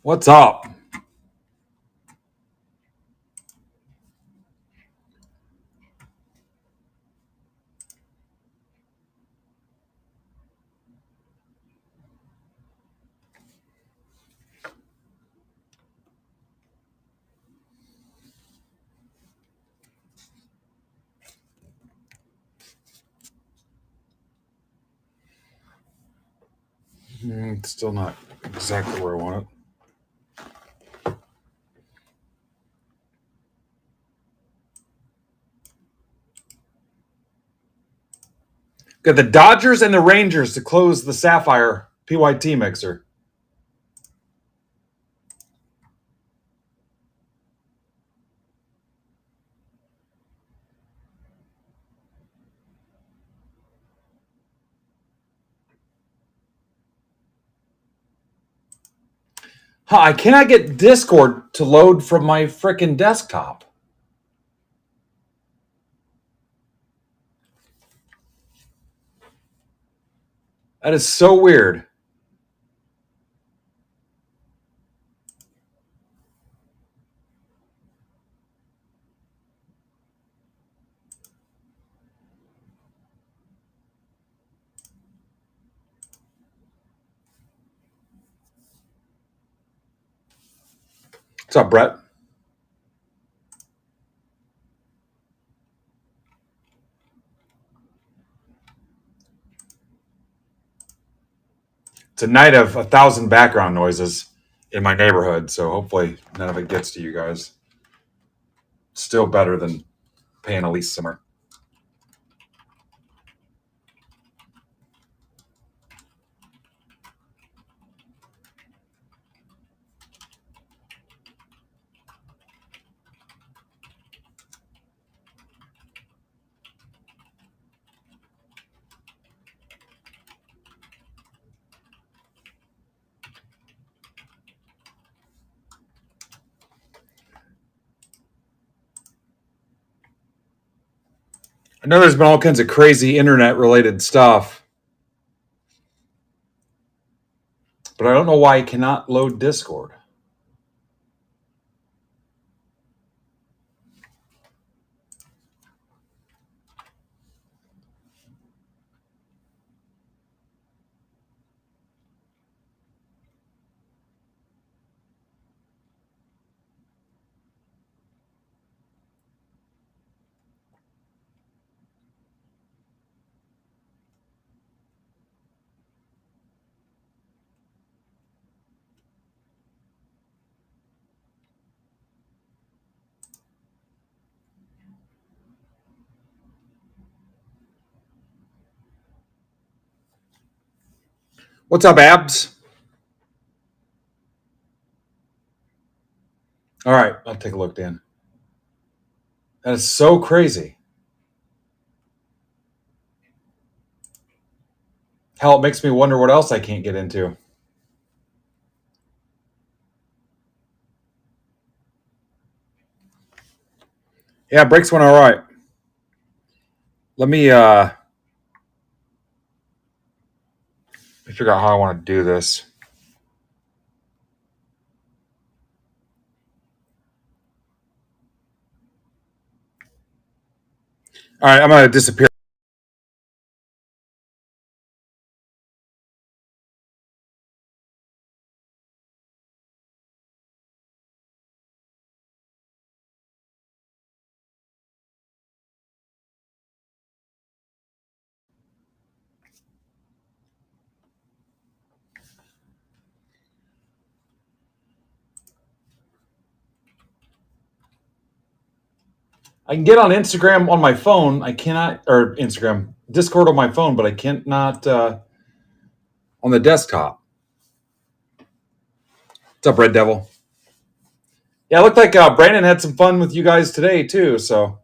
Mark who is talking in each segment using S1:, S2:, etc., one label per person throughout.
S1: What's up? It's still not exactly where I want it. Got the Dodgers and the Rangers to close the Sapphire PYT mixer. I cannot get Discord to load from my frickin' desktop. That is so weird. What's up, Brett? It's a night of 1,000 background noises in my neighborhood, so hopefully none of it gets to you guys. Still better than paying a lease somewhere. I know there's been all kinds of crazy internet related stuff, but I don't know why I cannot load Discord. What's up, Abs? All right, I'll take a look, Dan. That is so crazy. Hell, it makes me wonder what else I can't get into. Yeah, breaks went all right. Let me figure out how I want to do this. All right, I'm gonna disappear. I can get on Instagram on my phone. I cannot, or Instagram, Discord on my phone, but I can't not on the desktop. What's up, Red Devil? Yeah, it looked like Brandon had some fun with you guys today too. So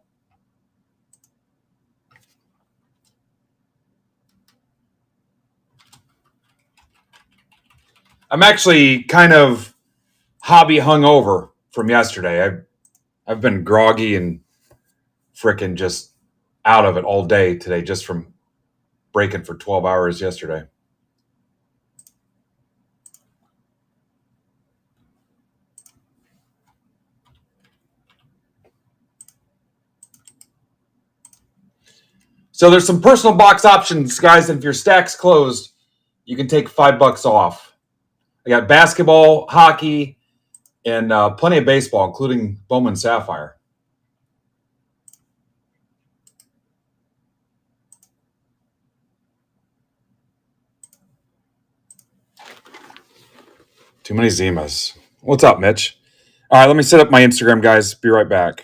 S1: I'm actually kind of hobby hungover from yesterday. I've been groggy and frickin' just out of it all day today, just from breaking for 12 hours yesterday. So there's some personal box options, guys. If your stack's closed, you can take $5 off. I got basketball, hockey, and plenty of baseball, including Bowman Sapphire. Too many Zimas. What's up, Mitch? All right, let me set up my Instagram, guys. Be right back.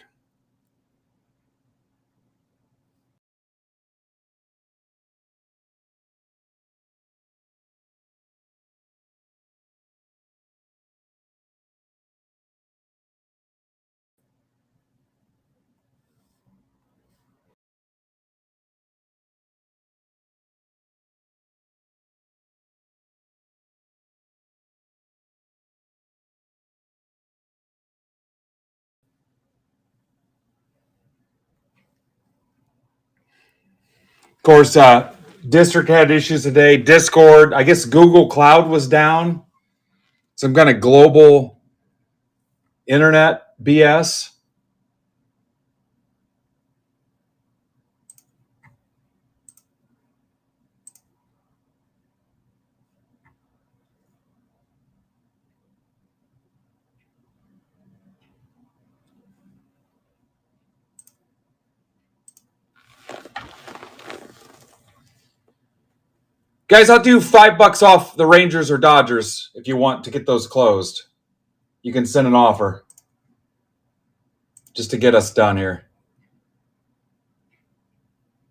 S1: Of course, District had issues today. Discord, I guess Google Cloud was down. Some kind of global internet BS. Guys, I'll do $5 off the Rangers or Dodgers if you want to get those closed. You can send an offer just to get us done here.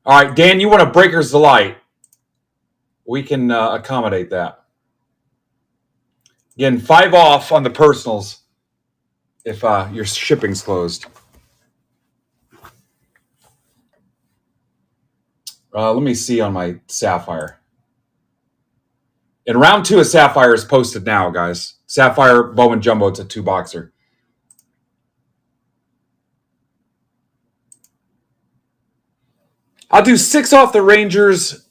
S1: All right, Dan, you want a Breakers Delight? We can accommodate that. Again, 5 off on the personals if your shipping's closed. Let me see on my Sapphire. And round 2 of Sapphire is posted now, guys. Sapphire Bowman Jumbo, it's a 2-boxer. I'll do 6 off the Rangers,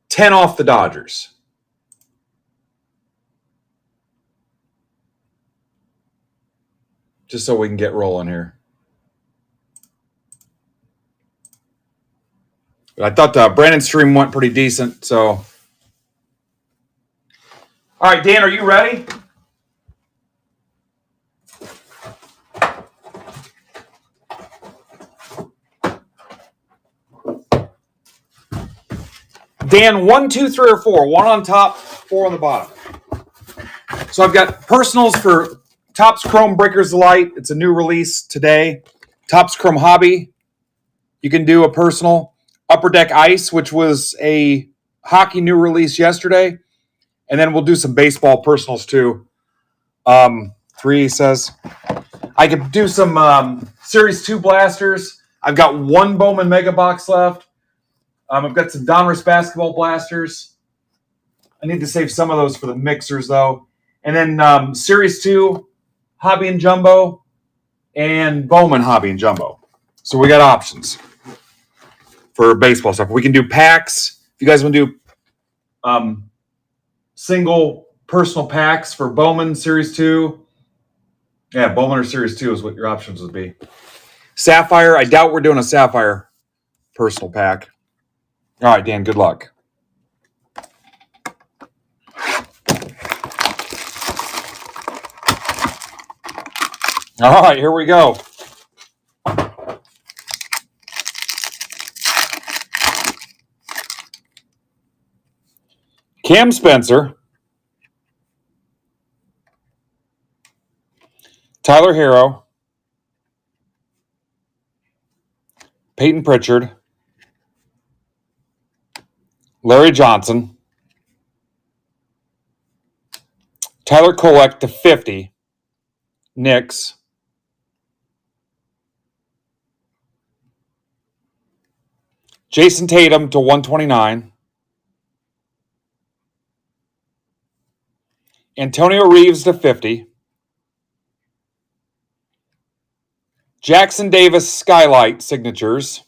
S1: 10 off the Dodgers. Just so we can get rolling here. But I thought Brandon's stream went pretty decent, so. All right, Dan, are you ready? Dan, 1, 2, 3, or 4. 1 on top, 4 on the bottom. So I've got personals for Topps Chrome Breakers Delight. It's a new release today. Topps Chrome Hobby. You can do a personal. Upper Deck Ice, which was a hockey new release yesterday. And then we'll do some baseball personals too. 3 says. I could do some Series 2 blasters. I've got 1 Bowman Mega Box left. I've got some Donruss basketball blasters. I need to save some of those for the mixers, though. And then Series 2 Hobby and Jumbo and Bowman Hobby and Jumbo. So we got options for baseball stuff. We can do packs. If you guys want to do single personal packs for Bowman Series 2. Yeah, Bowman or Series 2 is what your options would be. Sapphire, I doubt we're doing a Sapphire personal pack. All right, Dan, good luck. All right, here we go. Cam Spencer, Tyler Hero, Peyton Pritchard, Larry Johnson, Tyler Kolek to 50, Knicks, Jason Tatum to 129, Antonio Reeves to 50, Jackson Davis Skylight signatures,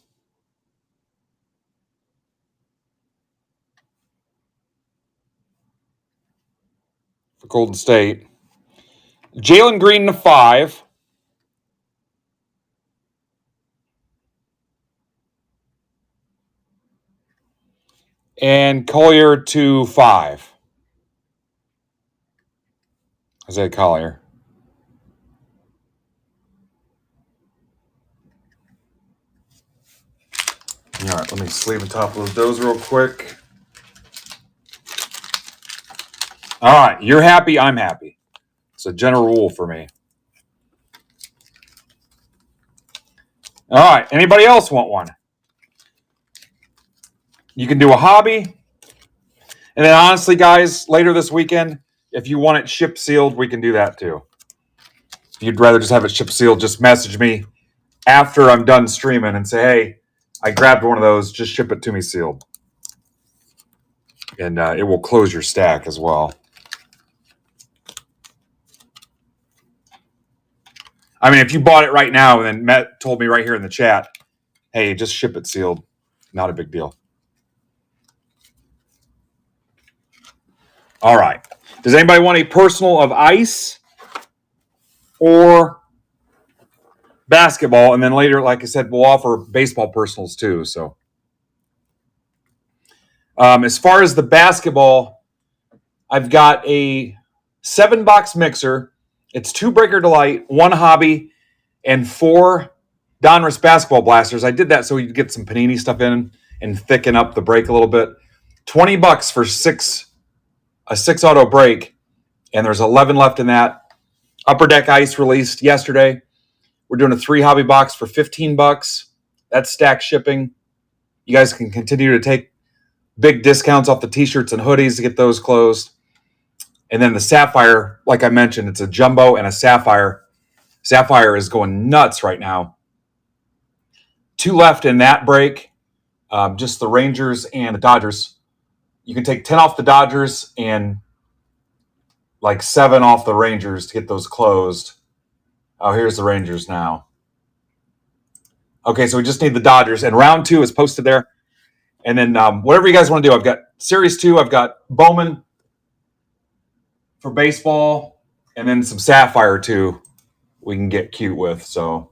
S1: for Golden State, Jalen Green to 5, And Collier to 5. Isaiah Collier. All right, let me sleeve and top load those real quick. All right, you're happy, I'm happy. It's a general rule for me. All right, anybody else want one? You can do a hobby. And then honestly, guys, later this weekend, if you want it ship sealed, we can do that too. If you'd rather just have it ship sealed, just message me after I'm done streaming and say, hey, I grabbed one of those, just ship it to me sealed. And it will close your stack as well. I mean, if you bought it right now and then Matt told me right here in the chat, hey, just ship it sealed, not a big deal. All right. Does anybody want a personal of ice or basketball? And then later, like I said, we'll offer baseball personals too. So as far as the basketball, I've got a 7-box mixer. It's 2 Breaker Delight, 1 Hobby, and 4 Donruss basketball blasters. I did that so you could get some Panini stuff in and thicken up the break a little bit. $20 for a 6 auto break, and there's 11 left in that. Upper Deck Ice released yesterday. We're doing a 3 hobby box for $15. That's stack shipping. You guys can continue to take big discounts off the t-shirts and hoodies to get those closed. And then the Sapphire, like I mentioned, it's a jumbo and a Sapphire. Sapphire is going nuts right now. 2 left in that break, just the Rangers and the Dodgers. You can take 10 off the Dodgers and like 7 off the Rangers to get those closed. Oh, here's the Rangers now. Okay, so we just need the Dodgers. And round 2 is posted there. And then whatever you guys want to do. I've got Series 2. I've got Bowman for baseball. And then some Sapphire, too, we can get cute with. So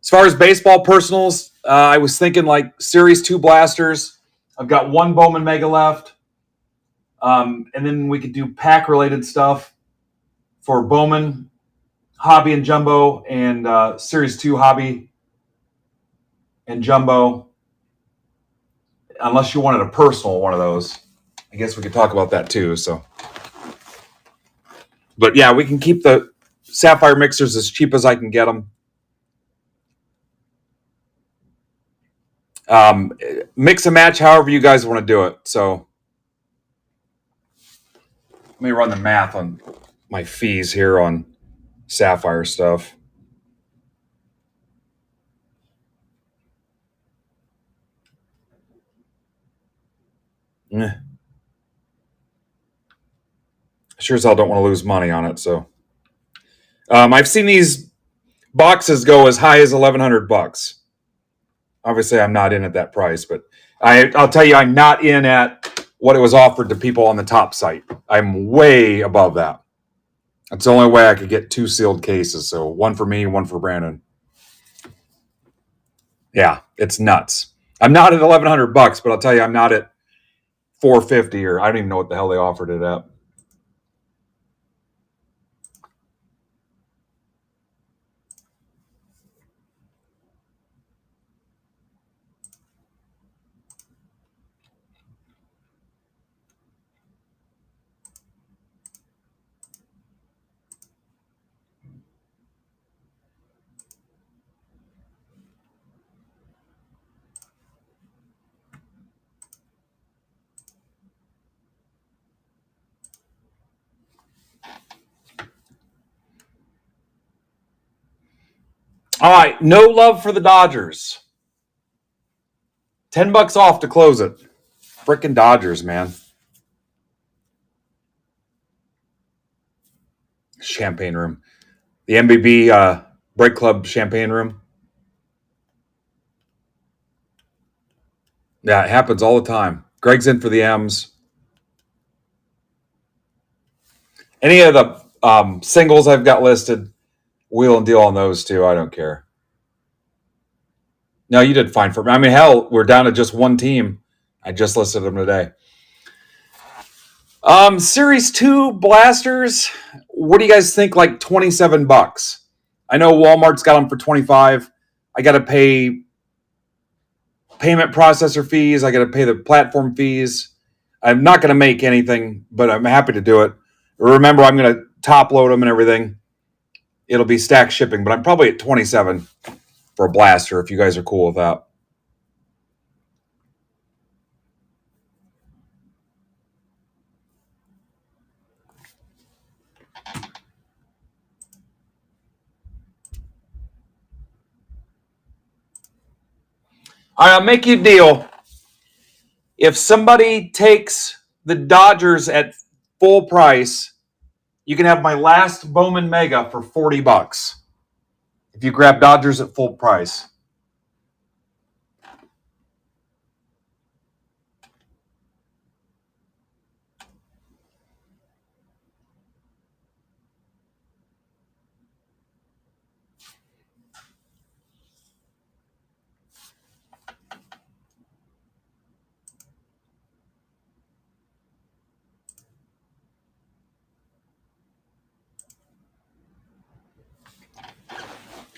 S1: as far as baseball personals, I was thinking like Series 2 blasters. I've got 1 Bowman Mega left. And then we could do pack-related stuff for Bowman, Hobby and Jumbo, and Series 2 Hobby and Jumbo. Unless you wanted a personal one of those. I guess we could talk about that too. So, but yeah, we can keep the Sapphire mixers as cheap as I can get them. Mix and match however you guys want to do it. So let me run the math on my fees here on Sapphire stuff. Sure as hell don't want to lose money on it. So I've seen these boxes go as high as $1,100. Obviously, I'm not in at that price, but I'll tell you, I'm not in at what it was offered to people on the top site. I'm way above that. That's the only way I could get 2 sealed cases. So 1 for me, 1 for Brandon. Yeah, it's nuts. I'm not at $1,100, but I'll tell you, I'm not at $450 or I don't even know what the hell they offered it at. All right, no love for the Dodgers. $10 off to close it. Frickin' Dodgers, man. Champagne room. The MBB Break Club champagne room. Yeah, it happens all the time. Greg's in for the M's. Any of the singles I've got listed, wheel and deal on those too. I don't care. No, you did fine for me. I mean, hell, we're down to just one team. I just listed them today. Series 2 blasters. What do you guys think? Like $27. I know Walmart's got them for 25. I got to pay payment processor fees. I got to pay the platform fees. I'm not going to make anything, but I'm happy to do it. Remember, I'm going to top load them and everything. It'll be stack shipping, but I'm probably at 27 for a blaster if you guys are cool with that. All right, I'll make you a deal. If somebody takes the Dodgers at full price, you can have my last Bowman Mega for $40 if you grab Dodgers at full price.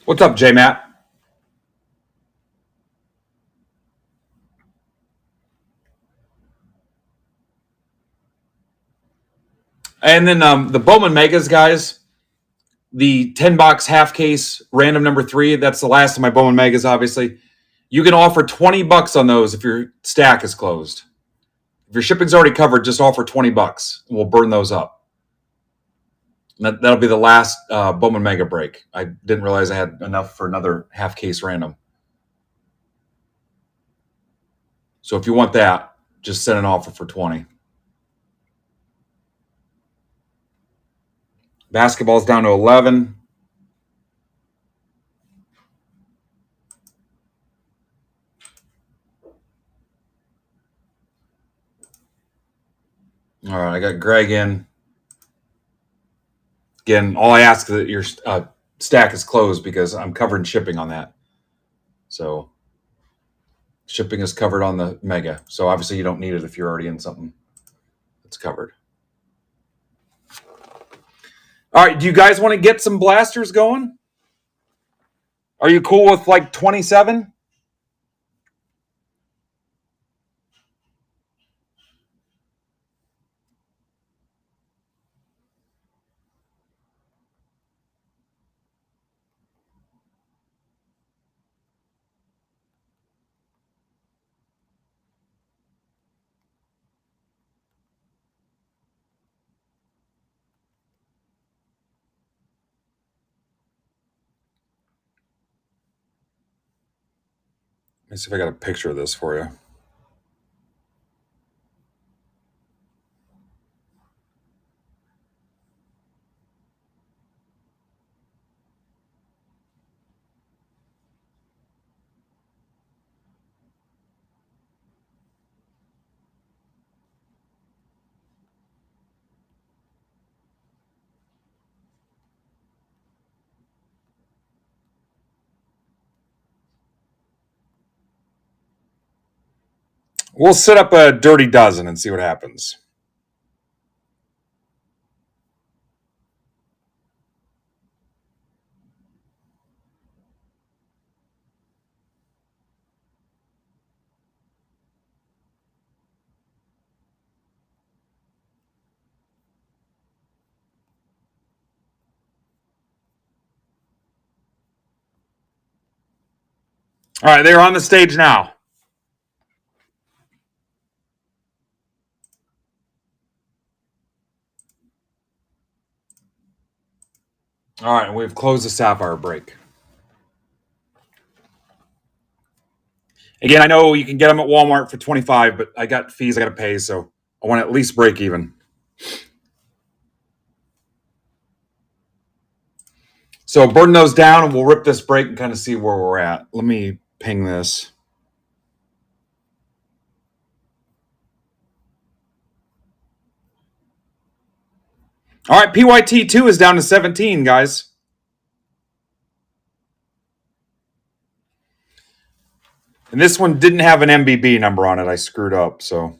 S1: What's up, J Matt? And then the Bowman Megas, guys, the 10-box half case random number 3, that's the last of my Bowman Megas, obviously. You can offer $20 on those if your stack is closed. If your shipping's already covered, just offer $20 and we'll burn those up. And that'll be the last Bowman Mega break. I didn't realize I had enough for another half case random. So if you want that, just send an offer for 20. Basketball's down to 11. All right, I got Greg in. Again, all I ask is that your stack is closed because I'm covering shipping on that. So shipping is covered on the Mega. So obviously you don't need it if you're already in something that's covered. All right, do you guys want to get some blasters going? Are you cool with like 27? Let me see if I got a picture of this for you. We'll set up a dirty dozen and see what happens. All right, they're on the stage now. All right, we've closed the Sapphire break. Again, I know you can get them at Walmart for 25, but I got fees I got to pay, so I want to at least break even. So burn those down, and we'll rip this break and kind of see where we're at. Let me ping this. All right, PYT2 is down to 17, guys. And this one didn't have an MBB number on it. I screwed up, so.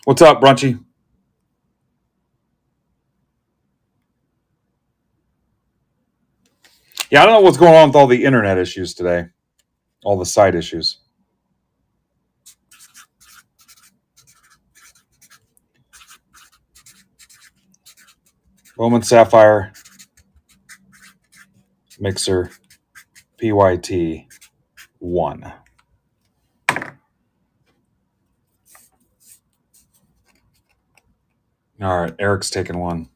S1: What's up, Brunchy? Yeah, I don't know what's going on with all the internet issues today. All the site issues. Bowman Sapphire Mixer PYT 1. All right, Eric's taking one.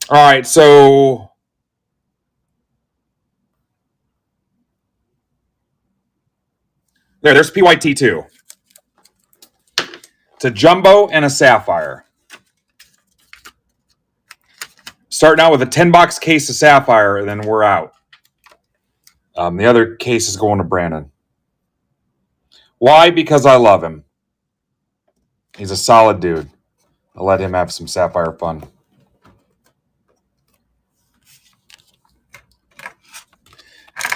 S1: All right, so there's PYT2. It's a jumbo and a sapphire. Starting out with a 10-box case of sapphire, and then we're out. The other case is going to Brandon. Why? Because I love him. He's a solid dude. I'll let him have some sapphire fun.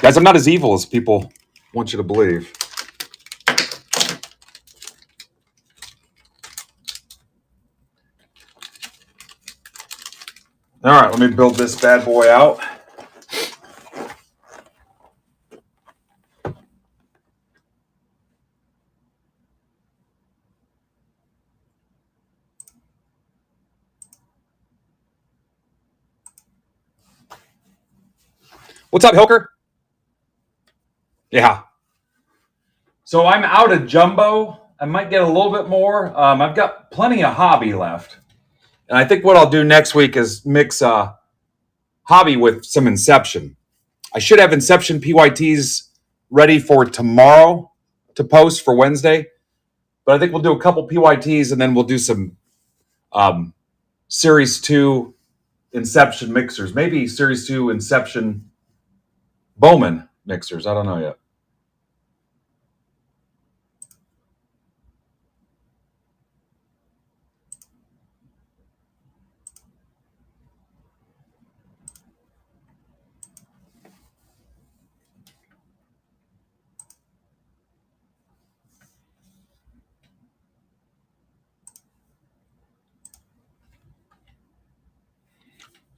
S1: Guys, I'm not as evil as people want you to believe. All right, let me build this bad boy out. What's up, Hilker? Yeah. So I'm out of jumbo. I might get a little bit more. I've got plenty of hobby left. And I think what I'll do next week is mix hobby with some Inception. I should have Inception PYTs ready for tomorrow to post for Wednesday. But I think we'll do a couple PYTs and then we'll do some Series 2 Inception mixers. Maybe Series 2 Inception Bowman mixers. I don't know yet.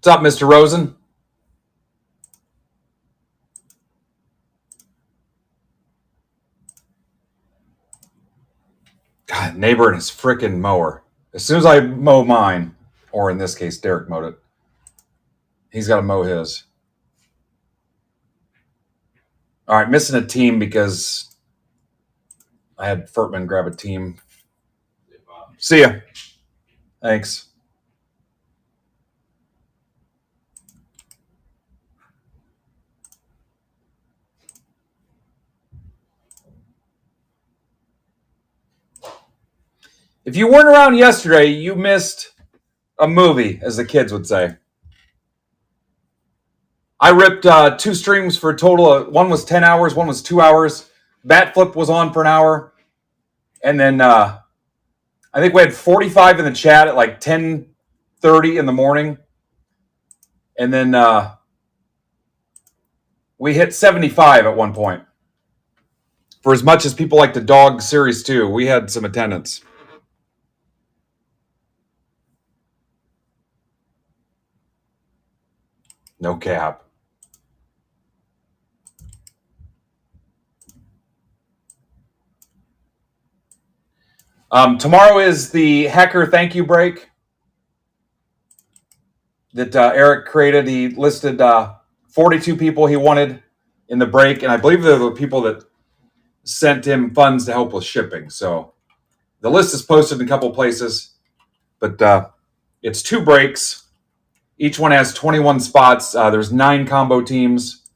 S1: What's up, Mr. Rosen? God, neighbor and his frickin' mower. As soon as I mow mine, or in this case, Derek mowed it, he's got to mow his. All right, missing a team because I had Furtman grab a team. See ya. Thanks. If you weren't around yesterday, you missed a movie, as the kids would say. I ripped 2 streams for a total of, one was 10 hours, one was 2 hours. Bat Flip was on for an hour. And then I think we had 45 in the chat at like 10:30 in the morning. And then we hit 75 at one point. For as much as people like to dog Series 2, we had some attendance. No cap. Tomorrow is the hacker thank you break that Eric created. He listed 42 people he wanted in the break, and I believe they're the people that sent him funds to help with shipping. So the list is posted in a couple places, but it's 2 breaks. Each one has 21 spots. There's 9 combo teams.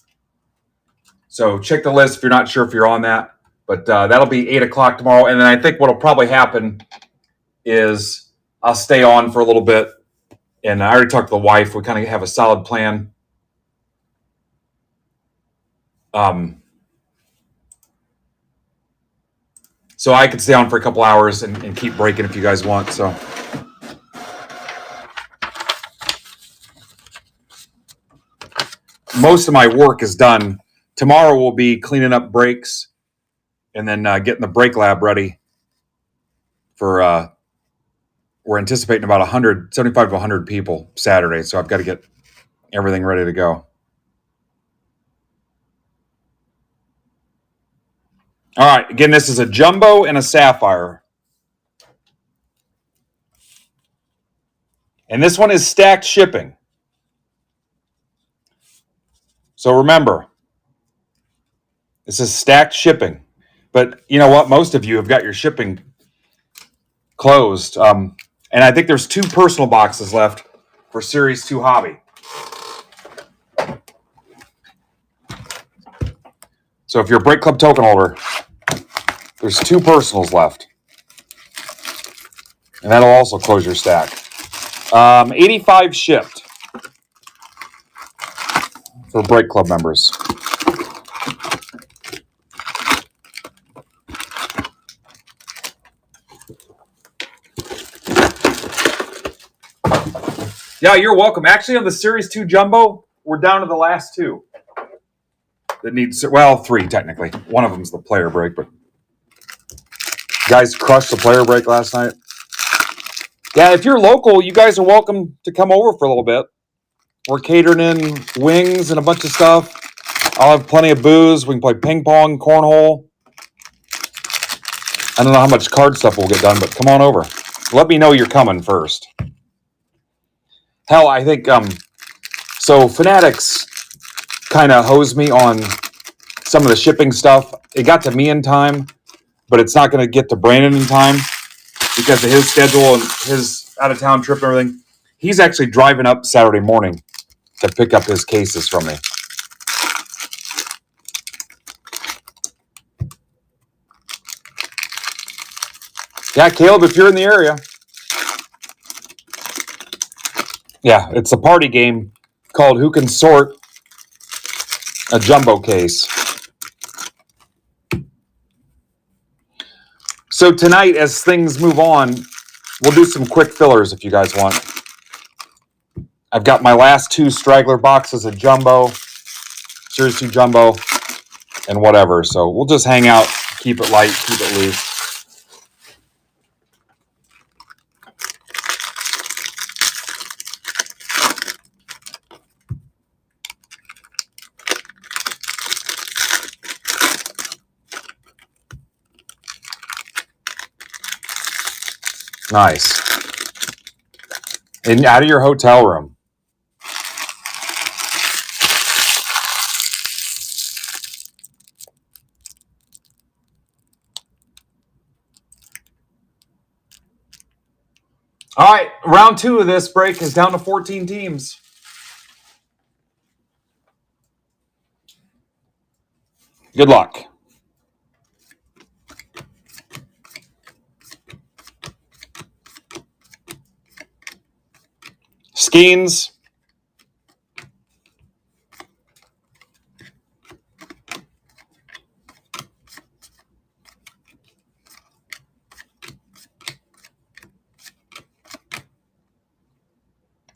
S1: So check the list if you're not sure if you're on that. But that'll be 8 o'clock tomorrow. And then I think what will probably happen is I'll stay on for a little bit. And I already talked to the wife. We kind of have a solid plan. So So I could stay on for a couple hours and keep breaking if you guys want. So most of my work is done. Tomorrow we'll be cleaning up breaks and then getting the break lab ready for we're anticipating about 75 to 100 people Saturday. So I've got to get everything ready to go. All right. Again, this is a jumbo and a sapphire. And this one is stacked shipping. So remember, this is stacked shipping. But you know what? Most of you have got your shipping closed. And I think there's 2 personal boxes left for Series 2 Hobby. So if you're a Break Club token holder, there's 2 personals left. And that'll also close your stack. 85 shipped for Break Club members. Yeah, you're welcome. Actually, on the Series 2 Jumbo, we're down to the last 2. That needs, well, 3 technically. One of them's the player break, but guys crushed the player break last night. Yeah, if you're local, you guys are welcome to come over for a little bit. We're catering in wings and a bunch of stuff. I'll have plenty of booze. We can play ping pong, cornhole. I don't know how much card stuff we'll get done, but come on over. Let me know you're coming first. Hell, I think, so Fanatics kind of hosed me on some of the shipping stuff. It got to me in time, but it's not going to get to Brandon in time because of his schedule and his out-of-town trip and everything. He's actually driving up Saturday morning to pick up his cases from me. Yeah, Caleb, if you're in the area. Yeah, it's a party game called Who Can Sort a Jumbo Case. So tonight, as things move on, we'll do some quick fillers if you guys want. I've got my last 2 straggler boxes of Jumbo, Series 2 Jumbo, and whatever. So we'll just hang out, keep it light, keep it loose. Nice. And out of your hotel room. All right, round 2 of this break is down to 14 teams. Good luck. Skeens.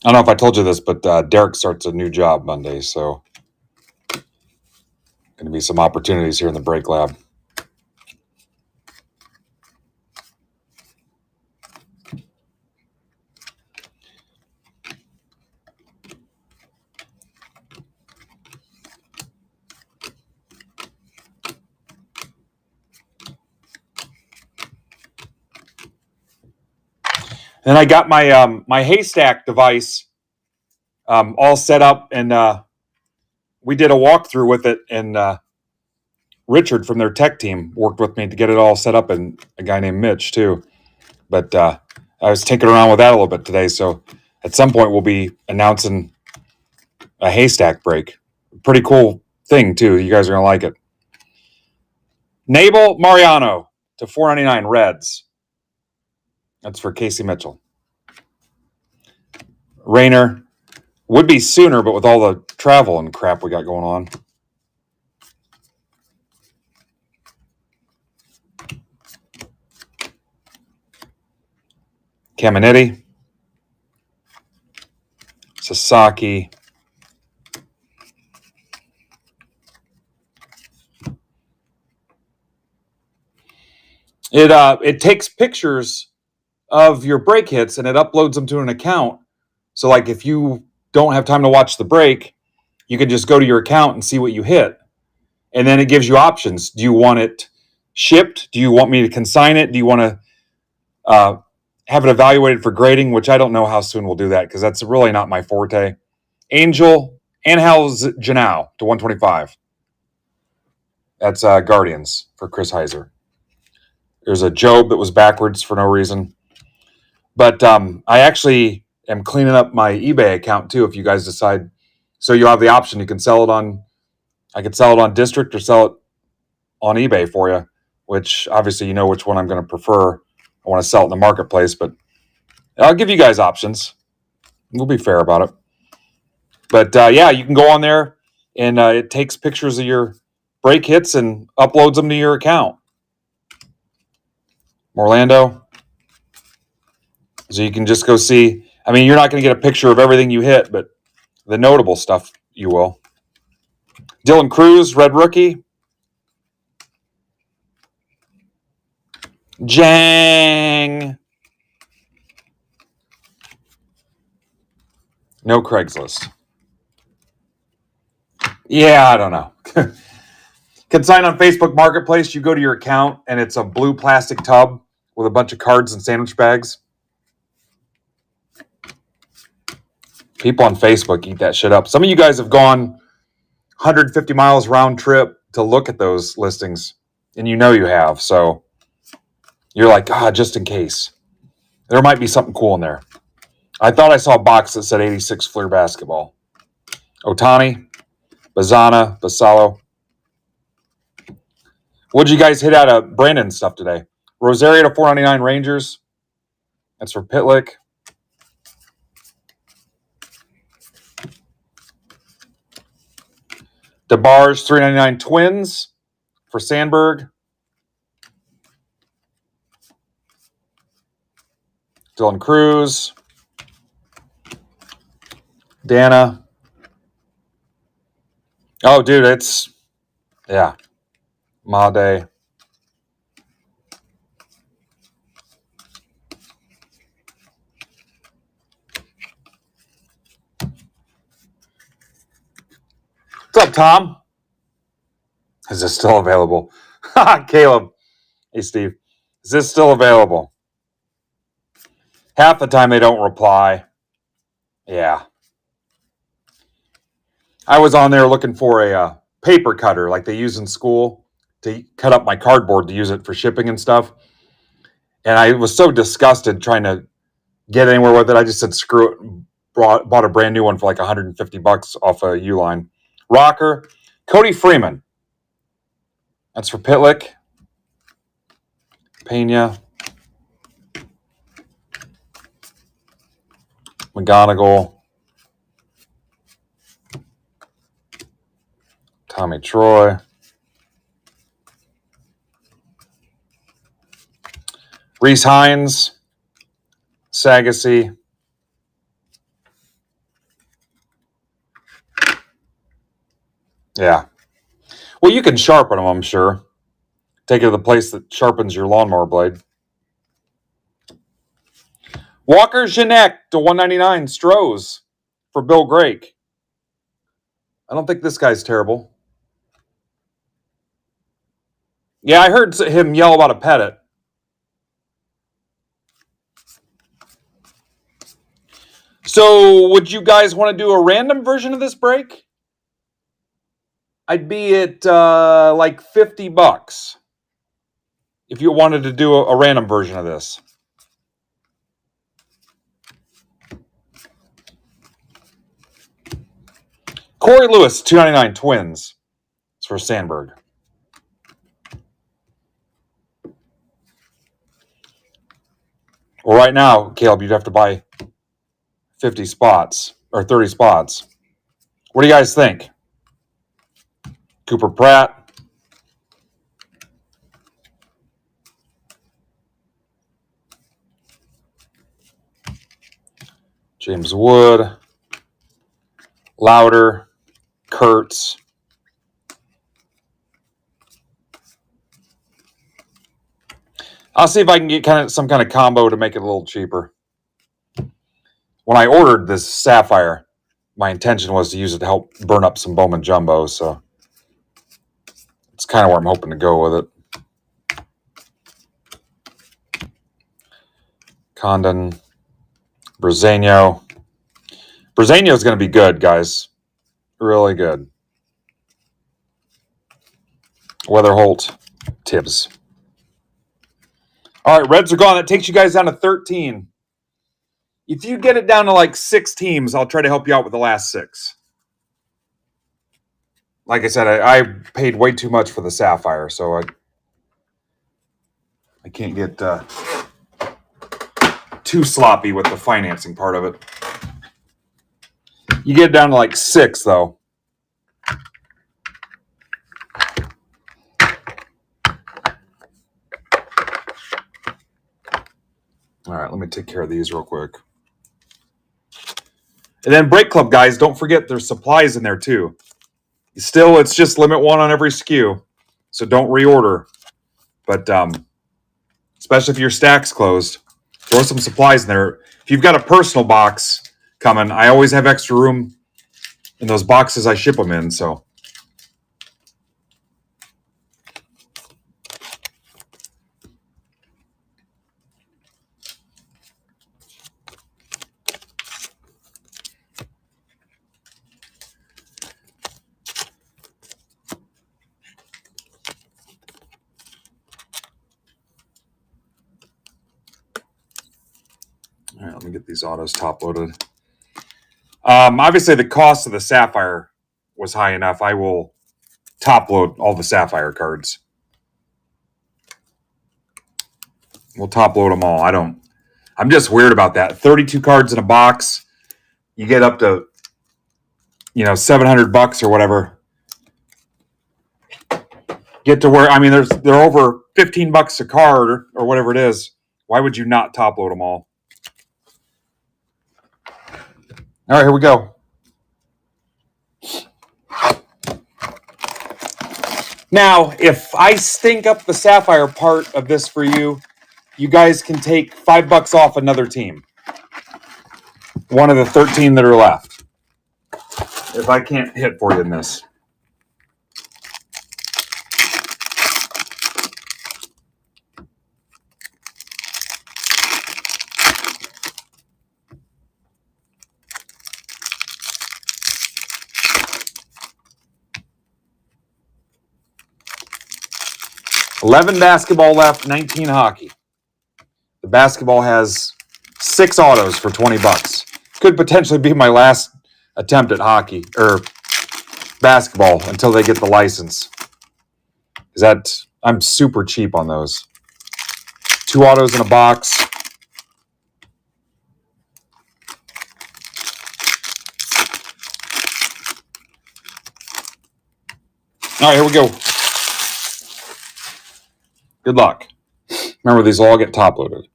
S1: I don't know if I told you this, but Derek starts a new job Monday, so going to be some opportunities here in the break lab. And I got my my haystack device all set up, and we did a walkthrough with it. And Richard from their tech team worked with me to get it all set up, and a guy named Mitch too. But I was tinkering around with that a little bit today. So at some point we'll be announcing a haystack break. Pretty cool thing too. You guys are gonna like it. Nabel Mariano to $4.99 Reds. That's for Casey Mitchell. Rayner would be sooner, but with all the travel and crap we got going on. Caminiti, Sasaki, it takes pictures of your break hits and it uploads them to an account. So like if you don't have time to watch the break, you can just go to your account and see what you hit. And then it gives you options. Do you want it shipped? Do you want me to consign it? Do you want to have it evaluated for grading, which I don't know how soon we'll do that because that's really not my forte. Angel, Angel Janau to 125. That's Guardians for Chris Heiser. There's a Job that was backwards for no reason. But I actually am cleaning up my eBay account too if you guys decide. So you'll have the option. You can sell it on, I could sell it on District or sell it on eBay for you, which obviously you know which one I'm going to prefer. I want to sell it in the marketplace, but I'll give you guys options. We'll be fair about it. But yeah, you can go on there and it takes pictures of your break hits and uploads them to your account. Orlando. So you can just go see. I mean, you're not going to get a picture of everything you hit, but the notable stuff you will. Dylan Cruz, red rookie. Jang. No Craigslist. Yeah, I don't know. Consign on Facebook Marketplace. You go to your account, and it's a blue plastic tub with a bunch of cards and sandwich bags. People on Facebook eat that shit up. Some of you guys have gone 150 miles round trip to look at those listings, and you know you have. So you're like, just in case. There might be something cool in there. I thought I saw a box that said 86 Fleer basketball. Otani, Bazana, Basalo. What did you guys hit out of Brandon stuff today? Rosario to 499 Rangers. That's for Pitlick. DeBarge 399 Twins for Sandberg. Dylan Cruz. Dana. Oh, dude, it's, yeah. Made. What's up, Tom? Is this still available? Caleb. Hey, Steve. Is this still available? Half the time they don't reply. Yeah. I was on there looking for a paper cutter like they use in school to cut up my cardboard to use it for shipping and stuff. And I was so disgusted trying to get anywhere with it. I just said, screw it. Bought a brand new one for like $150 off a Uline. Rocker. Cody Freeman. That's for Pitlick. Pena. McGonigal. Tommy Troy. Reese Hines. Sagasy. Yeah. Well, you can sharpen them, I'm sure. Take it to the place that sharpens your lawnmower blade. Walker Janek to 199 Strohs for Bill Grake. I don't think this guy's terrible. Yeah, I heard him yell about a Pettit. So would you guys want to do a random version of this break? I'd be at like $50 if you wanted to do a random version of this. Corey Lewis, 299 Twins. It's for Sandberg. Well, right now, Caleb, you'd have to buy 50 spots or 30 spots. What do you guys think? Cooper Pratt. James Wood, Louder, Kurtz. I'll see if I can get some kind of combo to make it a little cheaper. When I ordered this Sapphire, my intention was to use it to help burn up some Bowman Jumbo, so it's kind of where I'm hoping to go with it. Condon, Brezzano. Brezzano is going to be good, guys. Really good. Weatherholt, Tibbs. All right, Reds are gone. That takes you guys down to 13. If you get it down to like 6 teams, I'll try to help you out with the last 6. Like I said, I paid way too much for the Sapphire, so I can't get too sloppy with the financing part of it. You get it down to like 6, though. All right, let me take care of these real quick. And then Break Club, guys, don't forget there's supplies in there, too. Still, it's just limit 1 on every SKU, so don't reorder. But especially if your stack's closed, throw some supplies in there. If you've got a personal box coming, I always have extra room in those boxes I ship them in, so. All right, let me get these autos top loaded. Obviously, the cost of the Sapphire was high enough. I will top load all the Sapphire cards. We'll top load them all. I'm just weird about that. 32 cards in a box. You get up to, $700 or whatever. Get to where, they're over $15 a card or whatever it is. Why would you not top load them all? All right, here we go. Now, if I stink up the Sapphire part of this for you, you guys can take $5 off another team. One of the 13 that are left. If I can't hit for you in this. $11 basketball left, 19 hockey. The basketball has 6 autos for $20. Could potentially be my last attempt at hockey or basketball until they get the license. I'm super cheap on those. 2 autos in a box. All right, here we go. Good luck. Remember, these all get top loaded.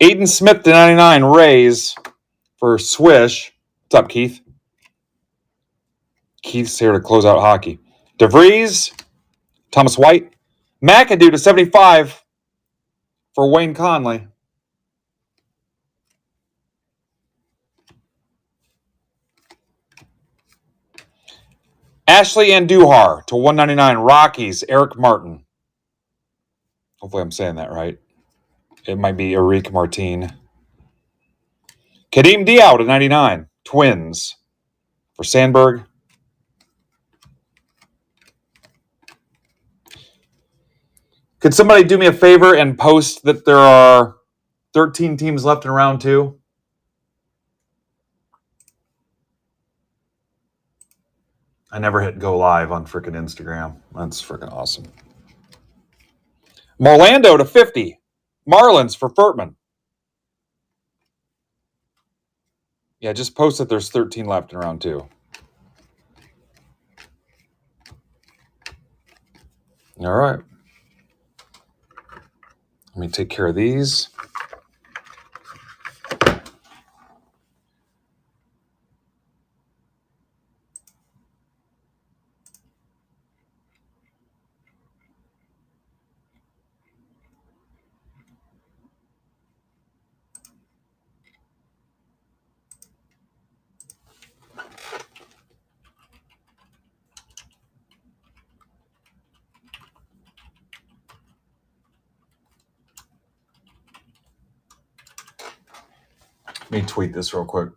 S1: Aiden Smith to 99 Rays for Swish. What's up, Keith? Keith's here to close out hockey. DeVries, Thomas White, McAdoo to 75 for Wayne Conley. Ashley Andujar to 199 Rockies, Eric Martin. Hopefully I'm saying that right. It might be Eric Martin. Kadeem Diaw to 99 Twins for Sandberg. Could somebody do me a favor and post that there are 13 teams left in round 2? I never hit go live on freaking Instagram. That's freaking awesome. Morlando to 50. Marlins for Furtman. Yeah, just post that there's 13 left in round 2. All right. Let me take care of these. Let me tweet this real quick.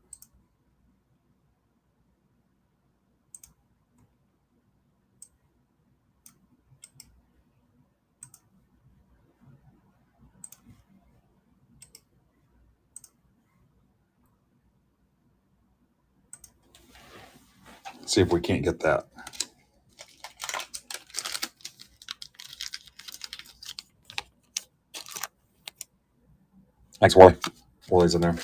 S1: See if we can't get that. Thanks, Wally. Wally's in there.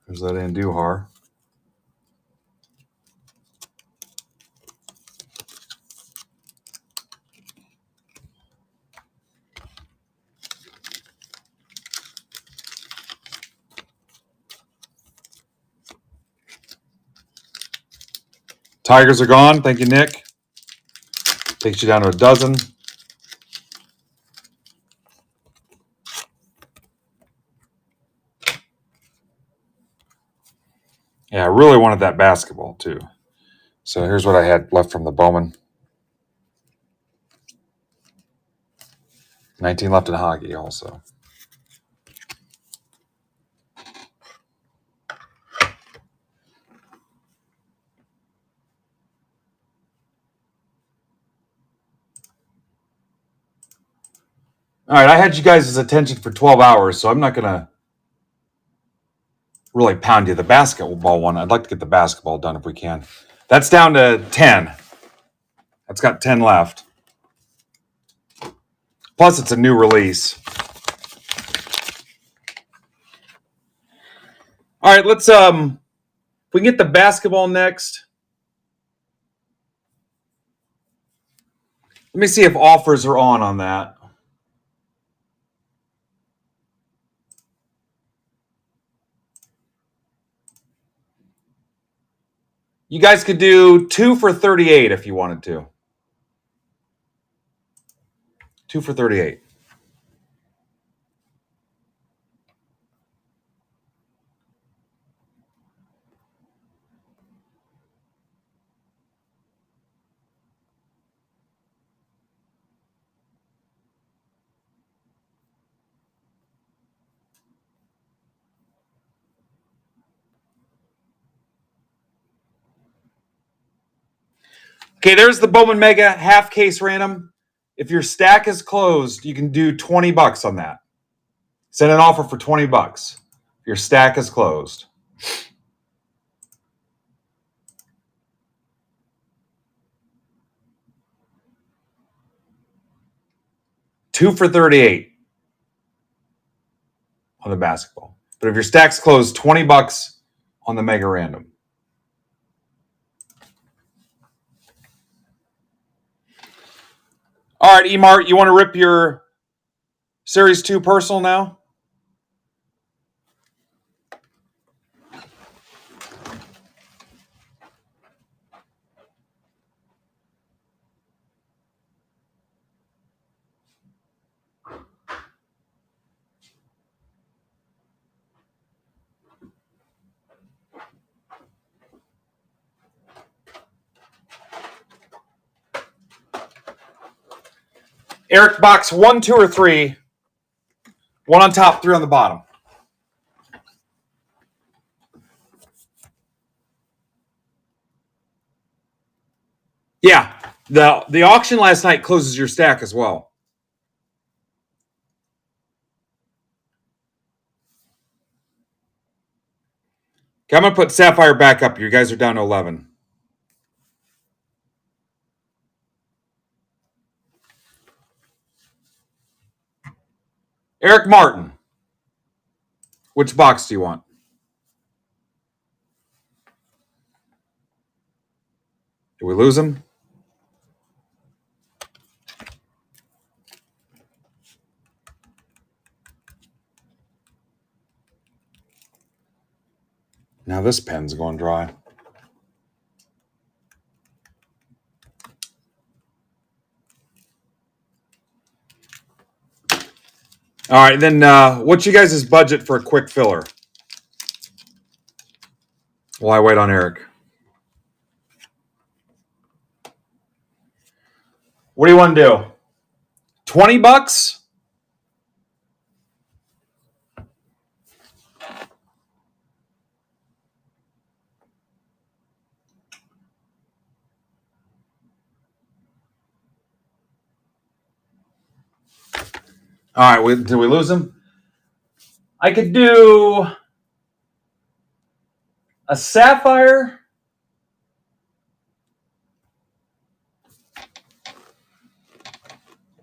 S1: There's that Andujar. Tigers are gone. Thank you, Nick. Takes you down to a dozen. Yeah, I really wanted that basketball too. So here's what I had left from the Bowman. 19 left in hockey also. All right, I had you guys' attention for 12 hours, so I'm not going to really pound you the basketball one. I'd like to get the basketball done if we can. That's down to 10. That's got 10 left. Plus, it's a new release. All right, let's we can get the basketball next. Let me see if offers are on that. You guys could do 2 for 38 if you wanted to. 2 for 38. Okay, there's the Bowman Mega half case random. If your stack is closed, you can do $20 on that. Send an offer for $20. Your stack is closed. Two for 38 on the basketball. But if your stack's closed, $20 on the Mega Random. All right, Emart, you want to rip your Series 2 personal now? Eric, box 1, 2, or 3. 1 on top, 3 on the bottom. Yeah, the auction last night closes your stack as well. Okay, I'm going to put Sapphire back up. You guys are down to 11. Eric Martin. Which box do you want? Did we lose him? Now this pen's going dry. All right, then what's you guys' budget for a quick filler? while I wait on Eric. What do you want to do? $20? All right, did we lose him? I could do a sapphire.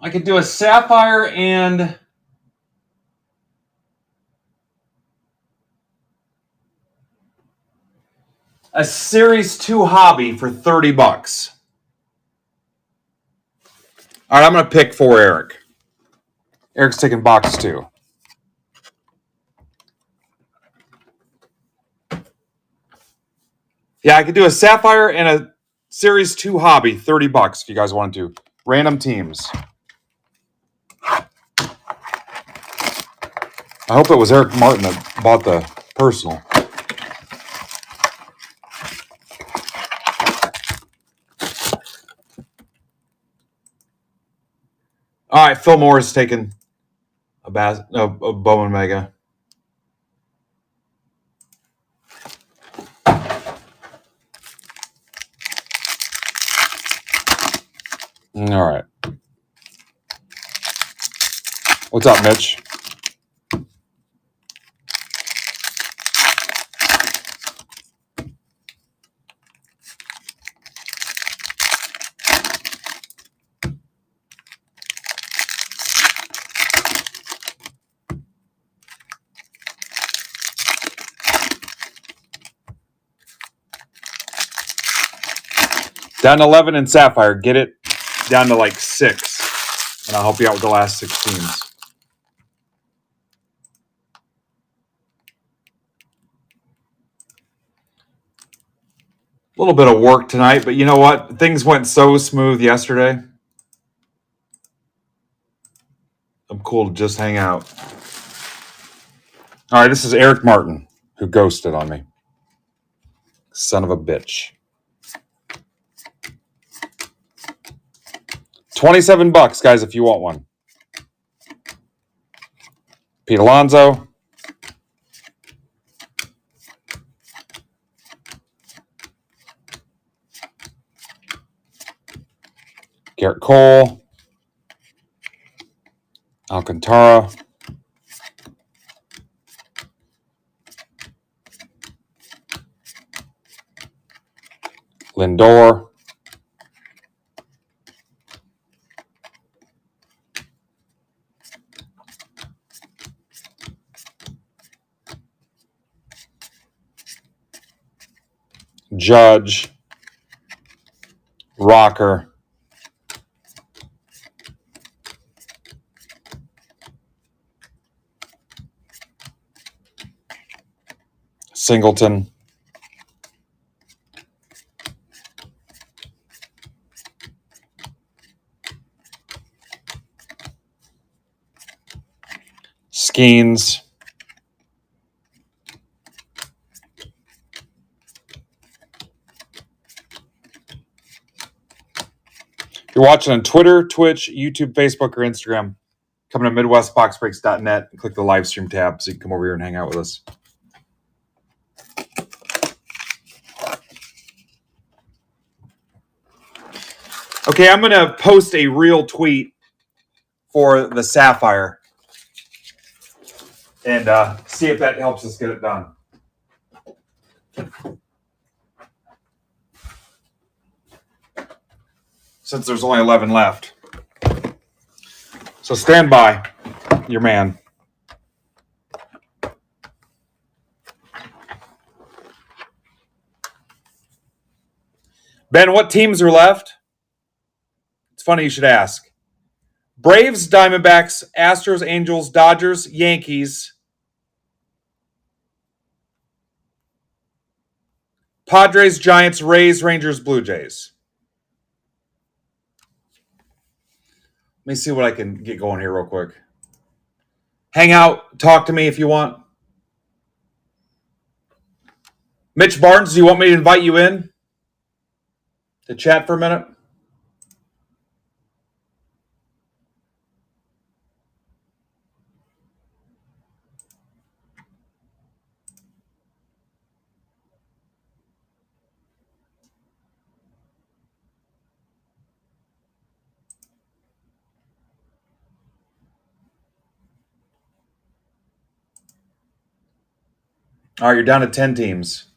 S1: I could do a sapphire and a Series 2 hobby for $30. All right, I'm going to pick for Eric. Eric's taking box 2. Yeah, I could do a sapphire and a Series 2 hobby, $30 if you guys want to. Random teams. I hope it was Eric Martin that bought the personal. All right, Phil Moore is taking a Bowman Mega. All right. What's up, Mitch? Down to 11 in Sapphire. Get it down to like 6. And I'll help you out with the last 6 teams. A little bit of work tonight, but you know what? Things went so smooth yesterday. I'm cool to just hang out. All right, this is Eric Martin, who ghosted on me. Son of a bitch. $27, guys, if you want one. Pete Alonso. Garrett Cole. Alcantara. Lindor. Judge. Rocker. Singleton. Skeens. If you're watching on Twitter, Twitch, YouTube, Facebook, or Instagram, come to MidwestBoxBreaks.net and click the live stream tab so you can come over here and hang out with us. Okay, I'm going to post a real tweet for the Sapphire and see if that helps us get it done. Since there's only 11 left. So stand by, your man. Ben, what teams are left? It's funny you should ask. Braves, Diamondbacks, Astros, Angels, Dodgers, Yankees, Padres, Giants, Rays, Rangers, Blue Jays. Let me see what I can get going here real quick. Hang out, talk to me if you want. Mitch Barnes, do you want me to invite you in to chat for a minute? All right, you're down to 10 teams.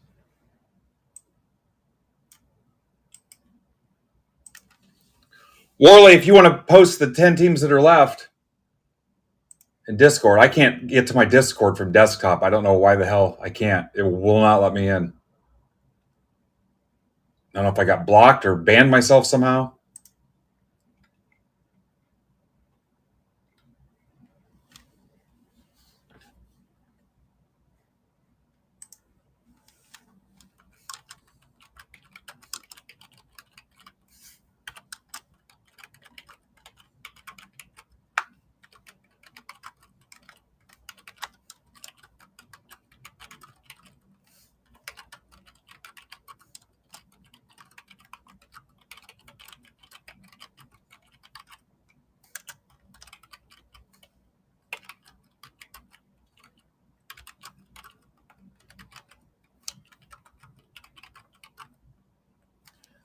S1: Worley, if you want to post the 10 teams that are left in Discord, I can't get to my Discord from desktop. I don't know why the hell I can't. It will not let me in. I don't know if I got blocked or banned myself somehow.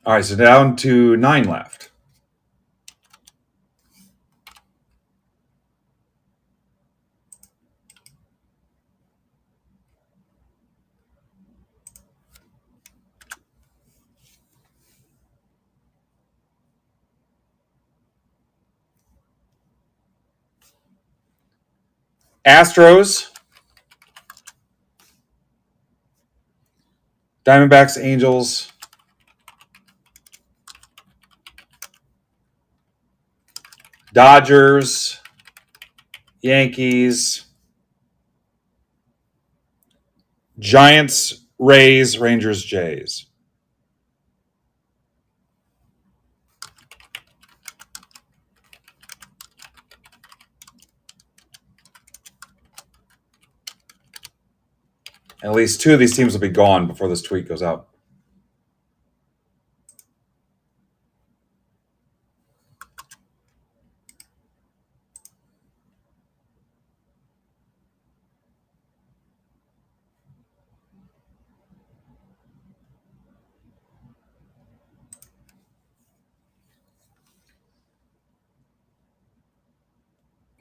S1: All right, so down to 9 left. Astros, Diamondbacks, Angels, Dodgers, Yankees, Giants, Rays, Rangers, Jays. At least 2 of these teams will be gone before this tweet goes out.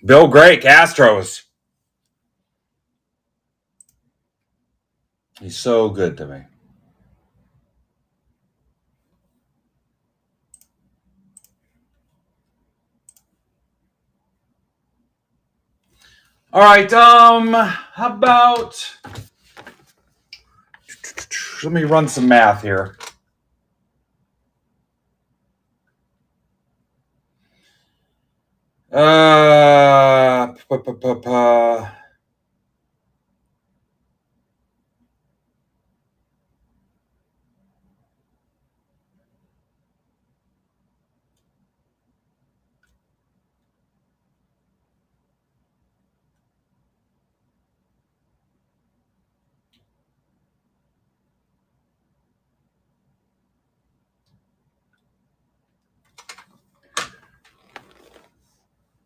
S1: Bill Grake, Astros. He's so good to me. All right, how about, let me run some math here.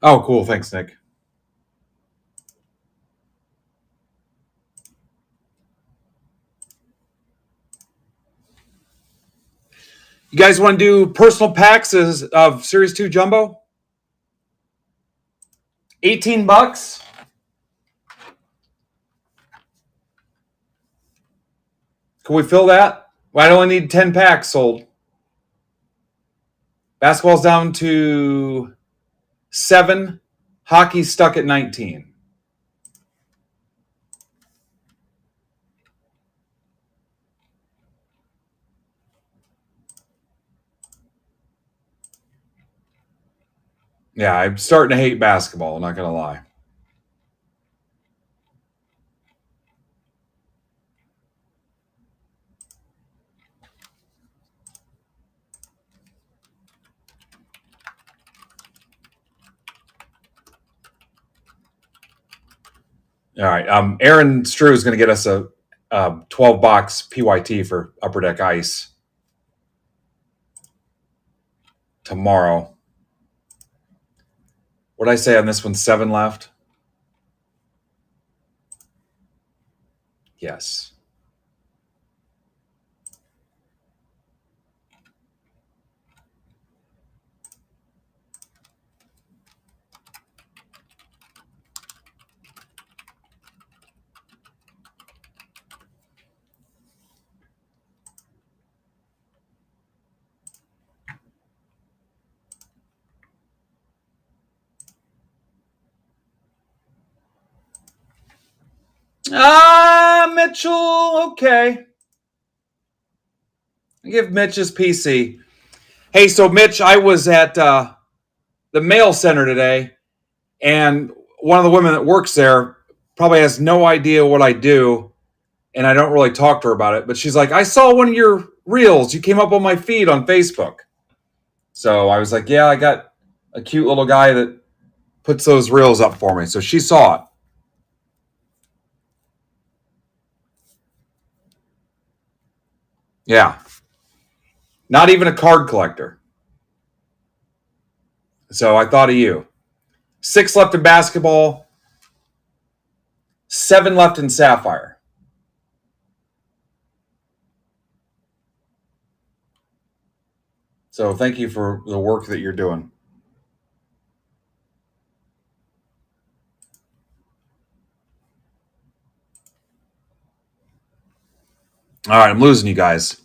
S1: Oh, cool. Thanks, Nick. You guys want to do personal packs of Series 2 Jumbo? $18. Can we fill that? Well, I only need 10 packs sold. Basketball's down to 7. Hockey's stuck at 19. Yeah, I'm starting to hate basketball, I'm not going to lie. All right. Aaron Strew is going to get us a 12 box PYT for Upper Deck Ice tomorrow. What did I say on this one? 7 left? Yes. Mitchell, okay. I give Mitch his PC. Hey, so Mitch, I was at the mail center today, and one of the women that works there probably has no idea what I do, and I don't really talk to her about it, but she's like, I saw one of your reels. You came up on my feed on Facebook. So I was like, yeah, I got a cute little guy that puts those reels up for me. So she saw it. Yeah. Not even a card collector. So I thought of you. 6 left in basketball, 7 left in Sapphire. So thank you for the work that you're doing. All right, I'm losing you guys.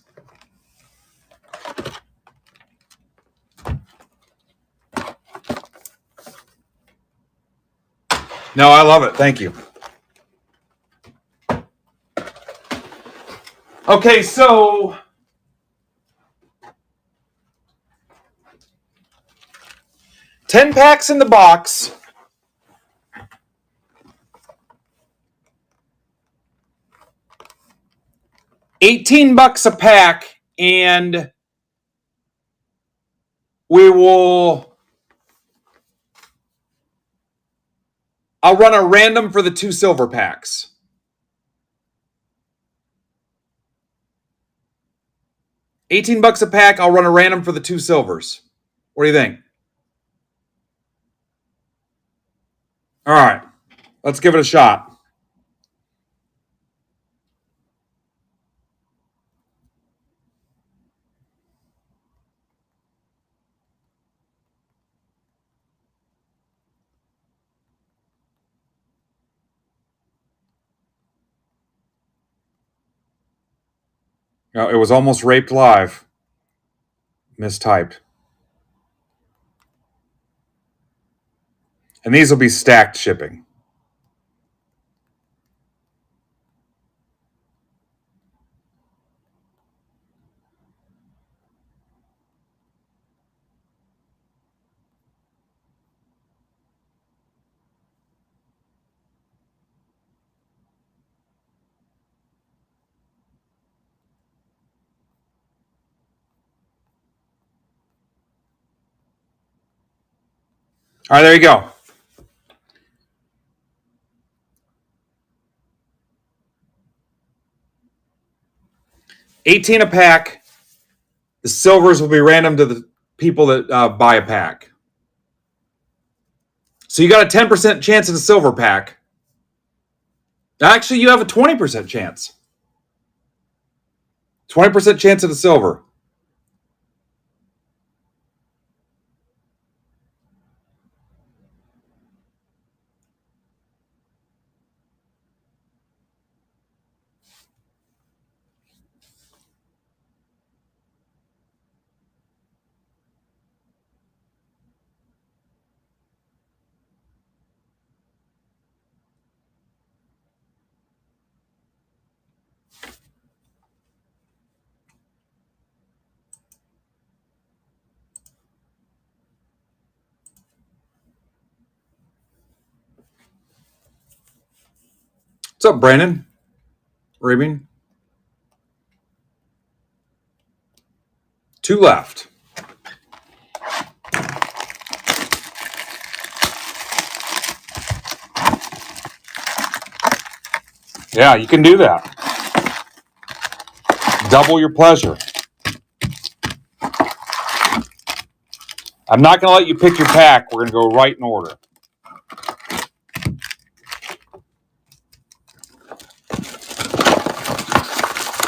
S1: No, I love it. Thank you. Okay, so $10 packs in the box. $18 a pack, and I'll run a random for the 2 silver packs. $18 a pack, I'll run a random for the 2 silvers. What do you think? All right, let's give it a shot. No, it was almost raped live. Mistyped. And these will be stacked shipping. All right, there you go. $18 a pack. The silvers will be random to the people that buy a pack. So you got a 10% chance at a silver pack. Actually, you have a 20% chance. 20% chance at a silver. What's up, Brandon? Rabin? 2 left. Yeah, you can do that. Double your pleasure. I'm not going to let you pick your pack. We're going to go right in order.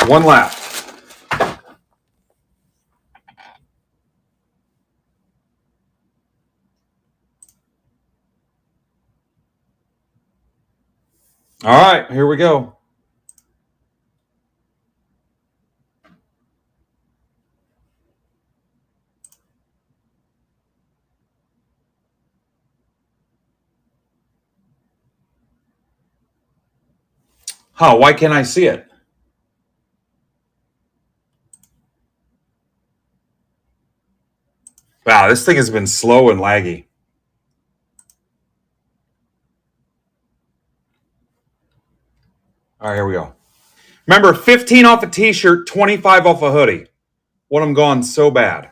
S1: One left. All right, here we go. Huh, why can't I see it? Wow, this thing has been slow and laggy. All right, here we go. Remember, 15 off a t-shirt, 25 off a hoodie. Want them gone so bad.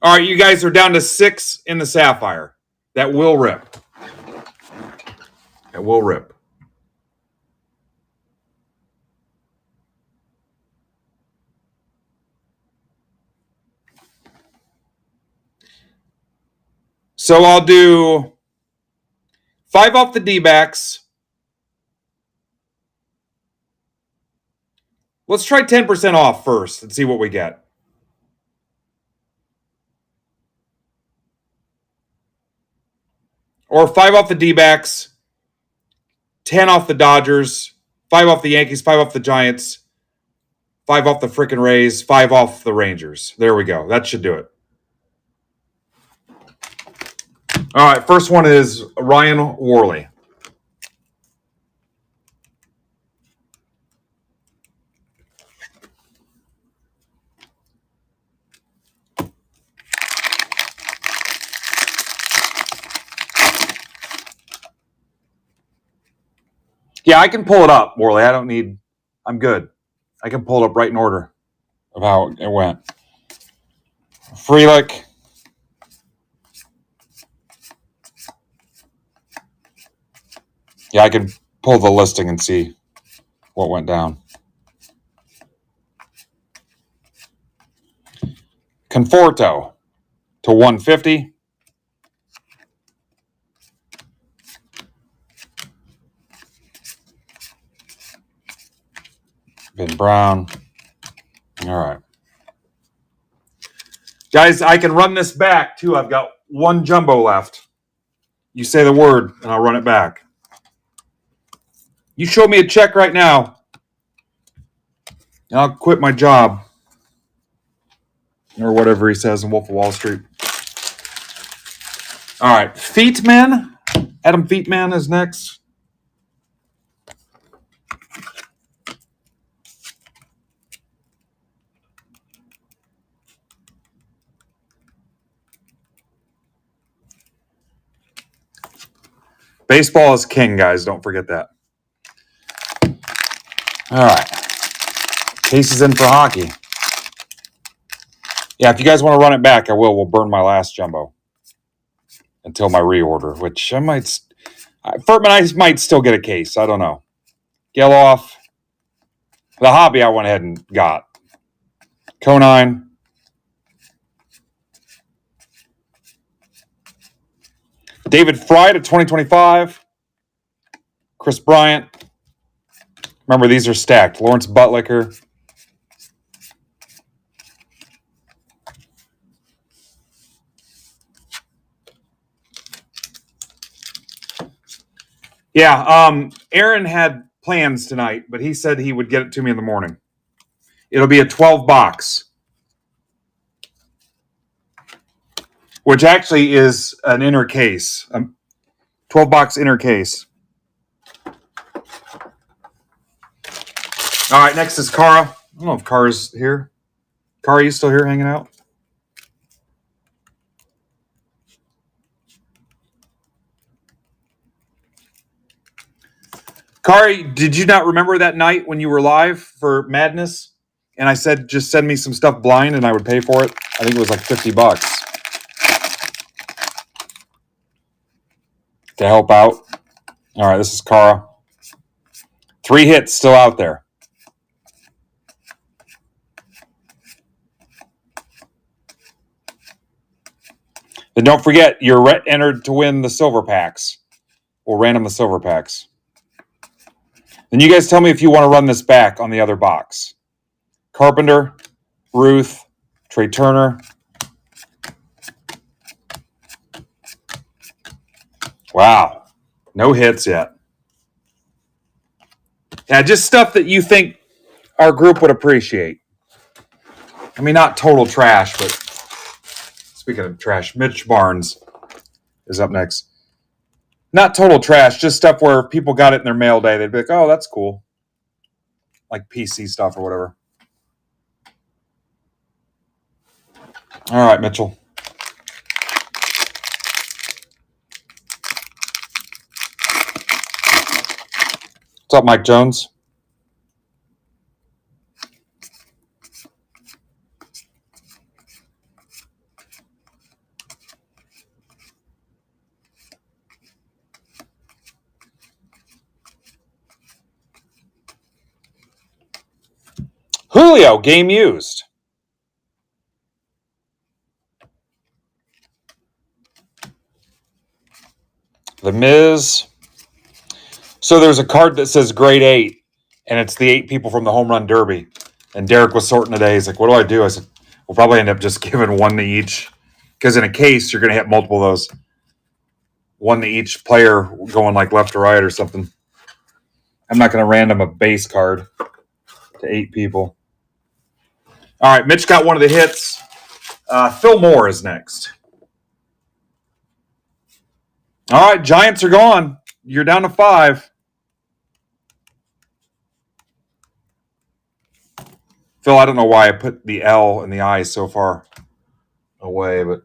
S1: All right, you guys are down to 6 in the Sapphire. That will rip. That will rip. So I'll do 5 off the D-backs. Let's try 10% off first and see what we get. Or 5 off the D-backs, 10 off the Dodgers, 5 off the Yankees, 5 off the Giants, 5 off the frickin' Rays, 5 off the Rangers. There we go. That should do it. All right, first one is Ryan Worley. Yeah, I can pull it up, Worley. I'm good. I can pull it up right in order of how it went. Frelick. Yeah, I can pull the listing and see what went down. Conforto to 150. Ben Brown. All right. Guys, I can run this back too. I've got one jumbo left. You say the word and I'll run it back. You show me a check right now and I'll quit my job. Or whatever he says in Wolf of Wall Street. All right. Feetman. Adam Feetman is next. Baseball is king, guys. Don't forget that. All right. Case is in for hockey. Yeah, if you guys want to run it back, I will. We'll burn my last jumbo until my reorder, which I might. Furtman, I might still get a case. I don't know. Geloff. The hobby I went ahead and got. Conine. David Fry to 2025. Chris Bryant. Remember, these are stacked. Lawrence Butlicker. Yeah, Aaron had plans tonight, but he said he would get it to me in the morning. It'll be a 12 box, which actually is an inner case. 12 box inner case. All right, next is Kara. I don't know if Kara's here. Kara, you still here hanging out? Kari, did you not remember that night when you were live for Madness? And I said, just send me some stuff blind and I would pay for it. I think it was like $50. to help out. All right, this is Kara. 3 hits still out there. Then don't forget, you're entered to win the silver packs. We'll random the silver packs. Then you guys tell me if you want to run this back on the other box. Carpenter, Ruth, Trey Turner. Wow. No hits yet. Yeah, just stuff that you think our group would appreciate. I mean, not total trash, but speaking of trash, Mitch Barnes is up next. Not total trash, just stuff where people got it in their mail day. They'd be like, oh, that's cool. Like PC stuff or whatever. All right, Mitchell. What's up, Mike Jones? Julio, game used. The Miz. So there's a card that says grade 8, and it's the 8 people from the home run derby. And Derek was sorting today. He's like, what do I do? I said, we'll probably end up just giving 1 to each. Because in a case, you're going to hit multiple of those. 1 to each player going like left to right or something. I'm not going to random a base card to 8 people. All right, Mitch got one of the hits. Phil Moore is next. All right, Giants are gone. You're down to 5. Phil, I don't know why I put the L and the I so far away, but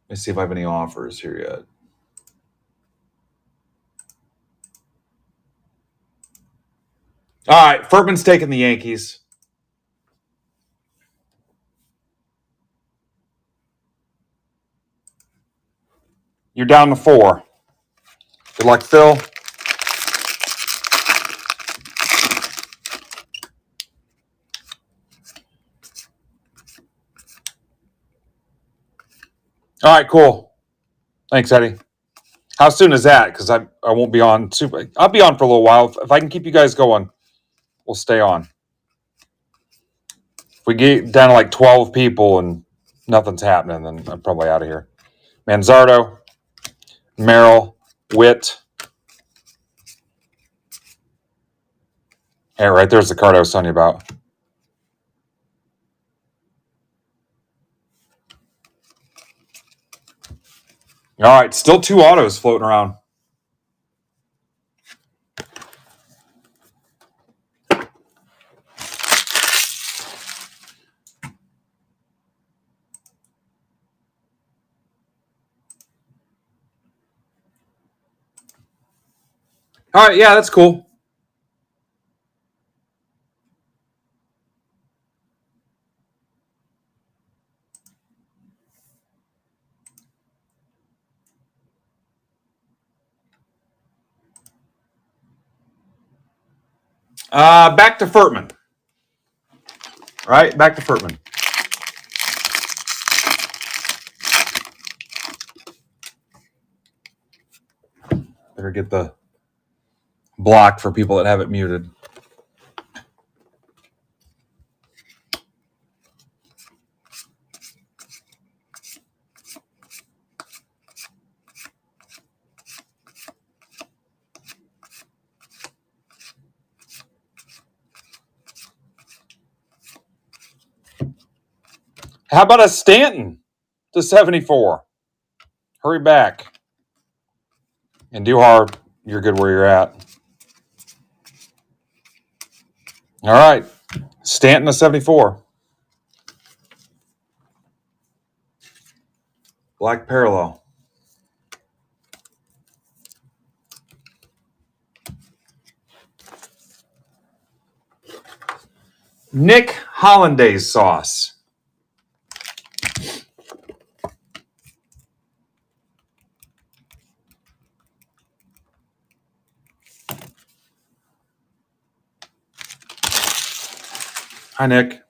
S1: let's see if I have any offers here yet. All right, Furman's taking the Yankees. You're down to 4. Good luck, Phil. All right, cool. Thanks, Eddie. How soon is that? Because I won't be on super. I'll be on for a little while. If I can keep you guys going, we'll stay on. If we get down to like 12 people and nothing's happening, then I'm probably out of here. Manzardo, Merrill, Witt. Hey, right there's the card I was telling you about. All right, still 2 autos floating around. All right, yeah, that's cool. Back to Furtman. All right, back to Furtman. Better get the block for people that have it muted. How about a Stanton to 74? Hurry back. And do hard. You're good where you're at. All right. Stanton to 74. Black parallel. Nick Hollandaise sauce. Hi, Nick.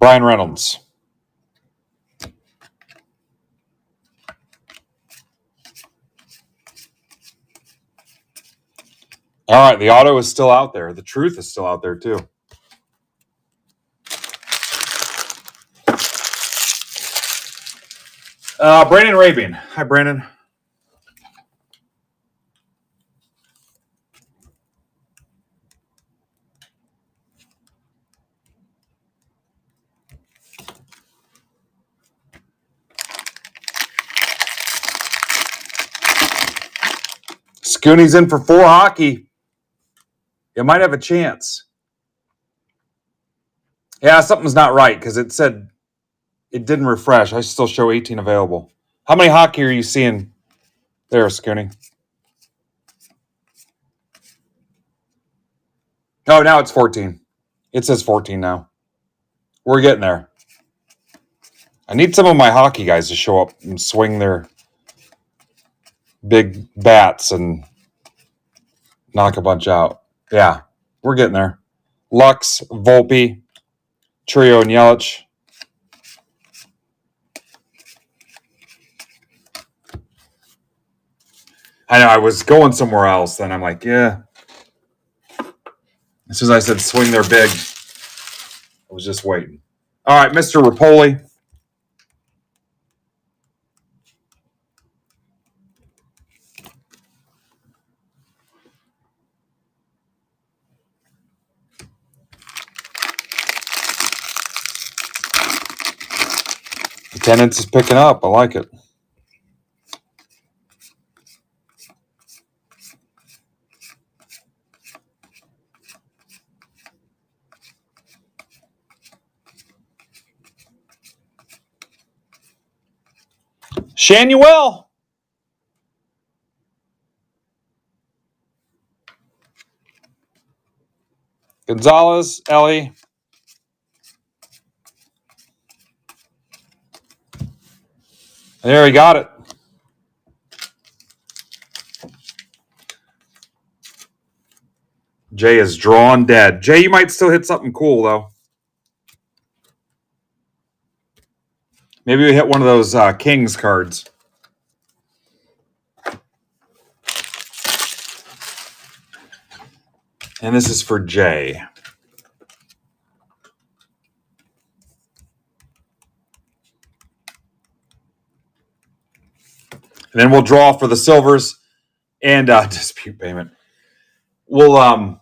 S1: Brian Reynolds. All right, the auto is still out there. The truth is still out there, too. Brandon Rabian. Hi, Brandon. Scooney's in for 4 hockey. You might have a chance. Yeah, something's not right because it said it didn't refresh. I still show 18 available. How many hockey are you seeing there, Scooney? Oh, now it's 14. It says 14 now. We're getting there. I need some of my hockey guys to show up and swing their big bats and knock a bunch out. Yeah, we're getting there. Lux, Volpe, Trio, and Yelich. I know, I was going somewhere else. Then I'm like, yeah. As soon as I said swing their big, I was just waiting. All right, Mr. Rapoli. Attendance is picking up. I like it. Shanuel. Gonzalez, Ellie. There, he got it. Jay is drawn dead. Jay, you might still hit something cool, though. Maybe we hit one of those Kings cards. And this is for Jay. And then we'll draw for the silvers and dispute payment. We'll I'm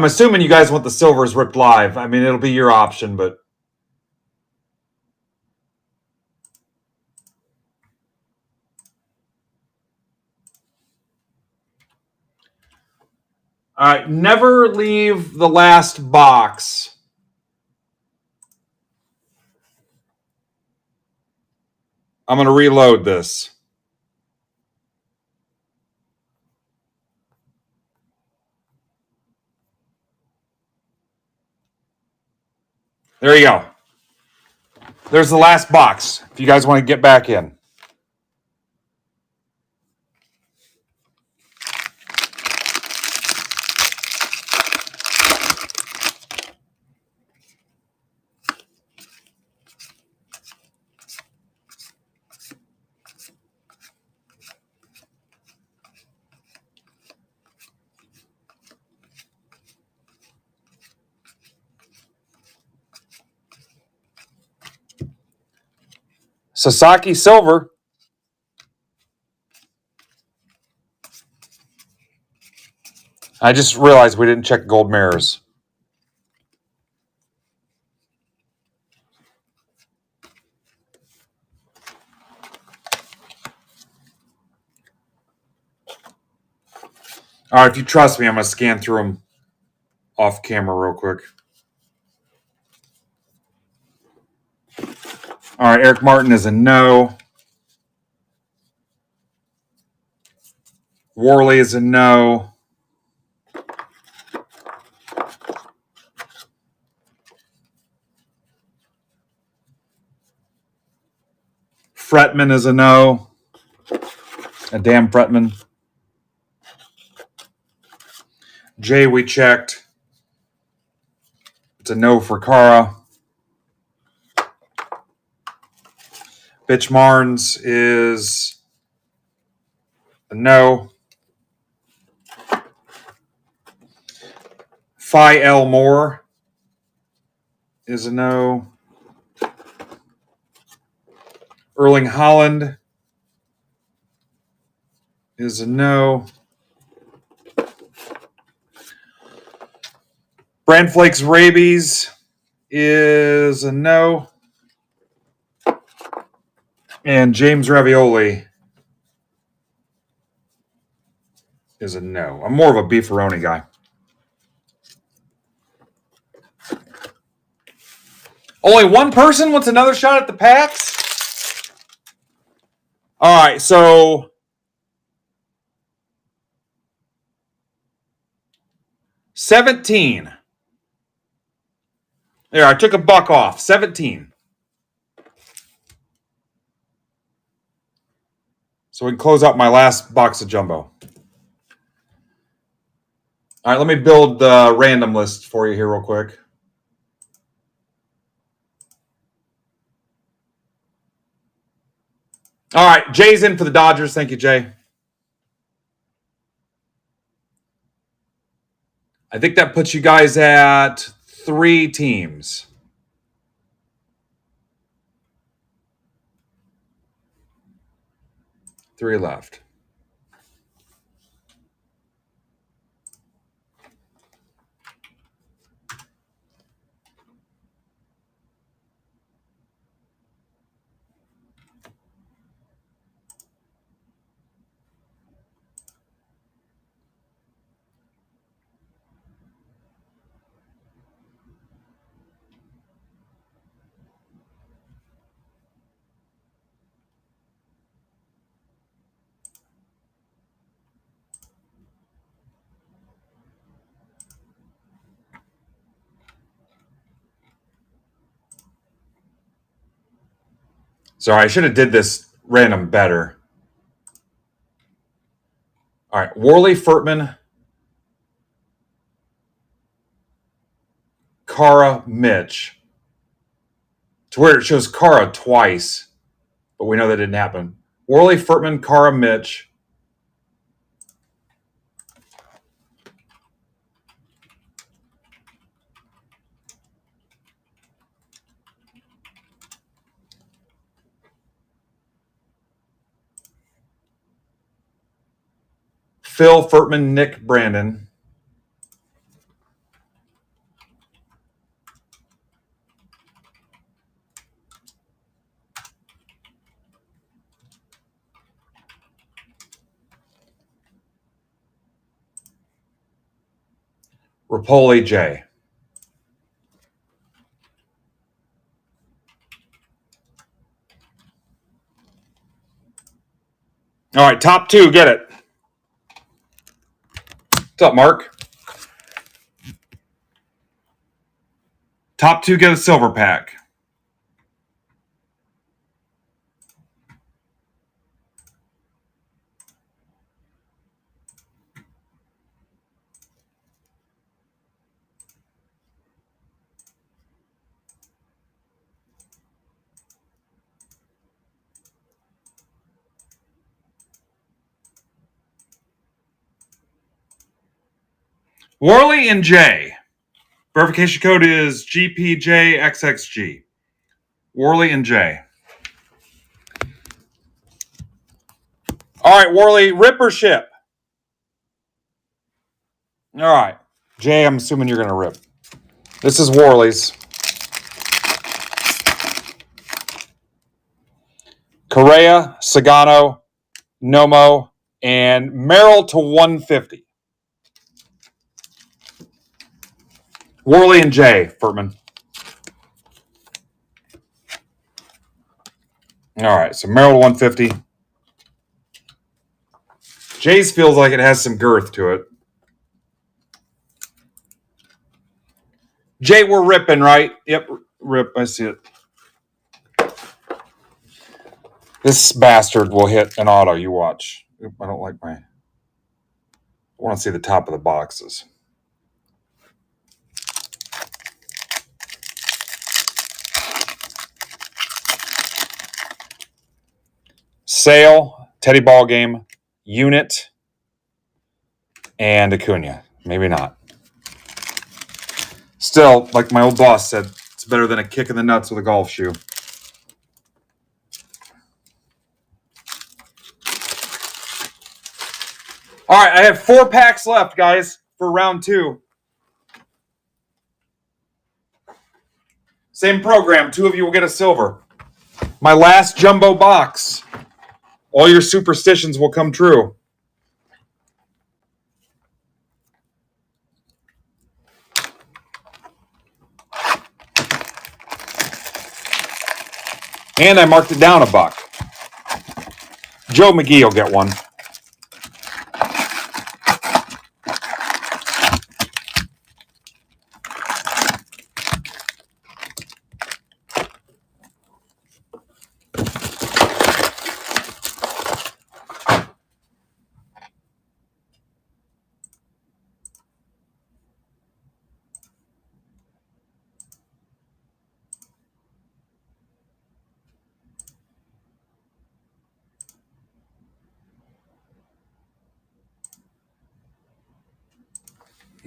S1: assuming you guys want the silvers ripped live. I mean, it'll be your option, but all right, never leave the last box. I'm going to reload this. There you go. There's the last box, if you guys want to get back in. Sasaki silver. I just realized we didn't check gold mirrors. All right, if you trust me, I'm going to scan through them off camera real quick. All right, Eric Martin is a no. Worley is a no. Fretman is a no. A damn Fretman. Jay, we checked. It's a no for Kara. Bitch Marnes is a no. Phi L Moore is a no. Erling Holland is a no. Brand Flakes Rabies is a no. And James Ravioli is a no. I'm more of a beefaroni guy. Only one person wants another shot at the packs? All right, so 17. There, I took a buck off. 17. So we can close out my last box of jumbo. All right, let me build the random list for you here real quick. All right, Jay's in for the Dodgers. Thank you, Jay. I think that puts you guys at 3 teams. 3 left. Sorry, I should have did this random better. All right, Worley, Furtman, Kara, Mitch. To where it shows Kara twice, but we know that didn't happen. Worley, Furtman, Kara, Mitch. Phil, Furtman, Nick, Brandon. Rapoli, J. All right, top 2, get it. What's up, Mark? Top 2 get a silver pack. Worley and J. Verification code is GPJXXG. Worley and J. All right, Worley, rip or ship? All right. Jay, I'm assuming you're going to rip. This is Worley's. Correa, Sagano, Nomo, and Merrill to 150. Worley and Jay, Furtman. All right, so Merrill to 150. Jay's feels like it has some girth to it. Jay, we're ripping, right? Yep, rip. I see it. This bastard will hit an auto. You watch. I don't like my... I want to see the top of the boxes. Sale, Teddy Ball Game, Unit, and Acuna. Maybe not. Still, like my old boss said, it's better than a kick in the nuts with a golf shoe. All right, I have 4 packs left, guys, for round 2. Same program. 2 of you will get a silver. My last jumbo box. All your superstitions will come true. And I marked it down $1. Joe McGee will get one.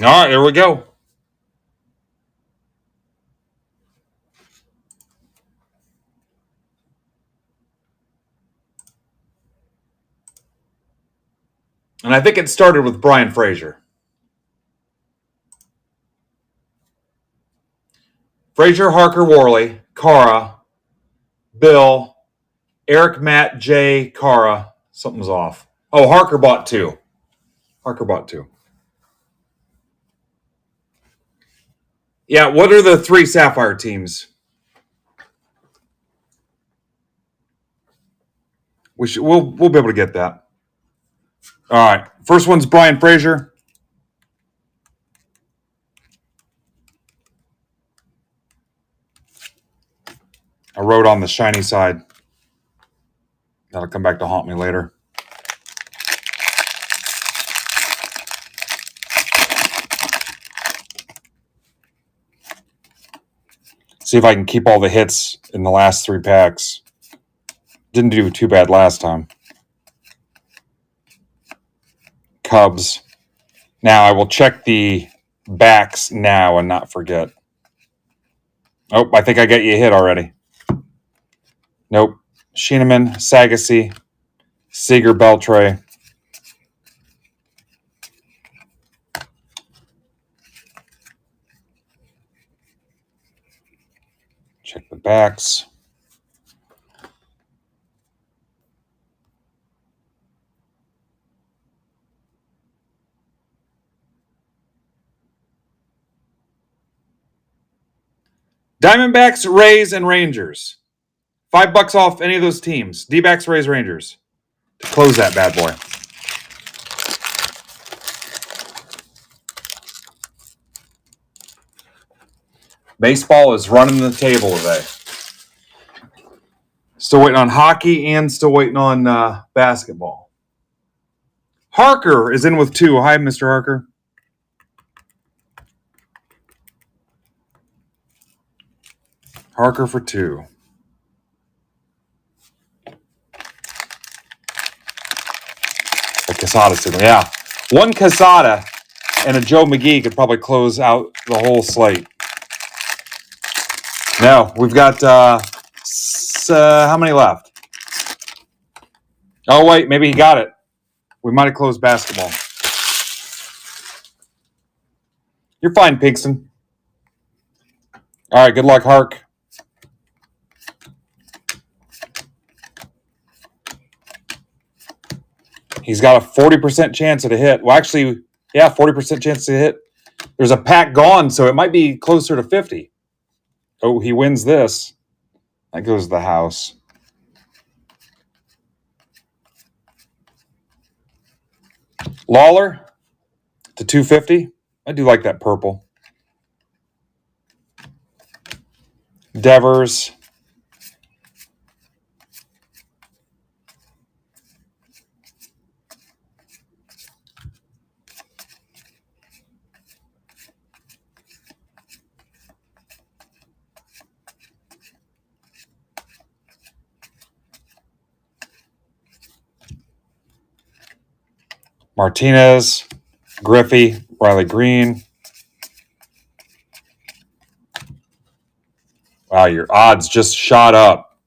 S1: All right, there we go. And I think it started with Brian Frazier. Frazier, Harker, Worley, Cara, Bill, Eric, Matt, Jay, Cara. Something's off. Oh, Harker bought 2. Yeah, what are the 3 Sapphire teams? We'll be able to get that. All right. First one's Brian Frazier. I wrote on the shiny side. That'll come back to haunt me later. See if I can keep all the hits in the last 3 packs. Didn't do too bad last time. Cubs. Now I will check the backs now and not forget. Oh, I think I got you a hit already. Nope. Schienemann, Sagassi, Seager, Beltre. Check the backs. Diamondbacks, Rays, and Rangers. $5 off any of those teams. D-backs, Rays, Rangers. To close that bad boy. Baseball is running the table today. Still waiting on hockey and still waiting on basketball. Harker is in with 2. Hi, Mr. Harker. Harker for 2. A Casada signal. Yeah. One Casada and a Joe McGee could probably close out the whole slate. No, we've got how many left? Oh, wait, maybe he got it. We might have closed basketball. You're fine, Pigston. All right, good luck, Hark. He's got a 40% chance at a hit. Well, actually, yeah, 40% chance to hit. There's a pack gone, so it might be closer to 50. Oh, he wins this. That goes to the house. Lawler to 250. I do like that purple. Devers. Martinez, Griffey, Riley Green. Wow, your odds just shot up.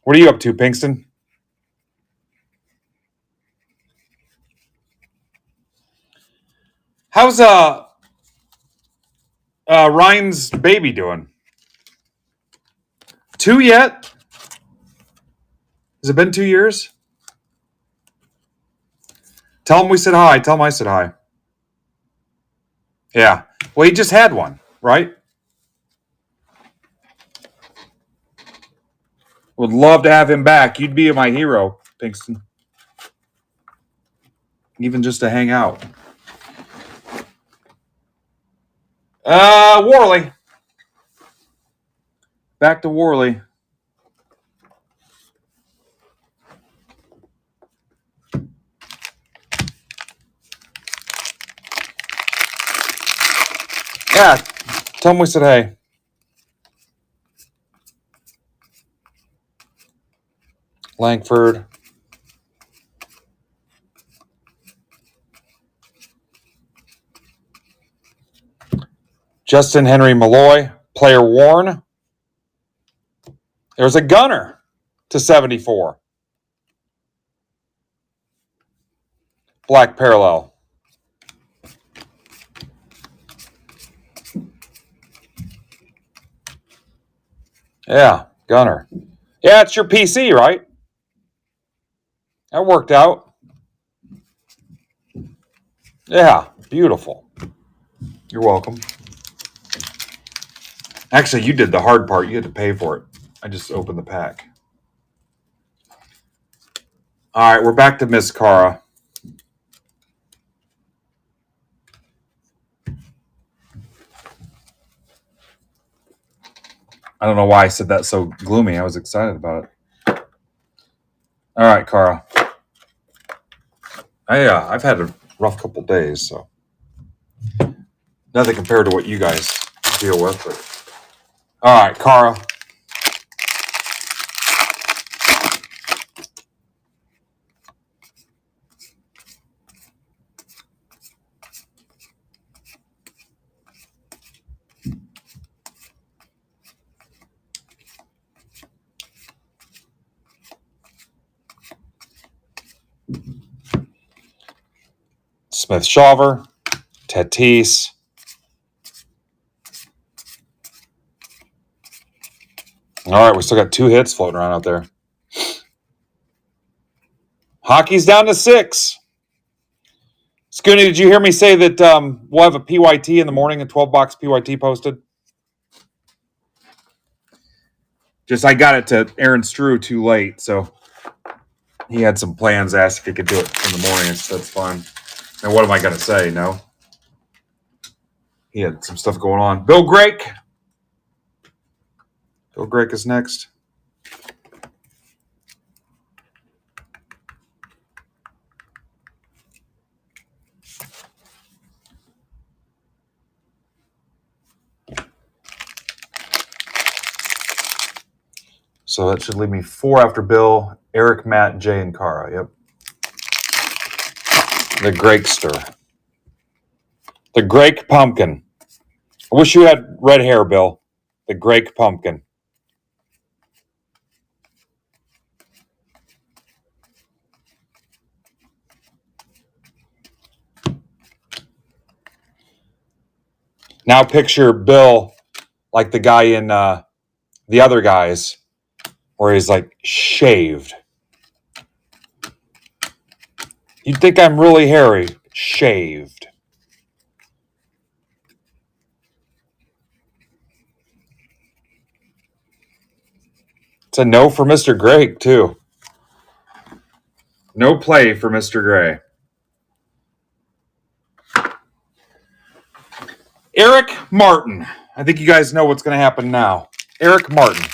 S1: What are you up to, Pinkston? How's Ryan's baby doing? 2 yet? Has it been 2 years? Tell him we said hi. Tell him I said hi. Yeah. Well, he just had one, right? Would love to have him back. You'd be my hero, Pinkston. Even just to hang out. Worley. Back to Worley. Yeah. Tell him we said hey. Langford. Justin Henry Malloy. Player worn. There's a gunner to 74. Black parallel. Yeah, gunner. Yeah, it's your PC, right? That worked out. Yeah, beautiful. You're welcome. Actually, you did the hard part. You had to pay for it. I just opened the pack. All right, we're back to Miss Cara. I don't know why I said that so gloomy. I was excited about it. All right, Cara. I've had a rough couple days, so nothing compared to what you guys deal with. But all right, Cara. Smith Shawver, Tatis. All right, we still got 2 hits floating around out there. Hockey's down to 6. Scooney, did you hear me say that we'll have a PYT in the morning, a 12-box PYT posted? Just I got it to Aaron Strew too late, so he had some plans, asked if he could do it in the morning. That's fine. And what am I going to say? No? He had some stuff going on. Bill Grake. Bill Grake is next. So that should leave me 4 after Bill, Eric, Matt, Jay, and Cara. Yep. The Grakester. The Grake Pumpkin. I wish you had red hair, Bill. The Grake Pumpkin. Now picture Bill like the guy in The Other Guys, where he's like shaved. You'd think I'm really hairy. Shaved. It's a no for Mr. Gray, too. No play for Mr. Gray. Eric Martin. I think you guys know what's going to happen now. Eric Martin.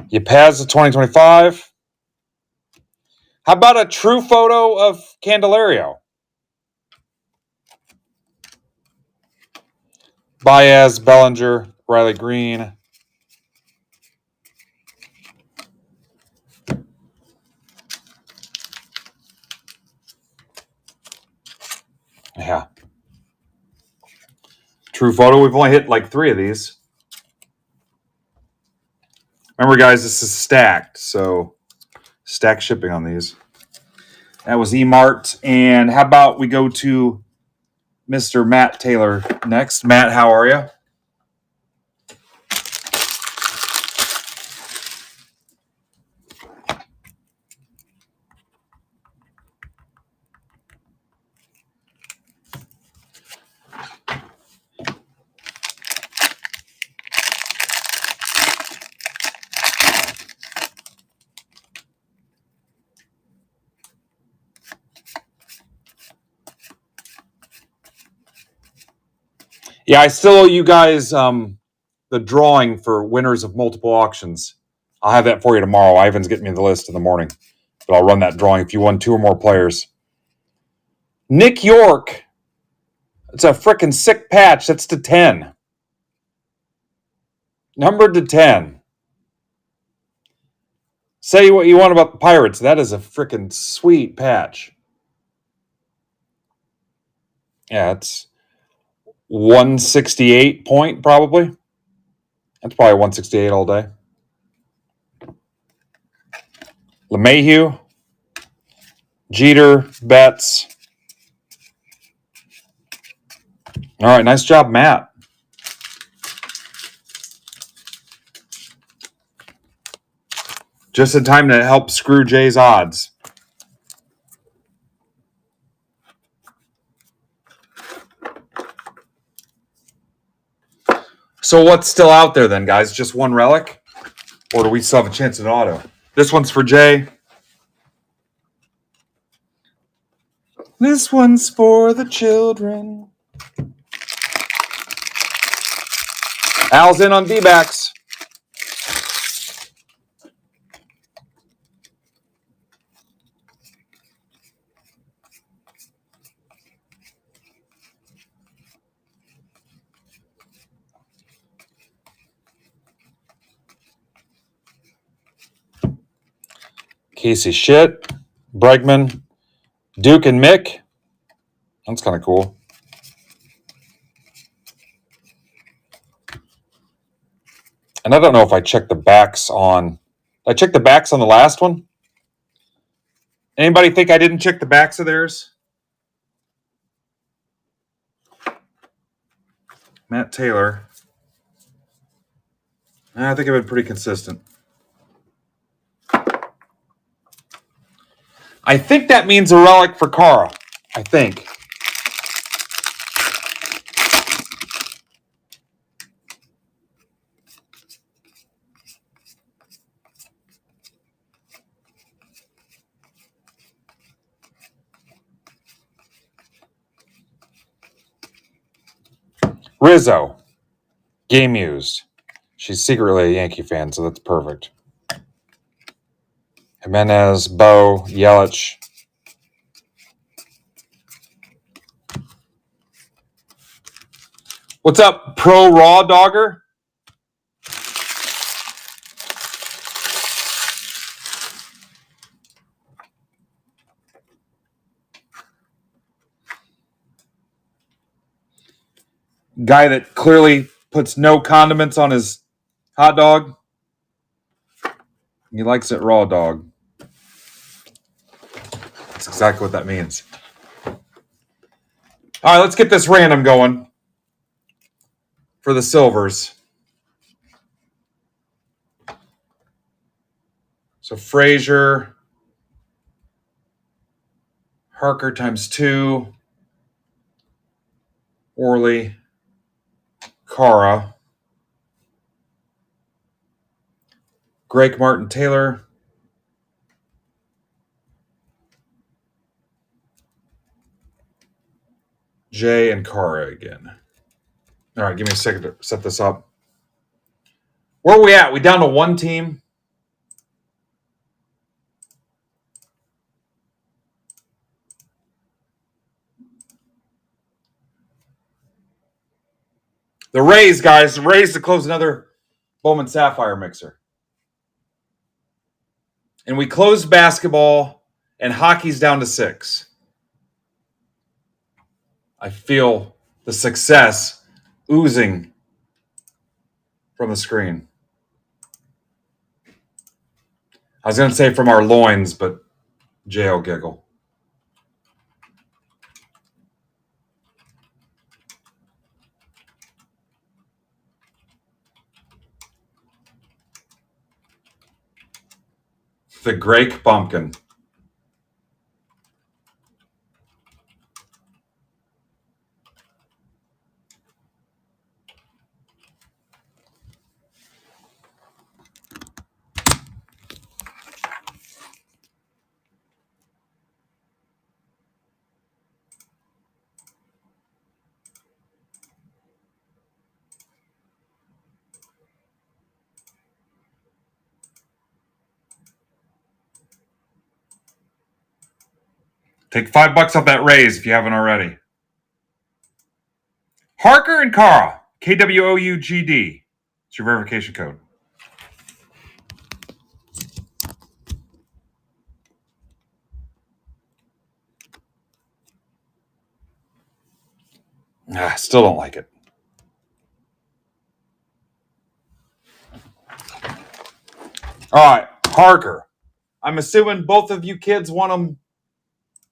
S1: You pass the 2025. How about a true photo of Candelario? Baez, Bellinger, Riley Green. Yeah. True photo. We've only hit like 3 of these. Remember, guys, this is stacked, so stack shipping on these. That was E-Mart. And how about we go to Mr. Matt Taylor next. Matt, how are you? Yeah, I still owe you guys the drawing for winners of multiple auctions. I'll have that for you tomorrow. Ivan's getting me the list in the morning, but I'll run that drawing if you won 2 or more players. Nick York. It's a freaking sick patch. That's to 10. Numbered to 10. Say what you want about the Pirates. That is a freaking sweet patch. Yeah, it's 168 point probably. That's probably 168 all day. LeMahieu, Jeter, Betts. All right, nice job, Matt. Just in time to help screw Jay's odds. So what's still out there then, guys? Just one relic? Or do we still have a chance at auto? This one's for Jay. This one's for the children. Al's in on D-backs. Casey Shit, Bregman, Duke and Mick. That's kind of cool. And I don't know if I checked the backs on... I checked the backs on the last one. Anybody think I didn't check the backs of theirs? Matt Taylor. I think I've been pretty consistent. I think that means a relic for Cara. I think. Rizzo. Game used. She's secretly a Yankee fan, so that's perfect. Jimenez, Bo, Yelich. What's up, Pro Raw Dogger? Guy that clearly puts no condiments on his hot dog. He likes it raw dog. That's exactly what that means. All right, let's get this random going for the silvers. So Frazier, Harker times 2. Worley. Cara. Greg Martin Taylor. Jay and Cara again. All right, give me a second to set this up. Where are we at? We down to one team? The Rays, guys. The Rays to close another Bowman Sapphire mixer. And we closed basketball, and hockey's down to 6. I feel the success oozing from the screen. I was going to say from our loins, but Jay will giggle. The Grake Bumpkin. Take $5 off that raise if you haven't already. Harker and Cara, KWOUGD. It's your verification code. Still don't like it. All right, Harker. I'm assuming both of you kids want them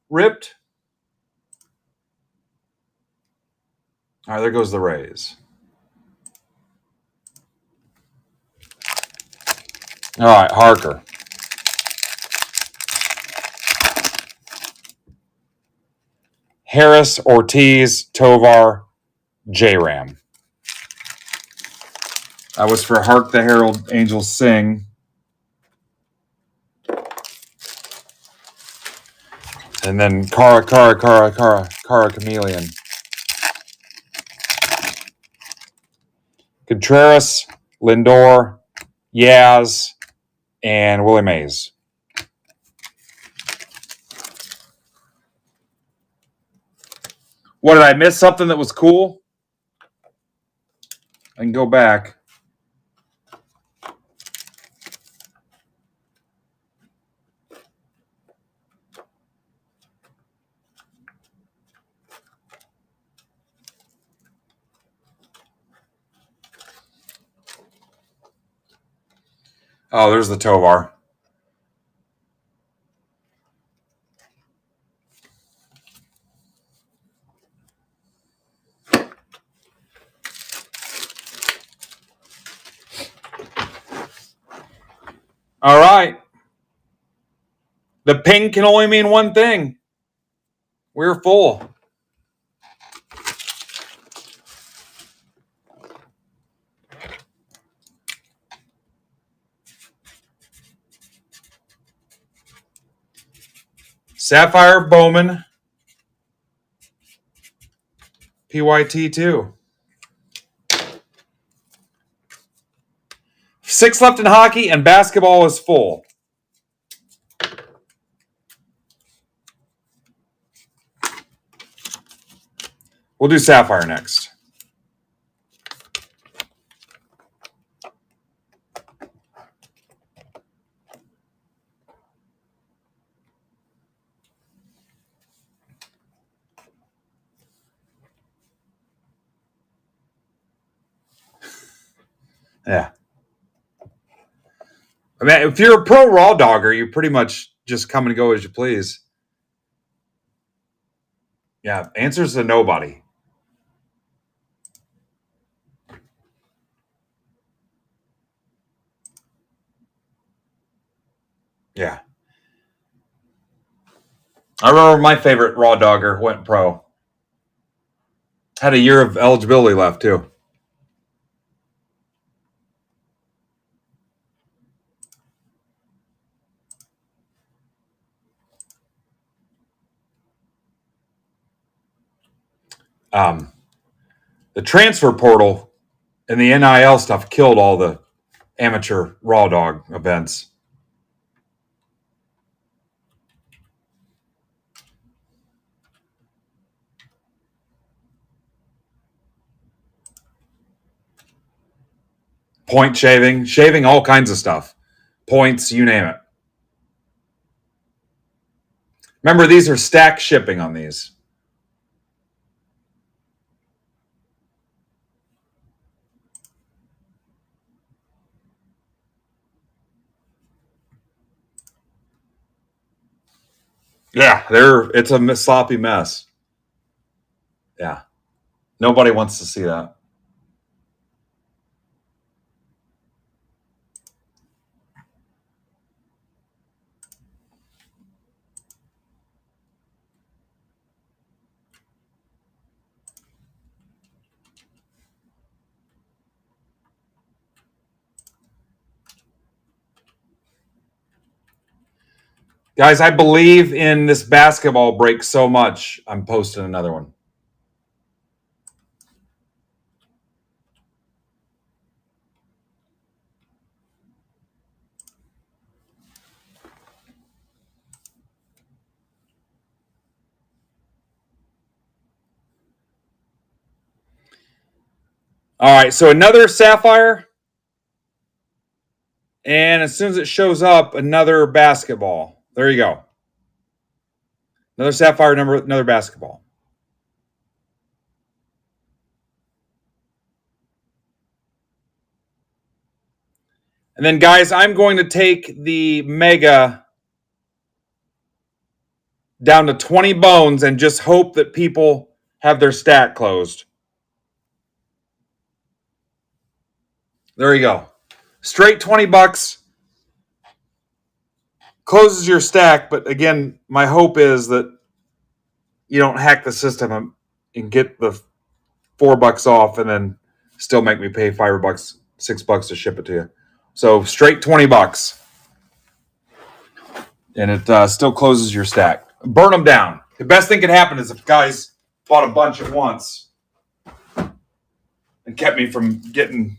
S1: ripped. All right, there goes the raise. All right, Harker. Harris, Ortiz, Tovar, J-Ram. That was for Hark the Herald Angels Sing. And then Cara Chameleon. Contreras, Lindor, Yaz, and Willie Mays. What, did I miss something that was cool? I can go back. Oh, there's the Tovar. All right. The ping can only mean one thing. We're full. Sapphire Bowman. PYT2. 6 left in hockey, and basketball is full. We'll do Sapphire next. Yeah. I mean, if you're a pro raw dogger, you pretty much just come and go as you please. Yeah, answers to nobody. Yeah. I remember my favorite raw dogger went pro. Had a year of eligibility left too. The transfer portal and the NIL stuff killed all the amateur raw dog events. Point shaving all kinds of stuff. Points, you name it. Remember, these are stacked shipping on these. Yeah, it's a sloppy mess. Yeah. Nobody wants to see that. Guys, I believe in this basketball break so much, I'm posting another one. All right, so another sapphire. And as soon as it shows up, another basketball. There you go. Another sapphire, another basketball. And then, guys, I'm going to take the mega down to 20 bones and just hope that people have their stack closed. There you go. Straight $20 closes your stack. But again, my hope is that you don't hack the system and get the $4 off and then still make me pay $5, $6 to ship it to you. So straight $20. And it still closes your stack. Burn them down. The best thing could happen is if guys bought a bunch at once and kept me from getting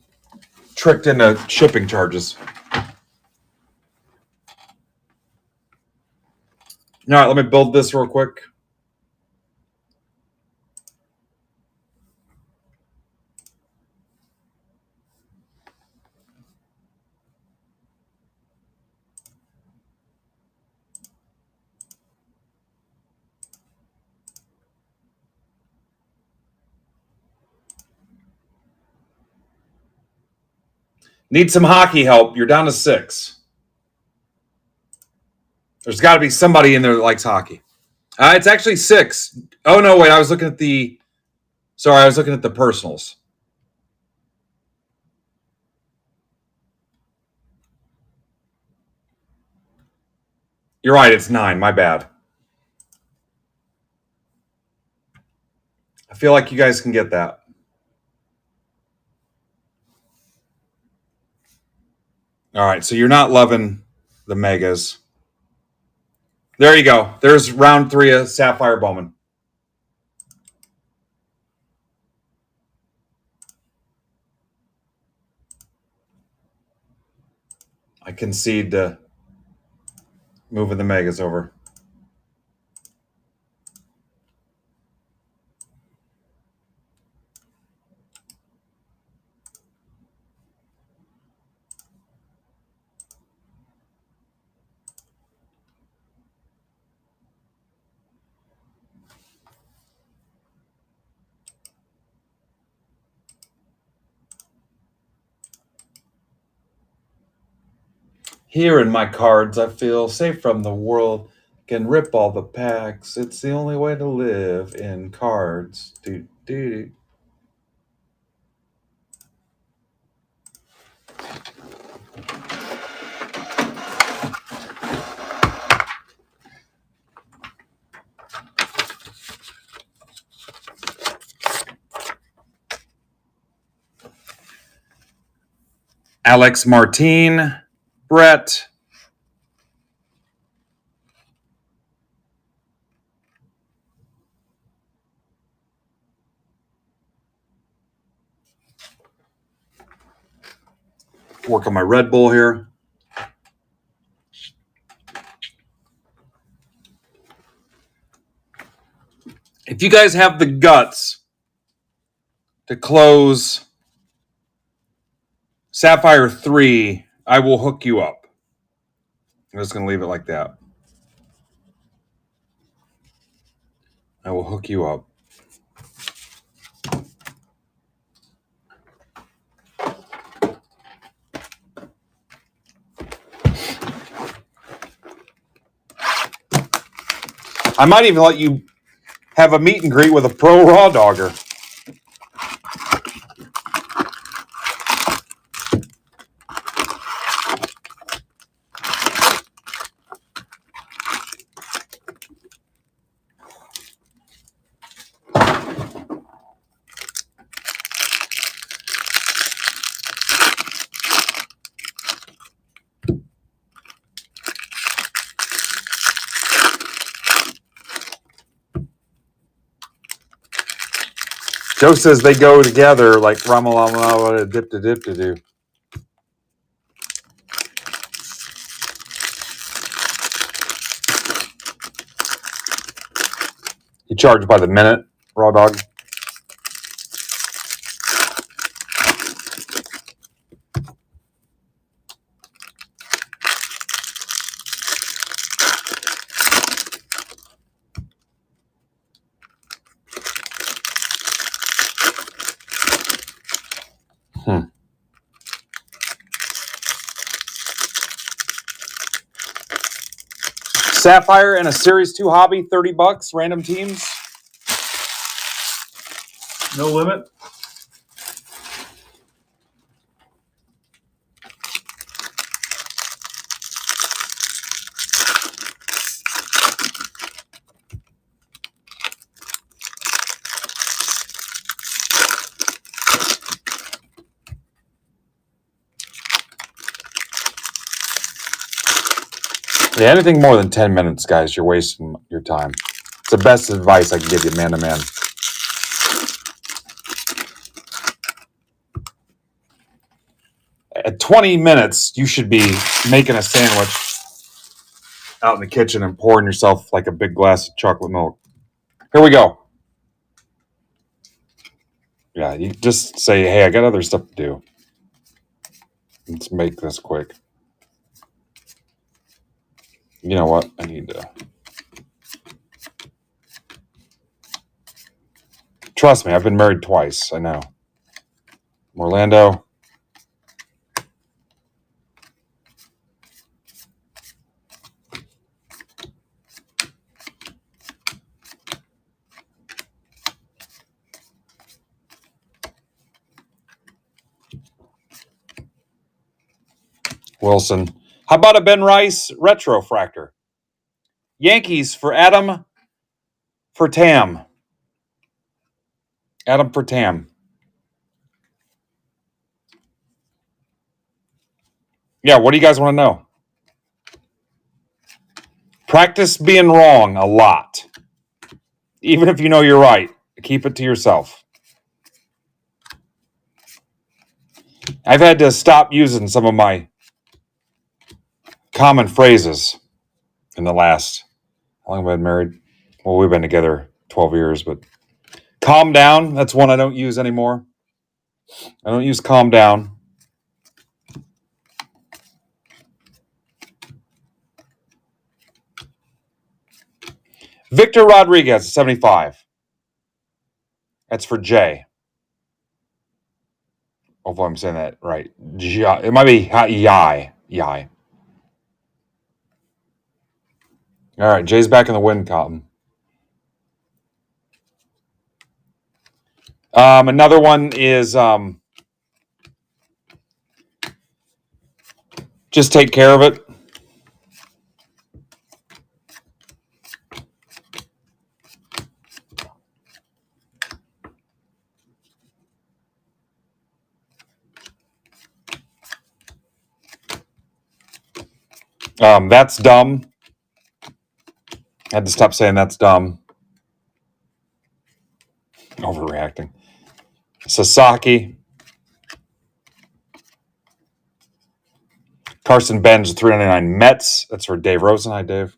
S1: tricked into shipping charges. All right, let me build this real quick. Need some hockey help. You're down to 6. There's got to be somebody in there that likes hockey. It's actually 6. Oh, no, wait. I was looking at the personals. You're right. It's 9. My bad. I feel like you guys can get that. All right. So you're not loving the megas. There you go. There's round 3 of Sapphire Bowman. I concede to moving the megas over. Here in my cards, I feel safe from the world. Can rip all the packs. It's the only way to live in cards. Alex Martin, Brett. Work on my Red Bull here. If you guys have the guts to close Sapphire 3, I will hook you up. I'm just going to leave it like that. I will hook you up. I might even let you have a meet and greet with a pro raw dogger. Joe says they go together like Ramalama dip to dip to do. You charge by the minute, raw dog. Sapphire and a Series 2 hobby, $30, random teams. No limit. Yeah, anything more than 10 minutes, guys, you're wasting your time. It's the best advice I can give you, man to man. At 20 minutes, you should be making a sandwich out in the kitchen and pouring yourself like a big glass of chocolate milk. Here we go. Yeah, you just say, hey, I got other stuff to do. Let's make this quick. You know what? I need to. Trust me, I've been married twice. I know. Orlando. Wilson. How about a Ben Rice retrofractor? Yankees for Adam for Tam. Adam for Tam. Yeah, what do you guys want to know? Practice being wrong a lot. Even if you know you're right, keep it to yourself. I've had to stop using some of my common phrases in the last, how long have I been married? Well, we've been together 12 years, but calm down, that's one I don't use anymore. I don't use calm down. Victor Rodriguez, 75. That's for Jay. Hopefully I'm saying that right. It might be Yai. Yai. All right, Jay's back in the win column. Another one is just take care of it. That's dumb. I had to stop saying that's dumb. Overreacting. Sasaki. Carson Benz, $3.99. Mets. That's for Dave Rosen. Hi, Dave.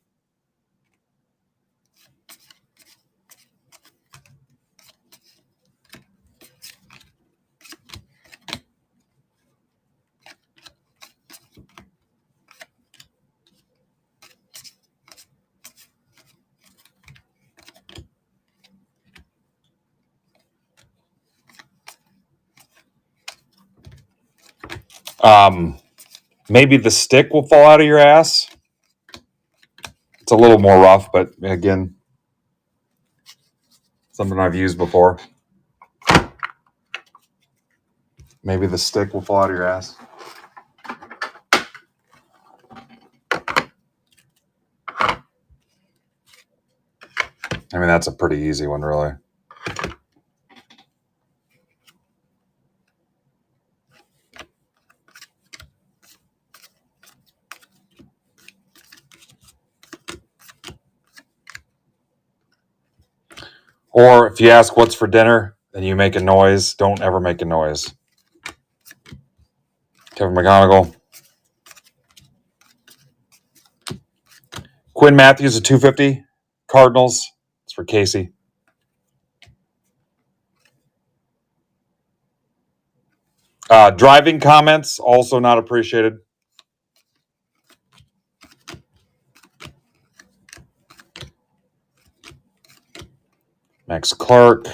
S1: Maybe the stick will fall out of your ass. It's a little more rough, but again, something I've used before. Maybe the stick will fall out of your ass. I mean, that's a pretty easy one, really. Or if you ask what's for dinner and you make a noise, don't ever make a noise. Kevin McGonigal. Quinn Matthews at 250. Cardinals. It's for Casey. Driving comments, also not appreciated. Max Clark.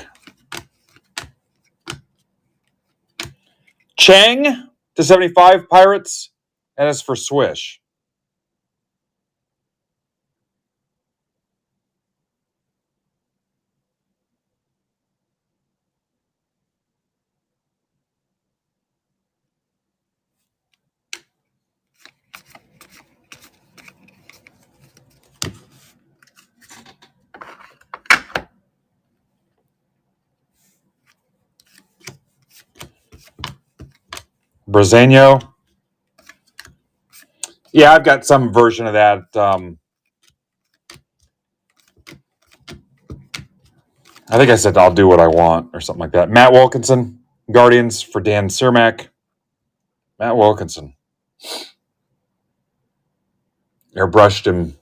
S1: Chang to 75 Pirates. And it's for Swish. Brazeno. Yeah, I've got some version of that. I think I said I'll do what I want or something like that. Matt Wilkinson, Guardians for Dan Cermak. Matt Wilkinson. Airbrushed him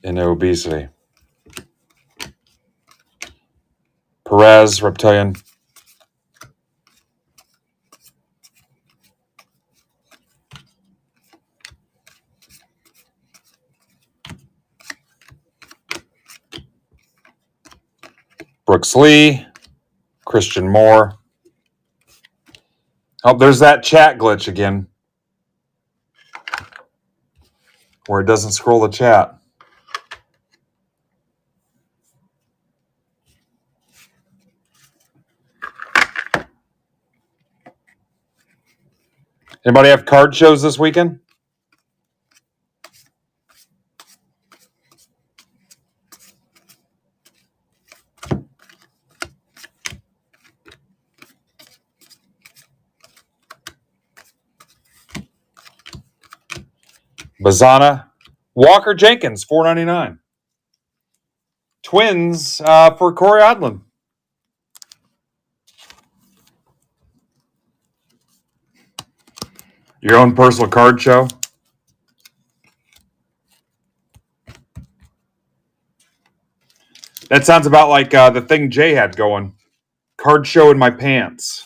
S1: into obesity. Perez, Reptilian. Brooks Lee, Christian Moore. Oh, there's that chat glitch again where it doesn't scroll the chat. Anybody have card shows this weekend? Bazana. Walker Jenkins, $4.99. Twins for Corey Odlin. Your own personal card show. That sounds about like the thing Jay had going. Card show in my pants.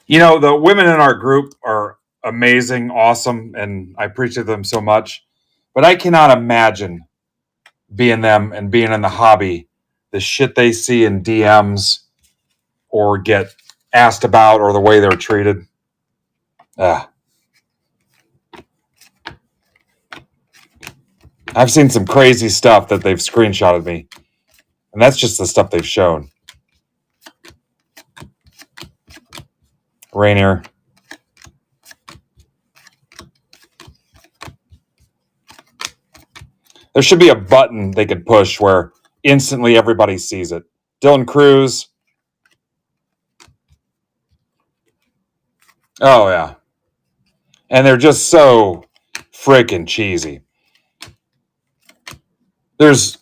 S1: You know, the women in our group are amazing, awesome, and I appreciate them so much. But I cannot imagine being them and being in the hobby, the shit they see in DMs or get asked about or the way they're treated. I've seen some crazy stuff that they've screenshotted me, and that's just the stuff they've shown. Rainier. There should be a button they could push where instantly everybody sees it. Dylan Cruz. Oh, yeah. And they're just so freaking cheesy. There's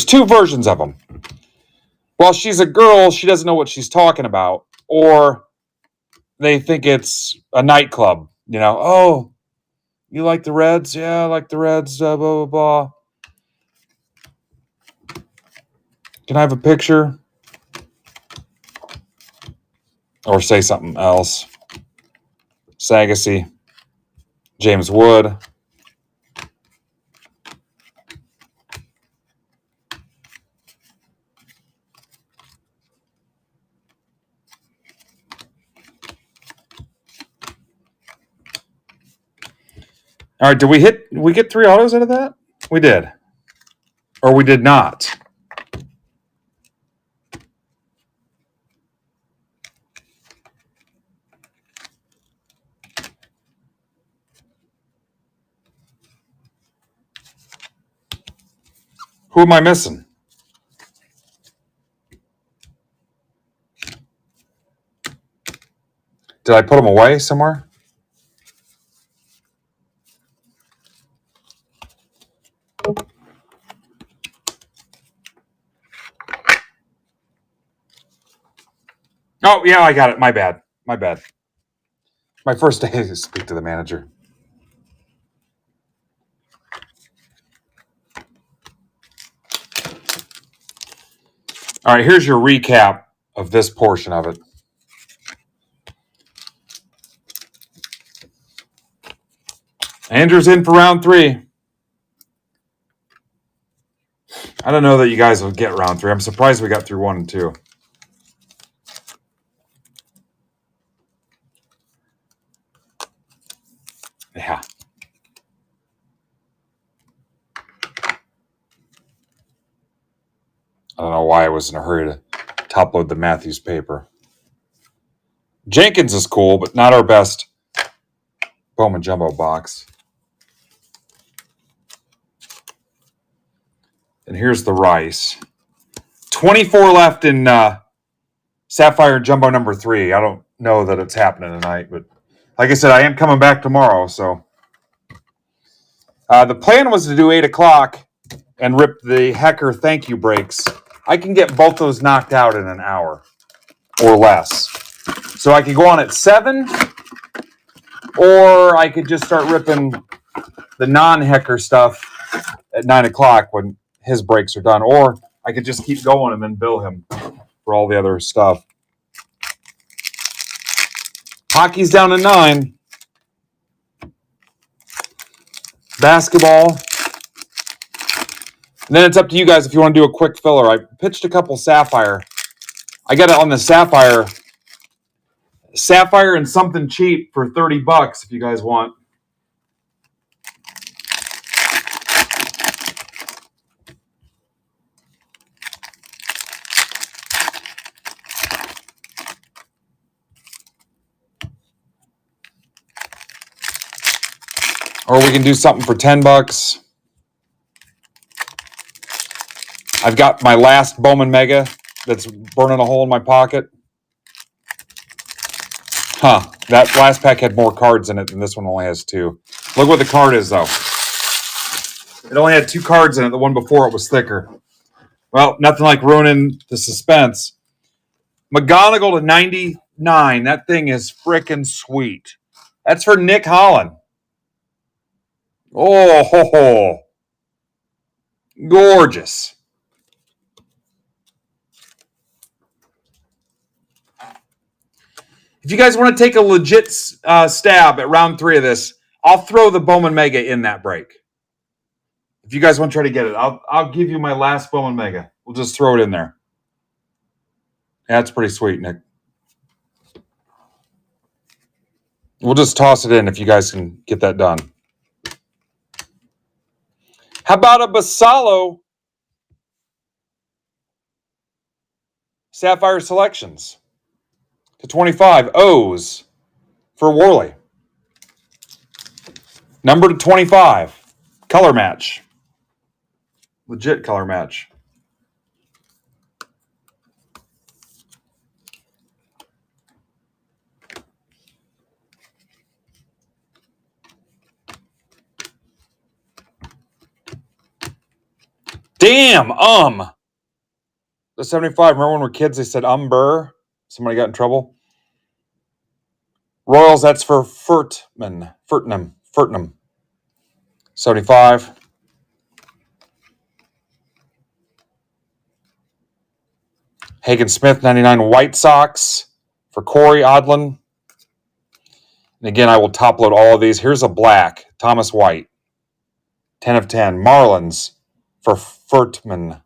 S1: two versions of them. Well, she's a girl, she doesn't know what she's talking about. Or they think it's a nightclub. You know, oh, you like the Reds? Yeah, I like the Reds, blah, blah, blah. Can I have a picture? Or say something else. Sagasy. James Wood. All right, did we get 3 autos out of that? We did. Or we did not. Who am I missing? Did I put them away somewhere? Oh, yeah, I got it. My bad. My first day to speak to the manager. All right, here's your recap of this portion of it. Andrew's in for round 3. I don't know that you guys will get round 3. I'm surprised we got through 1 and 2. Yeah. I don't know why I was in a hurry to top load the Matthews paper. Jenkins is cool, but not our best Bowman Jumbo box. And here's the Rice. 24 left in Sapphire Jumbo number 3. I don't know that it's happening tonight, but like I said, I am coming back tomorrow. So the plan was to do 8 o'clock and rip the Hecker thank you breaks. I can get both those knocked out in an hour or less. So I could go on at 7, or I could just start ripping the non-Hecker stuff at 9 o'clock when his breaks are done. Or I could just keep going and then bill him for all the other stuff. Hockey's down to 9. Basketball. And then it's up to you guys if you want to do a quick filler. I pitched a couple Sapphire. I got it on the Sapphire. Sapphire and something cheap for $30 if you guys want. Or we can do something for $10. I've got my last Bowman Mega that's burning a hole in my pocket. Huh. That last pack had more cards in it than this one only has 2. Look what the card is, though. It only had 2 cards in it. The one before it was thicker. Well, nothing like ruining the suspense. McGonigal to 99. That thing is freaking sweet. That's for Nick Holland. Oh, ho, ho. Gorgeous. If you guys want to take a legit stab at round 3 of this, I'll throw the Bowman Mega in that break. If you guys want to try to get it, I'll give you my last Bowman Mega. We'll just throw it in there. Yeah, that's pretty sweet, Nick. We'll just toss it in if you guys can get that done. How about a Basalo Sapphire Selections to 25 O's for Worley. Number to 25. Color match. Legit color match. Damn, the 75. Remember when we were kids, they said Burr? Somebody got in trouble. Royals, that's for Furtnam. 75. Hagen Smith, 99. White Sox for Corey Odlin. And again, I will top load all of these. Here's a black. Thomas White. 10 of 10. Marlins for Furtman.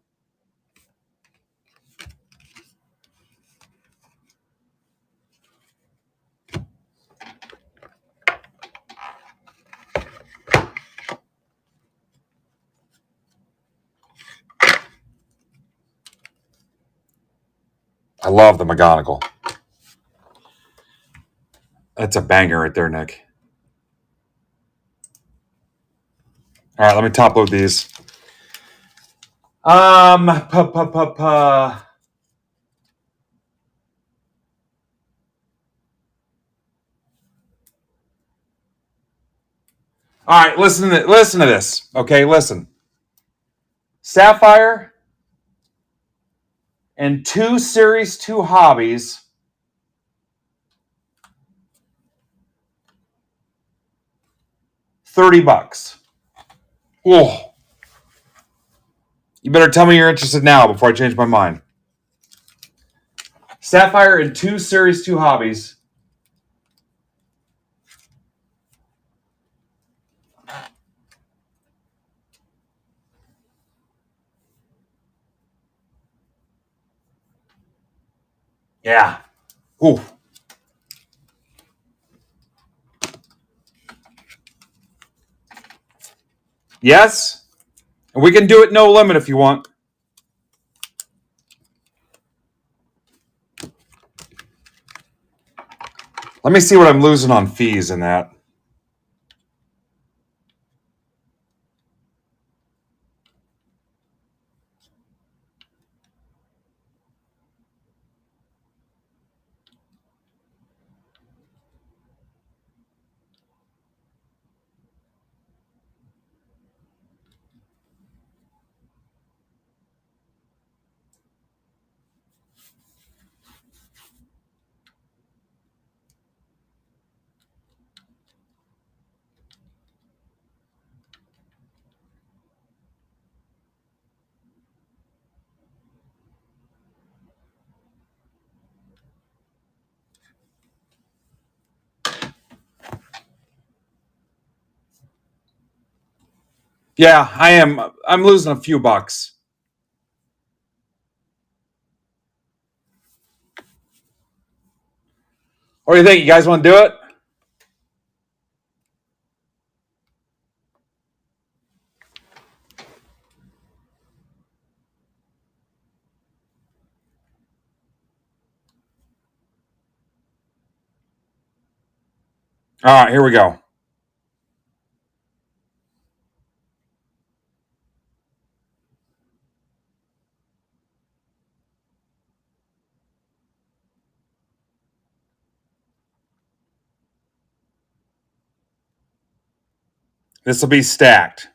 S1: I love the McGonagall. That's a banger right there, Nick. All right, let me top load these. All right, listen to this. Okay, listen. Sapphire and 2 Series 2 hobbies. $30. Whoa. You better tell me you're interested now before I change my mind. Sapphire and 2 Series 2 hobbies. Yeah. Ooh. Yes? And we can do it no limit if you want. Let me see what I'm losing on fees in that. Yeah, I am. I'm losing a few bucks. What do you think? You guys want to do it? All right, here we go. This will be stacked.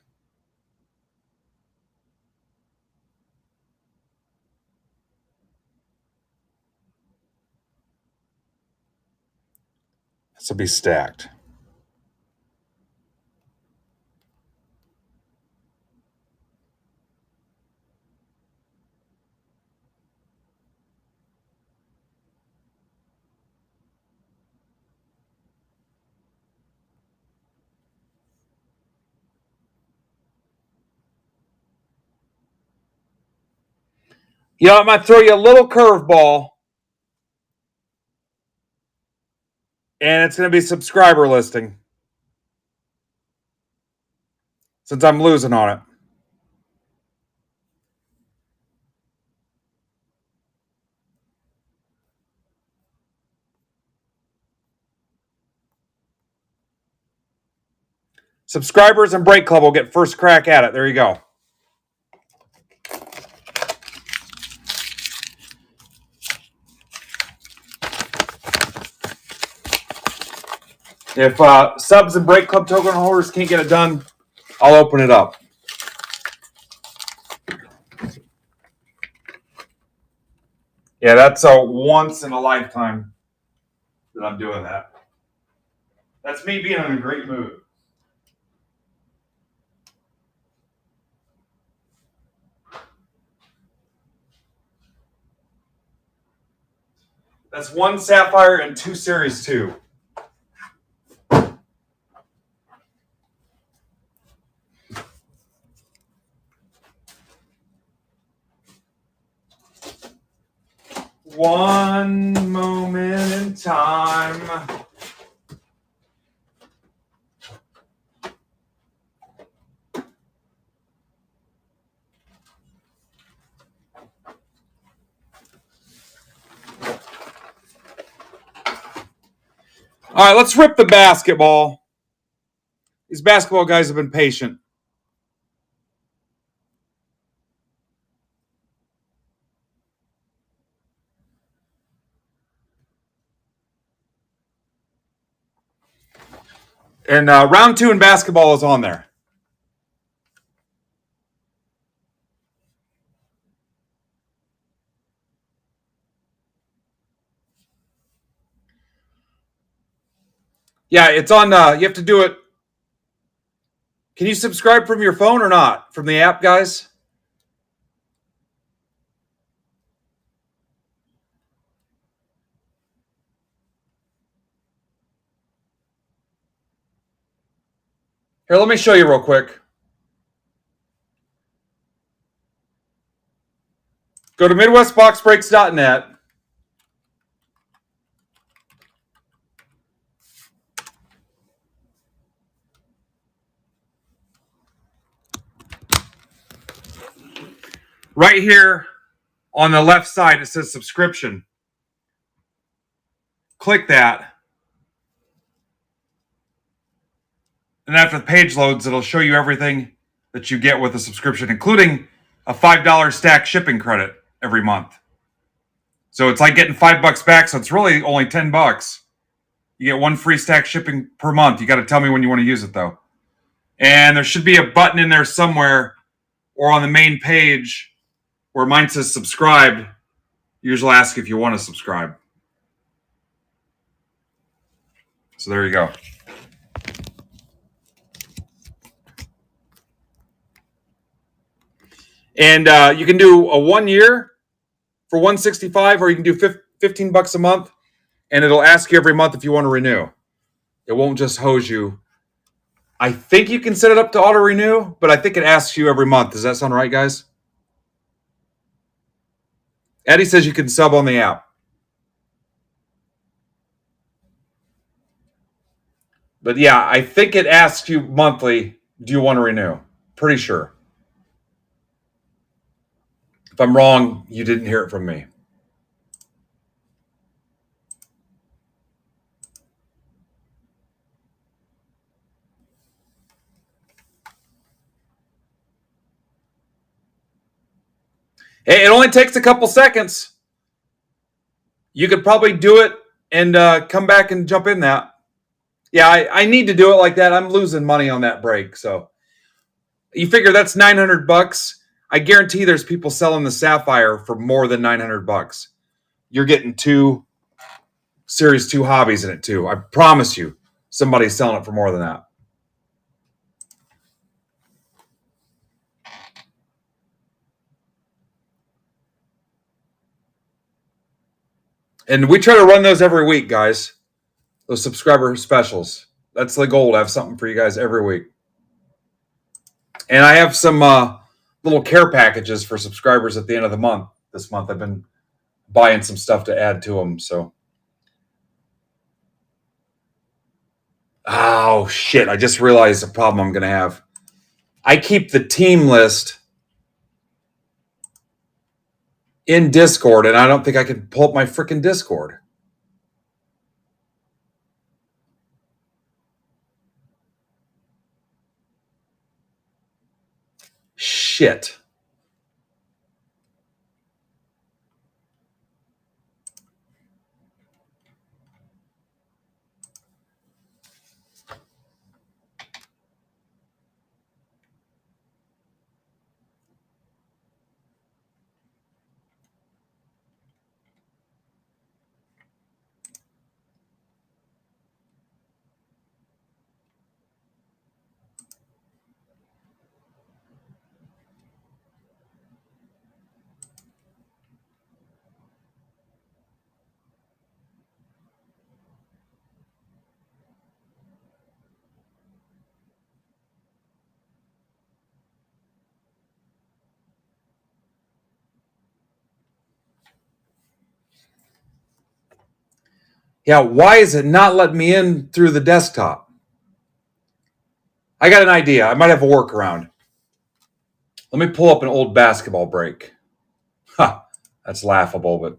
S1: This will be stacked. You know, I might throw you a little curveball, and it's going to be subscriber listing since I'm losing on it. Subscribers and Break Club will get first crack at it. There you go. If subs and Break Club token holders can't get it done, I'll open it up. Yeah, that's a once in a lifetime that I'm doing that. That's me being in a great mood. That's 1 Sapphire and 2 Series 2. One moment in time. All right, let's rip the basketball. These basketball guys have been patient. And round 2 in basketball is on there. Yeah, it's on. You have to do it. Can you subscribe from your phone or not? From the app, guys? Here, let me show you real quick. Go to MidwestBoxBreaks.net. Right here on the left side, it says subscription. Click that. And after the page loads, it'll show you everything that you get with a subscription, including a $5 stack shipping credit every month. So it's like getting $5 back. So it's really only $10. You get 1 free stack shipping per month. You got to tell me when you want to use it, though. And there should be a button in there somewhere or on the main page where mine says subscribe. Usually ask if you want to subscribe. So there you go. And you can do a 1 year for $165, or you can do $15 a month, and it'll ask you every month if you want to renew. It won't just hose you. I think you can set it up to auto renew, but I think it asks you every month. Does that sound right, guys? Eddie says you can sub on the app. But yeah, I think it asks you monthly, do you want to renew? Pretty sure. If I'm wrong, you didn't hear it from me. Hey, it only takes a couple seconds. You could probably do it and come back and jump in that. Yeah, I need to do it like that. I'm losing money on that break. So you figure that's $900. I guarantee there's people selling the Sapphire for more than $900. You're getting 2 Series 2 hobbies in it too. I promise you, somebody's selling it for more than that. And we try to run those every week, guys. Those subscriber specials. That's the goal, to have something for you guys every week. And I have some little care packages for subscribers at the end of the month. This month I've been buying some stuff to add to them. So, oh shit! I just realized the problem I'm going to have. I keep the team list in Discord, and I don't think I can pull up my freaking Discord. shit. Yeah, why is it not letting me in through the desktop? I got an idea. I might have a workaround. Let me pull up an old basketball break. Huh, that's laughable, but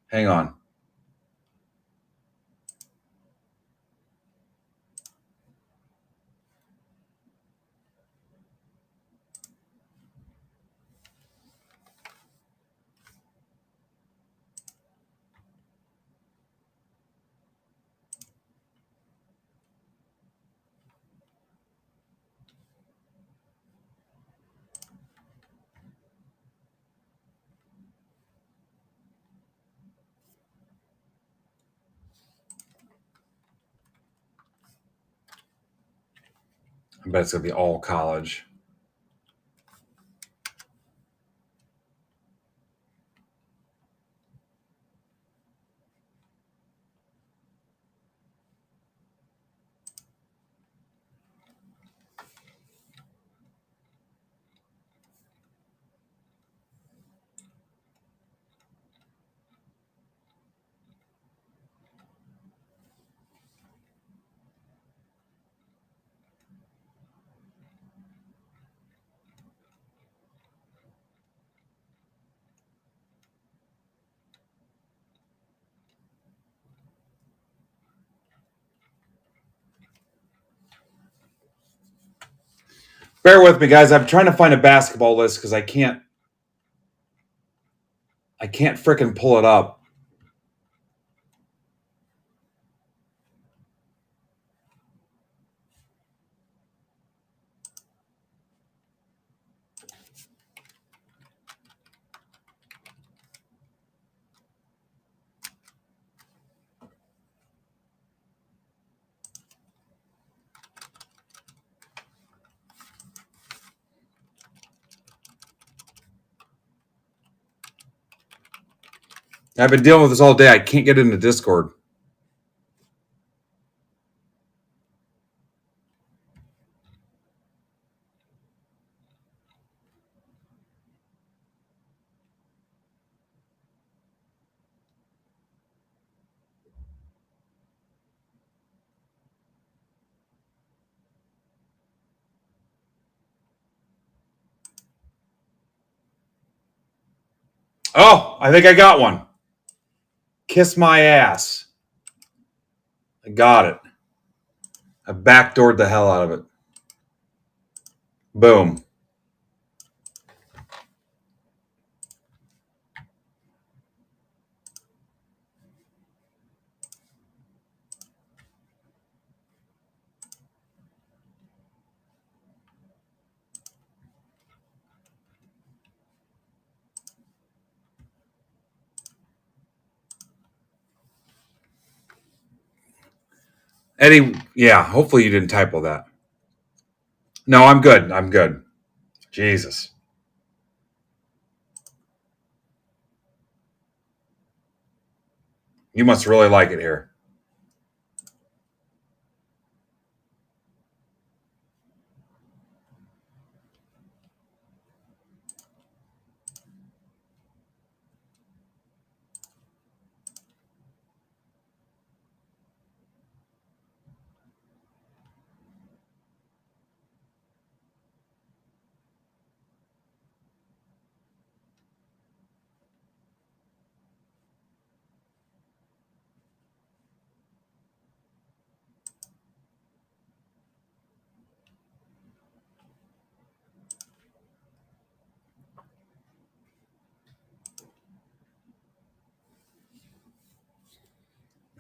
S1: hang on. I bet it's going to be all college. Bear with me, guys. I'm trying to find a basketball list because I can't frickin' pull it up. I've been dealing with this all day. I can't get into Discord. Oh, I think I got one. Kiss my ass. I got it. I backdoored the hell out of it. Boom. Eddie, yeah, hopefully you didn't typo that. No, I'm good. I'm good. Jesus. You must really like it here.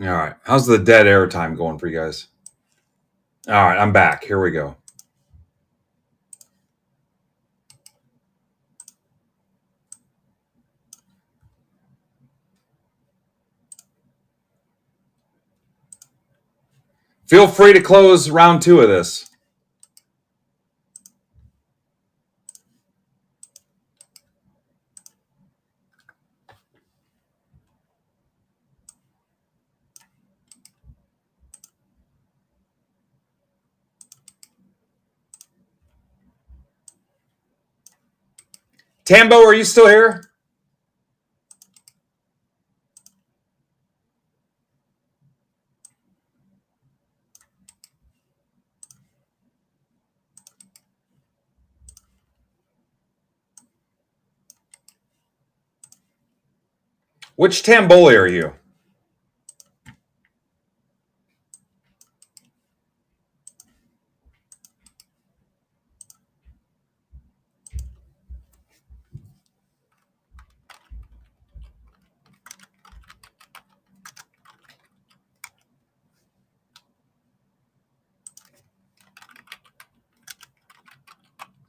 S1: All right. How's the dead air time going for you guys? All right. I'm back. Here we go. Feel free to close round 2 of this. Tambo, are you still here? Which Tamboli are you?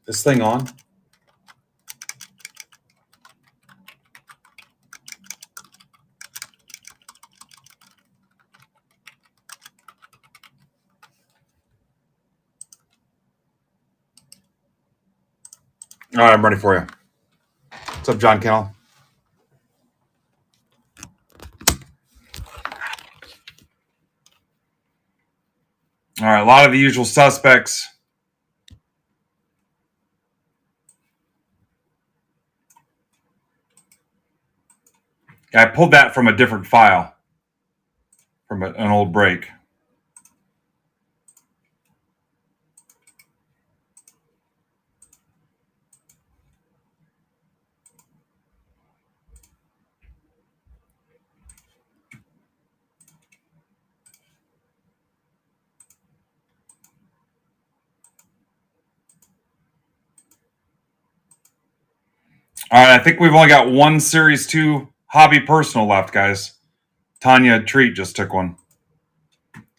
S1: This thing on? All right, I'm ready for you. What's up, John Kennel? All right, a lot of the usual suspects. I pulled that from a different file, from an old break. All right, I think we've only got one Series 2 hobby personal left, guys. Tanya Treat just took one.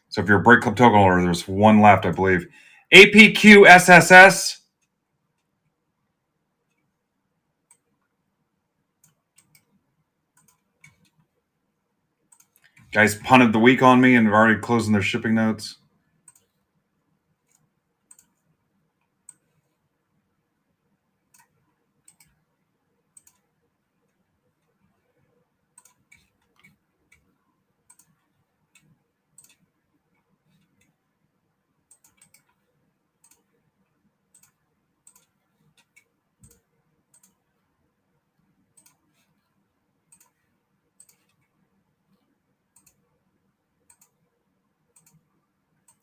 S1: So if you're a Break Club token holder, there's one left, I believe. APQ SSS. Guys punted the week on me and are already closing their shipping notes.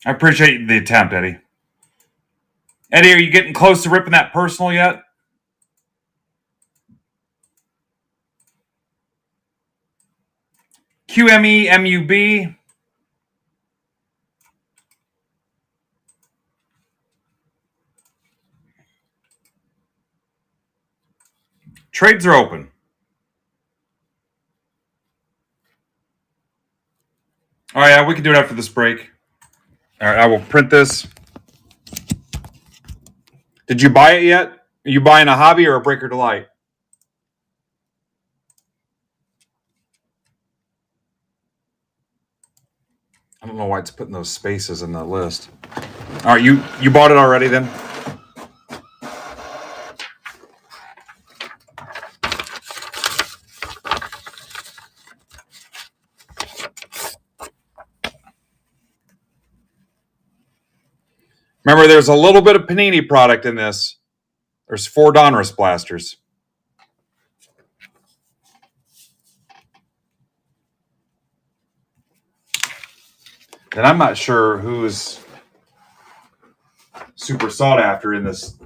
S1: I appreciate the attempt, Eddie. Eddie, are you getting close to ripping that personal yet? QME MUB. Trades are open. All right, we can do it after this break. All right, I will print this. Did you buy it yet? Are you buying a hobby or a Breaker Delight? I don't know why it's putting those spaces in the list. All right, you bought it already then? Remember, there's a little bit of Panini product in this. There's 4 Donruss blasters. And I'm not sure who's super sought after in this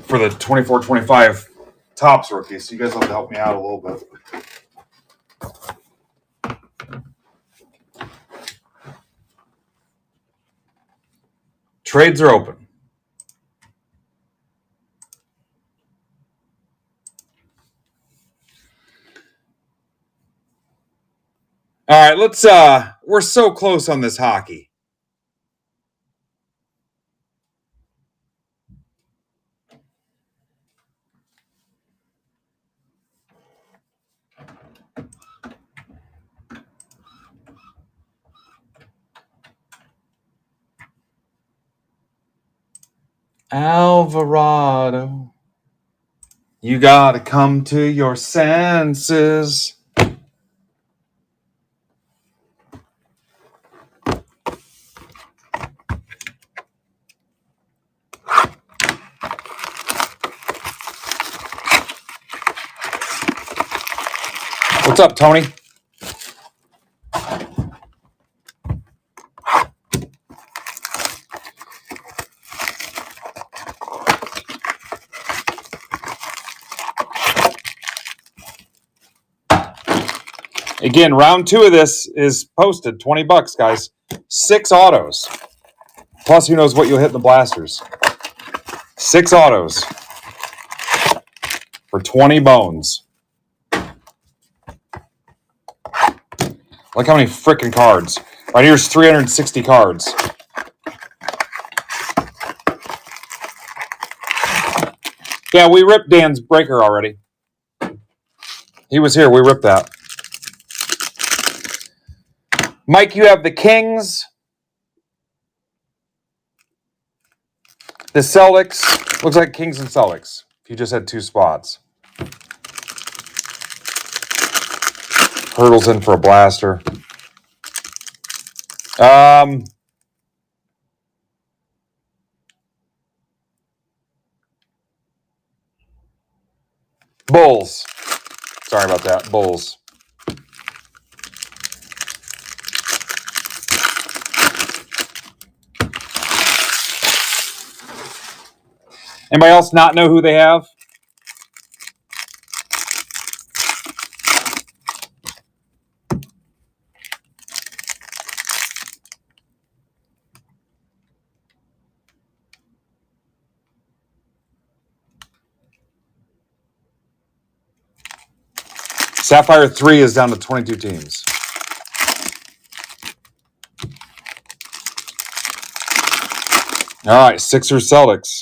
S1: for the 24-25 Topps rookies. So you guys have to help me out a little bit. Trades are open. let's we're so close on this hockey. Alvarado, you gotta come to your senses. What's up, Tony? Again, round 2 of this is posted. $20, guys. 6 autos. Plus, who knows what you'll hit in the blasters. 6 autos for 20 bones. Look how many freaking cards. Right here's 360 cards. Yeah, we ripped Dan's breaker already. He was here. We ripped that. Mike, you have the Kings, the Celtics. Looks like Kings and Celtics. If you just had 2 spots. Hurdles in for a blaster. Bulls. Sorry about that. Bulls. Anybody else not know who they have? Sapphire 3 is down to 22 teams. All right, Sixers, Celtics.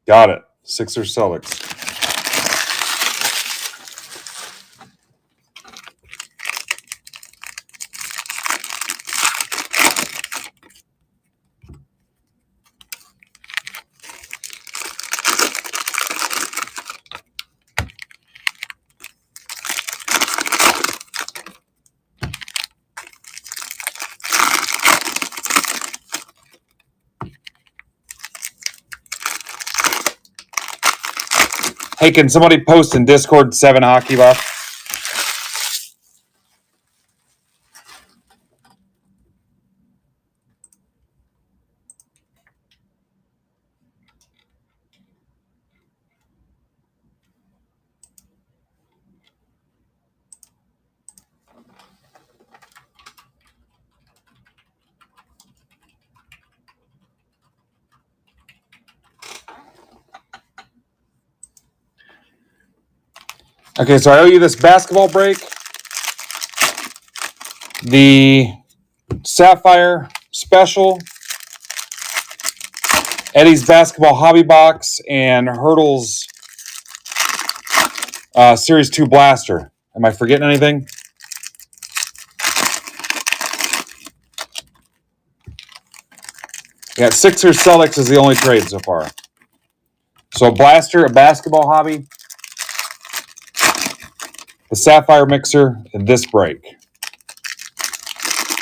S1: Got it. Sixers, Celtics. Hey, can somebody post in Discord 7 hockey left? Okay, so I owe you this basketball break. The Sapphire Special, Eddie's Basketball Hobby Box, and Hurdle's Series 2 Blaster. Am I forgetting anything? Yeah, Sixers Celtics is the only trade so far. So a blaster, a basketball hobby, the Sapphire Mixer, and this break.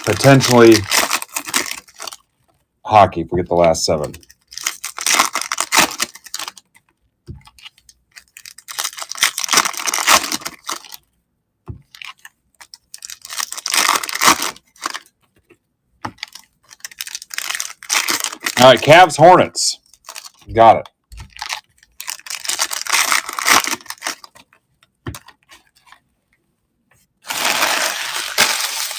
S1: Potentially hockey if we get the last 7. All right, Cavs, Hornets. Got it.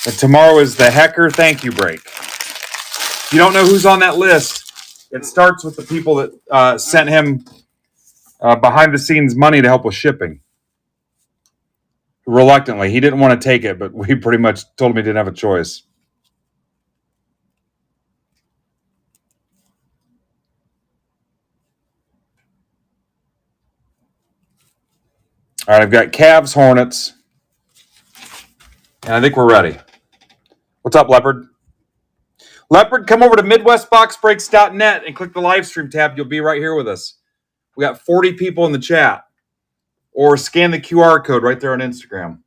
S1: And tomorrow is the Hecker thank you break. If you don't know who's on that list, it starts with the people that sent him behind the scenes money to help with shipping. Reluctantly. He didn't want to take it, but we pretty much told him he didn't have a choice. All right, I've got Cavs, Hornets, and I think we're ready. What's up, Leopard? Leopard, come over to MidwestBoxBreaks.net and click the live stream tab. You'll be right here with us. We got 40 people in the chat. Or scan the QR code right there on Instagram.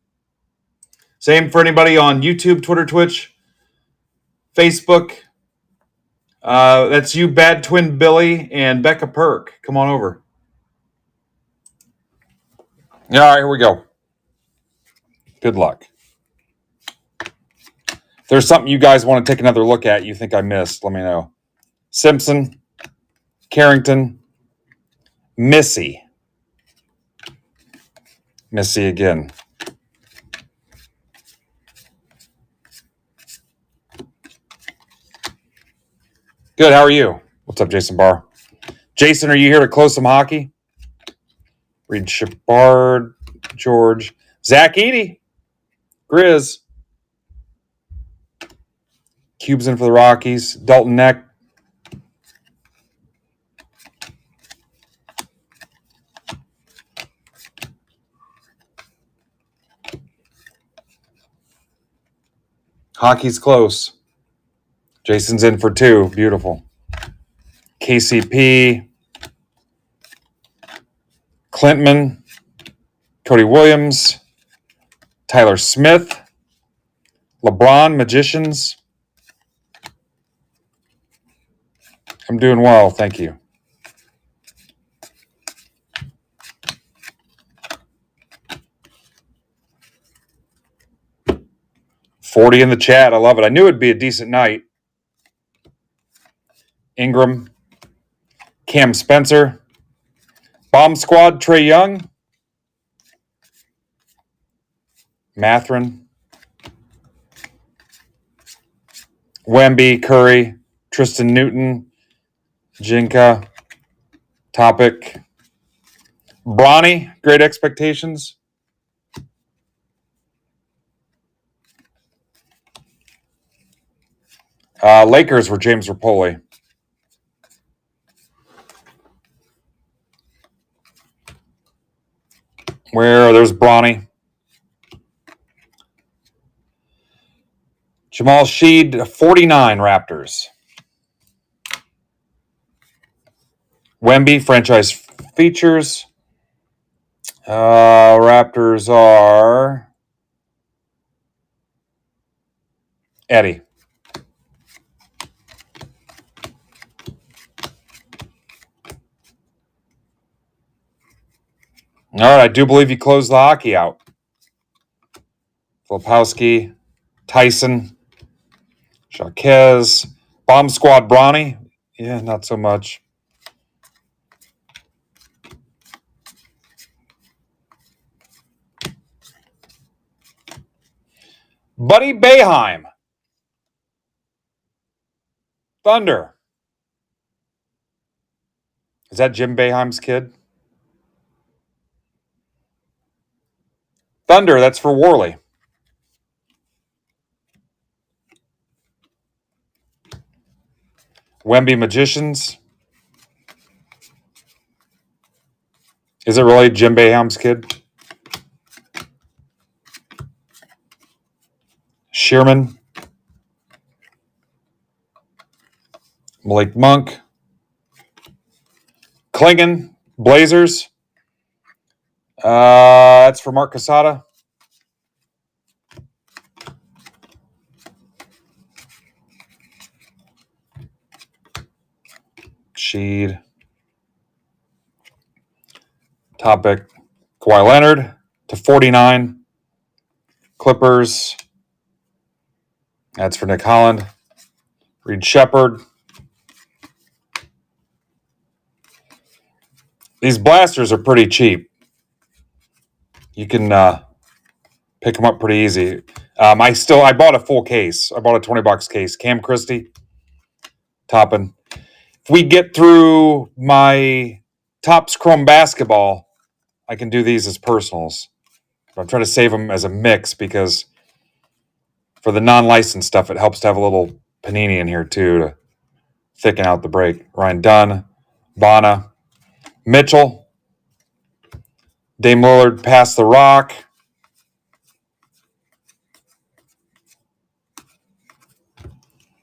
S1: Same for anybody on YouTube, Twitter, Twitch, Facebook. That's you, Bad Twin Billy, and Becca Perk. Come on over. All right, here we go. Good luck. If there's something you guys want to take another look at you think I missed, let me know. Simpson, Carrington, Missy. Missy again. Good, how are you? What's up, Jason Barr? Jason, are you here to close some hockey? Reed Shepard, George, Zach Eady, Grizz. Cubes in for the Rockies. Dalton Neck. Hockey's close. Jason's in for 2. Beautiful. KCP. Clintman. Cody Williams. Tyler Smith. LeBron Magicians. I'm doing well, thank you. $40 in the chat. I love it. I knew it'd be a decent night. Ingram. Cam Spencer. Bomb Squad, Trae Young. Matherin. Wemby, Curry. Tristan Newton. Jinka. Topic. Bronny, Great Expectations. Lakers were James Rapoli. There's Bronny. Jamal Sheed, 49 Raptors. Wemby, franchise features. Raptors are Eddie. All right, I do believe you closed the hockey out. Filipowski, Tyson, Jaquez, Bomb Squad Bronny. Yeah, not so much. Buddy Boeheim. Thunder. Is that Jim Boeheim's kid? Thunder, that's for Worley. Wemby Magicians. Is it really Jim Boeheim's kid? Shearman. Malik Monk. Klingon. Blazers. That's for Mark Casada. Sheed. Topic. Kawhi Leonard to 49. Clippers. That's for Nick Holland. Reed Shepard. These blasters are pretty cheap. You can pick them up pretty easy. I bought a full case. I bought a $20 case. Cam Christie, topping. If we get through my Topps Chrome basketball, I can do these as personals. But I'm trying to save them as a mix because for the non-licensed stuff, it helps to have a little panini in here too to thicken out the break. Ryan Dunn, Bonner, Mitchell, Dame Lillard past the rock.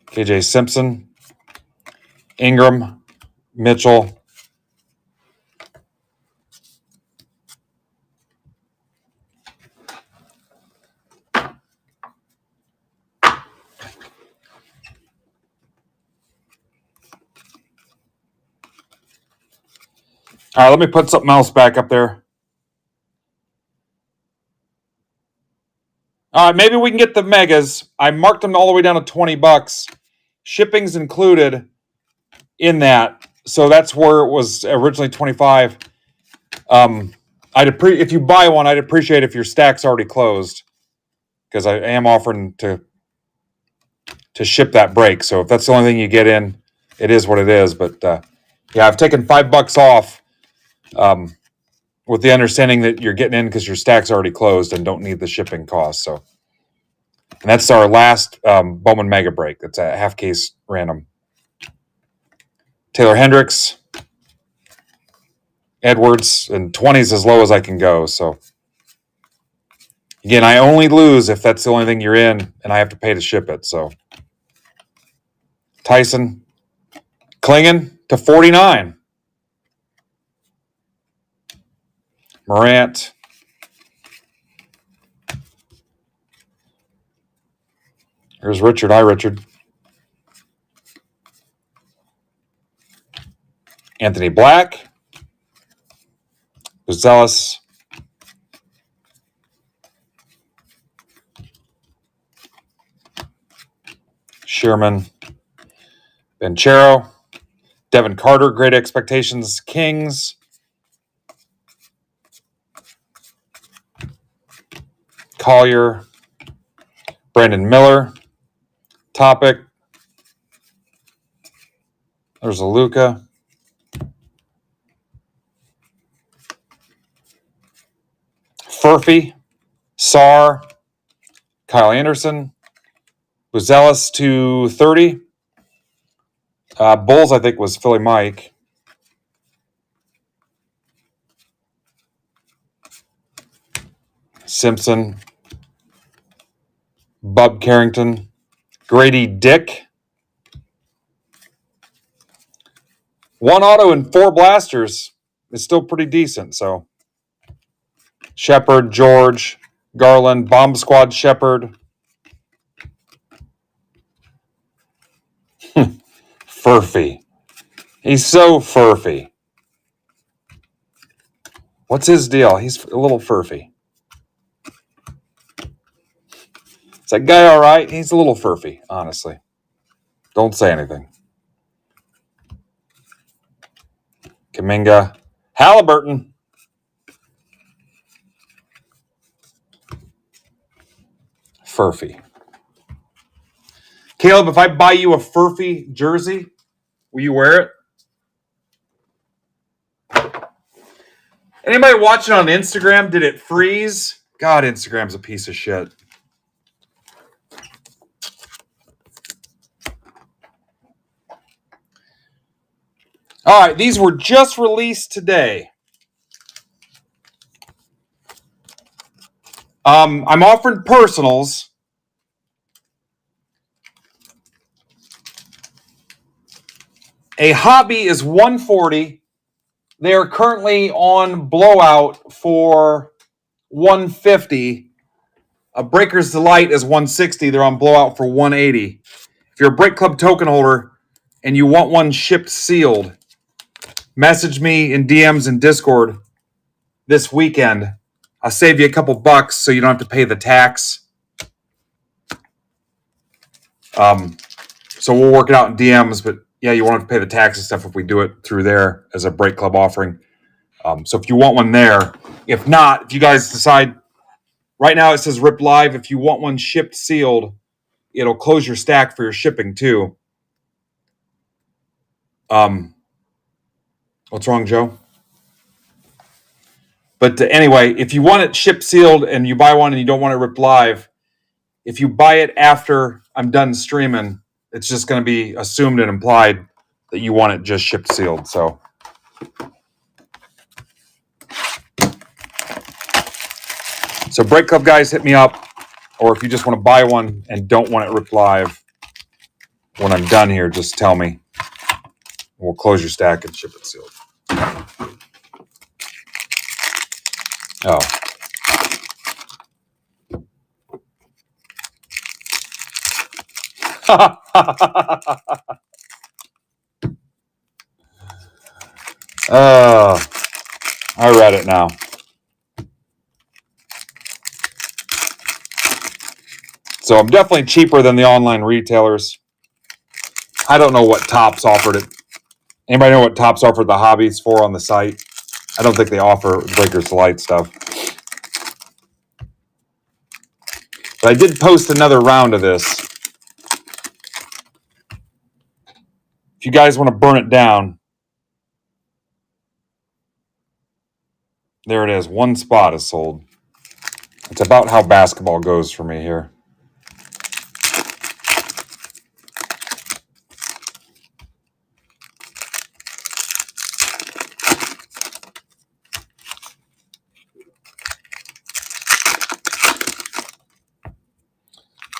S1: KJ Simpson, Ingram, Mitchell, all right, let me put something else back up there. All right, maybe we can get the megas. I marked them all the way down to $20. Shipping's included in that, so that's where it was originally $25. If you buy one, I'd appreciate if your stack's already closed because I am offering to ship that break. So if that's the only thing you get in, it is what it is. But yeah, I've taken $5 off with the understanding that you're getting in because your stack's already closed and don't need the shipping cost. So, and that's our last Bowman Mega break. That's a half case random. Taylor Hendricks, Edwards, and 20's as low as I can go. So again, I only lose if that's the only thing you're in and I have to pay to ship it. So Tyson, Klingon to 49. Morant. Here's Richard. Hi, Richard. Anthony Black. Buzelis. Sherman. Banchero. Devin Carter. Great Expectations. Kings. Collier. Brandon Miller. Topic. There's a Luka. Furphy. Sarr. Kyle Anderson. Buzelis to 30. Bulls, I think, was Philly Mike. Simpson. Bub Carrington. Grady Dick. One auto and 4 blasters is still pretty decent. So Shepard, George, Garland, Bomb Squad Shepard. Furphy. He's so furphy. What's his deal? He's a little furphy. Is that guy all right? He's a little furphy, honestly. Don't say anything. Kuminga. Halliburton. Furphy. Caleb, if I buy you a Furphy jersey, will you wear it? Anybody watching on Instagram, did it freeze? God, Instagram's a piece of shit. All right, these were just released today. I'm offering personals. A hobby is $140. They are currently on blowout for $150. A Breaker's Delight is $160. They're on blowout for $180. If you're a Break Club token holder and you want one shipped sealed, message me in DMs and Discord this weekend. I'll save you a couple bucks so you don't have to pay the tax. So we'll work it out in DMs, but yeah, you won't have to pay the tax and stuff if we do it through there as a Break Club offering. So if you want one there, if not, if you guys decide Right now it says rip live. If you want one shipped sealed, it'll close your stack for your shipping too. What's wrong, Joe? But anyway, if you want it shipped sealed and you buy one and you don't want it ripped live, if you buy it after I'm done streaming, it's just going to be assumed and implied that you want it just shipped sealed. So Break Club guys, hit me up. Or if you just want to buy one and don't want it ripped live, when I'm done here, just tell me. We'll close your stack and ship it sealed. Oh. I read it now. So I'm definitely cheaper than the online retailers. I don't know what Topps offered it. Anybody know what Topps offered the hobbies for on the site? I don't think they offer Breakers to Light stuff. But I did post another round of this. If you guys want to burn it down, there it is. One spot is sold. It's about how basketball goes for me here.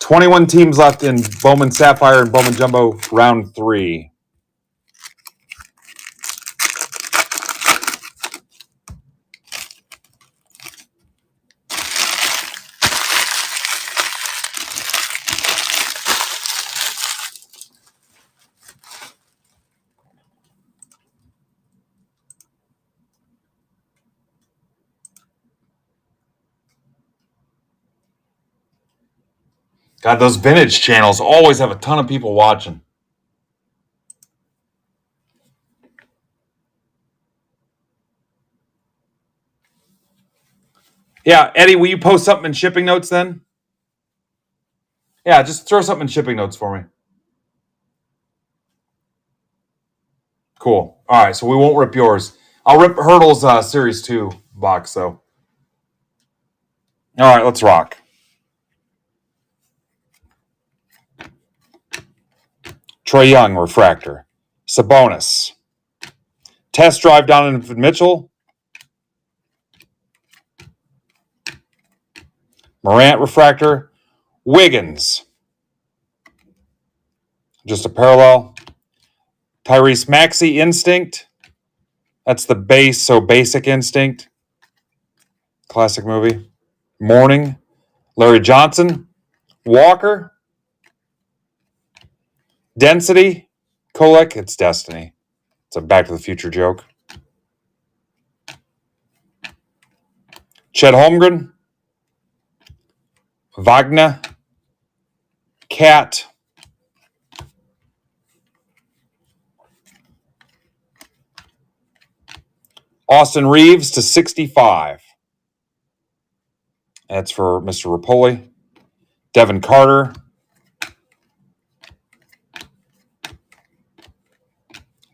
S1: $21 teams left in Bowman Sapphire and Bowman Jumbo round 3. God, those vintage channels always have a ton of people watching. Yeah, Eddie, will you post something in shipping notes then? Yeah, just throw something in shipping notes for me. Cool. All right, so we won't rip yours. I'll rip Hurdle's Series 2 box, though. All right, let's rock. Troy Young, refractor. Sabonis. Test drive Donovan Mitchell. Morant, refractor. Wiggins. Just a parallel. Tyrese Maxey, instinct. That's the base, so Basic Instinct. Classic movie. Morning. Larry Johnson. Walker. Density. Kolek, it's Destiny. It's a Back to the Future joke. Chet Holmgren. Wagner. Cat. Austin Reeves to 65. That's for Mr. Rapoli. Devin Carter.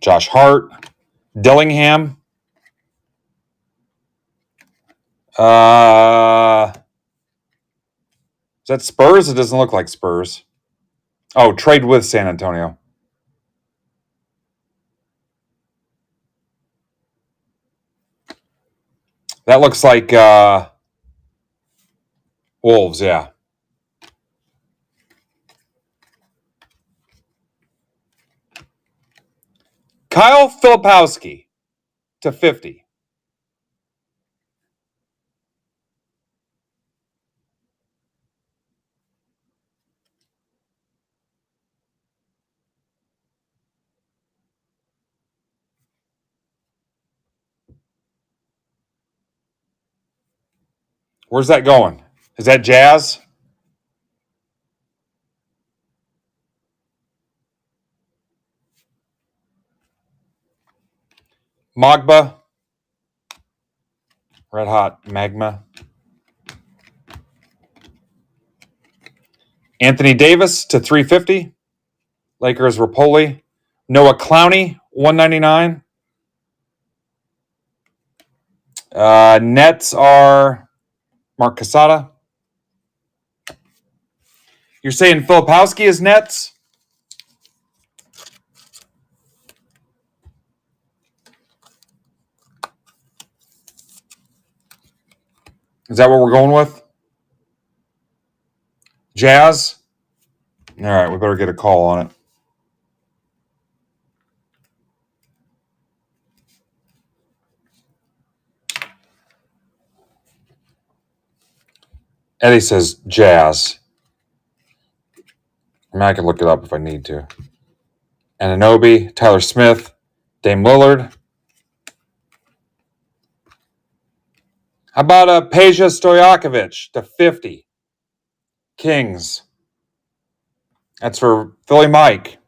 S1: Josh Hart. Dillingham. Is that Spurs? It doesn't look like Spurs. Oh, trade with San Antonio. That looks like Wolves, yeah. Kyle Filipowski to 50. Where's that going? Is that Jazz? Magba. Red Hot Magma. Anthony Davis to 350. Lakers Rapoli. Noah Clowney, 199. Nets are Mark Casada. You're saying Filipowski is Nets? Is that what we're going with? Jazz? All right, we better get a call on it. Eddie says Jazz. I mean, I can look it up if I need to. Anunoby, Tyler Smith, Dame Lillard. How about Peja Stojakovic to 50? Kings. That's for Philly Mike.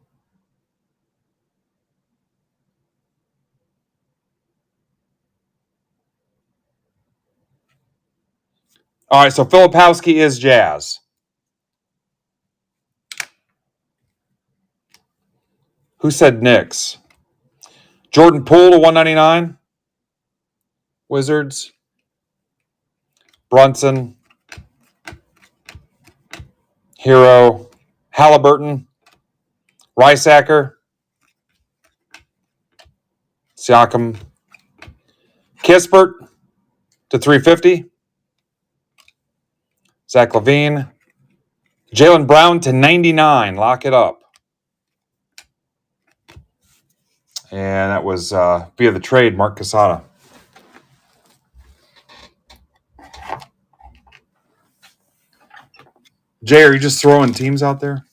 S1: All right, so Filipowski is Jazz. Who said Knicks? Jordan Poole to 199. Wizards. Brunson. Hero. Halliburton. Riceacker. Siakam. Kispert to 350. Zach LaVine. Jaylen Brown to 99. Lock it up. And that was via the trade, Mark Casada. Jay, are you just throwing teams out there?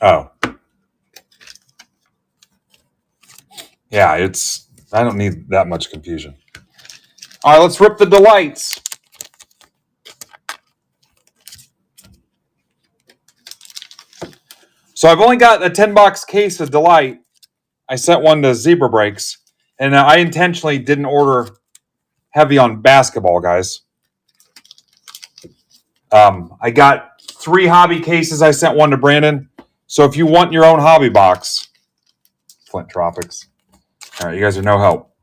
S1: Oh. Yeah, I don't need that much confusion. All right, let's rip the delights. So I've only got a 10-box case of Delight. I sent one to Zebra Breaks, and I intentionally didn't order heavy on basketball, guys. I got 3 hobby cases. I sent one to Brandon. So if you want your own hobby box, Flint Tropics. All right, you guys are no help.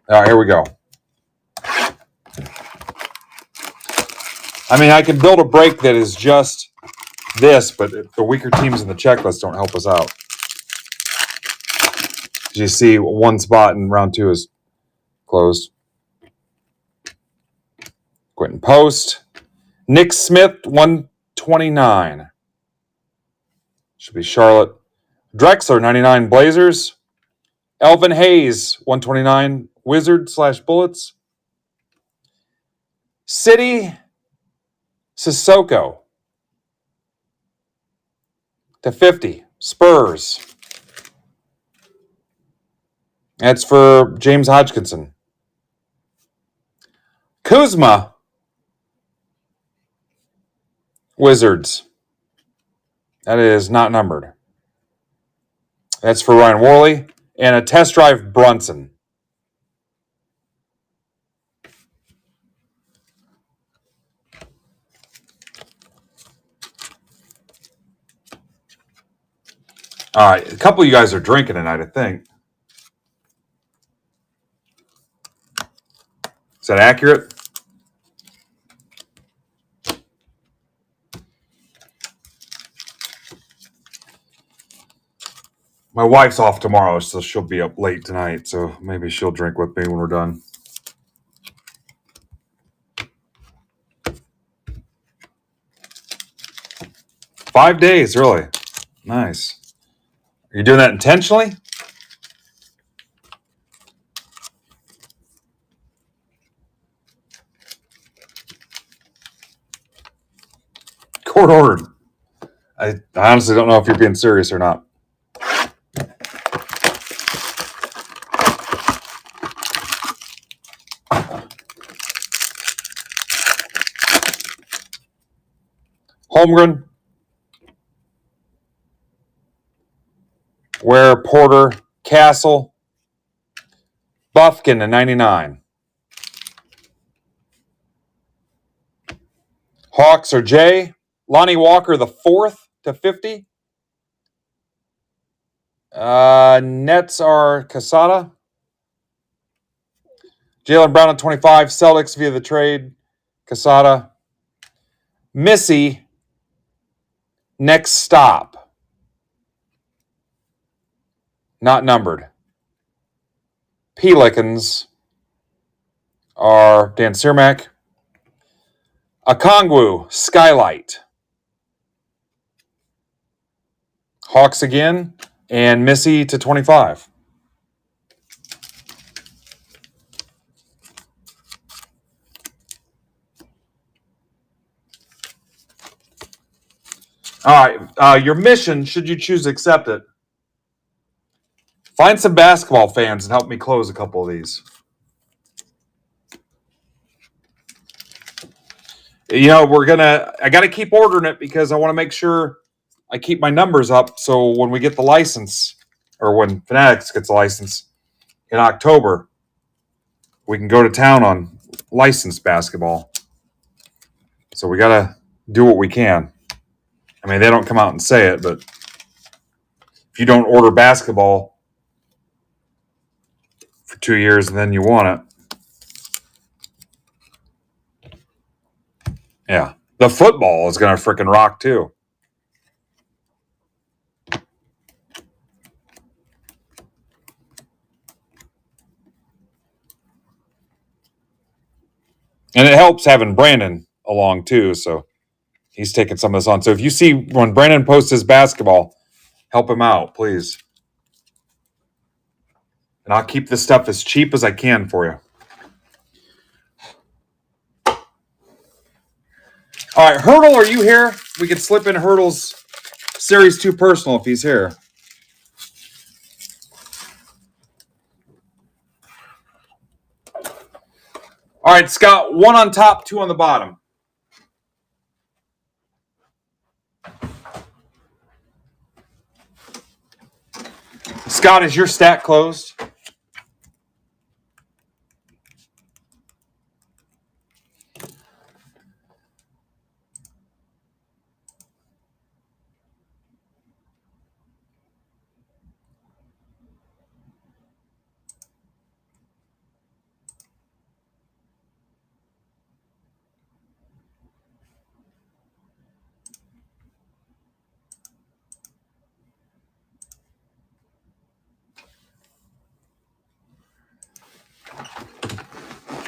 S1: All right, here we go. I mean, I can build a break that is just this, but the weaker teams in the checklist don't help us out. As you see, one spot in round 2 is closed. Quentin Post. Nick Smith, 129. Should be Charlotte. Drexler, 99, Blazers. Elvin Hayes, 129, Wizards/Bullets. City Sissoko to 50, Spurs. That's for James Hodgkinson. Kuzma, Wizards. That is not numbered. That's for Ryan Worley. And a test drive Brunson. All right, a couple of you guys are drinking tonight, I think. Is that accurate? My wife's off tomorrow, so she'll be up late tonight, so maybe she'll drink with me when we're done. Five days, really. Nice. Are you doing that intentionally? Court ordered. I honestly don't know if you're being serious or not. Holmgren. Ware, Porter, Castle. Buffkin to 99. Hawks are Jay. Lonnie Walker the 4th to 50. Nets are Casada. Jaylen Brown at 25. Celtics via the trade. Casada. Missy. Next stop. Not numbered. Pelicans are Dan Cermak. Okongwu, Skylight. Hawks again. And Missy to 25. All right. Your mission, should you choose to accept it, find some basketball fans and help me close a couple of these. I got to keep ordering it because I want to make sure I keep my numbers up. So when we get the license, or when Fanatics gets a license in October, we can go to town on licensed basketball. So we got to do what we can. I mean, they don't come out and say it, but if you don't order basketball for 2 years and then you want it, yeah. The football is going to freaking rock too. And it helps having Brandon along too, so he's taking some of this on. So if you see when Brandon posts his basketball, help him out, please. And I'll keep this stuff as cheap as I can for you. All right, Hurdle, are you here? We could slip in Hurdle's Series 2 personal if he's here. All right, Scott, 1 on top, 2 on the bottom. Scott, is your stack closed?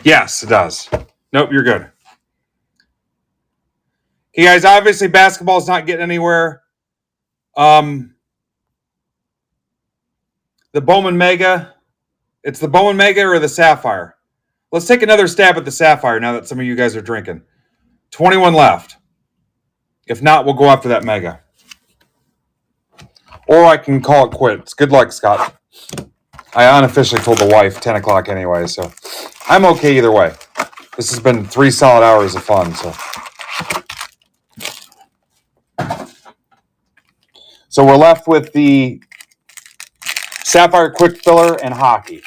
S1: Yes, it does. Nope, you're good. Okay, guys, obviously basketball's not getting anywhere. The Bowman Mega, it's the Bowman Mega or the Sapphire? Let's take another stab at the Sapphire now that some of you guys are drinking. 21 left. If not, we'll go after that Mega. Or I can call it quits. Good luck, Scott. I unofficially told the wife 10 o'clock anyway, so I'm okay either way. This has been 3 solid hours of fun, So we're left with the Sapphire Quick Filler and Hockey.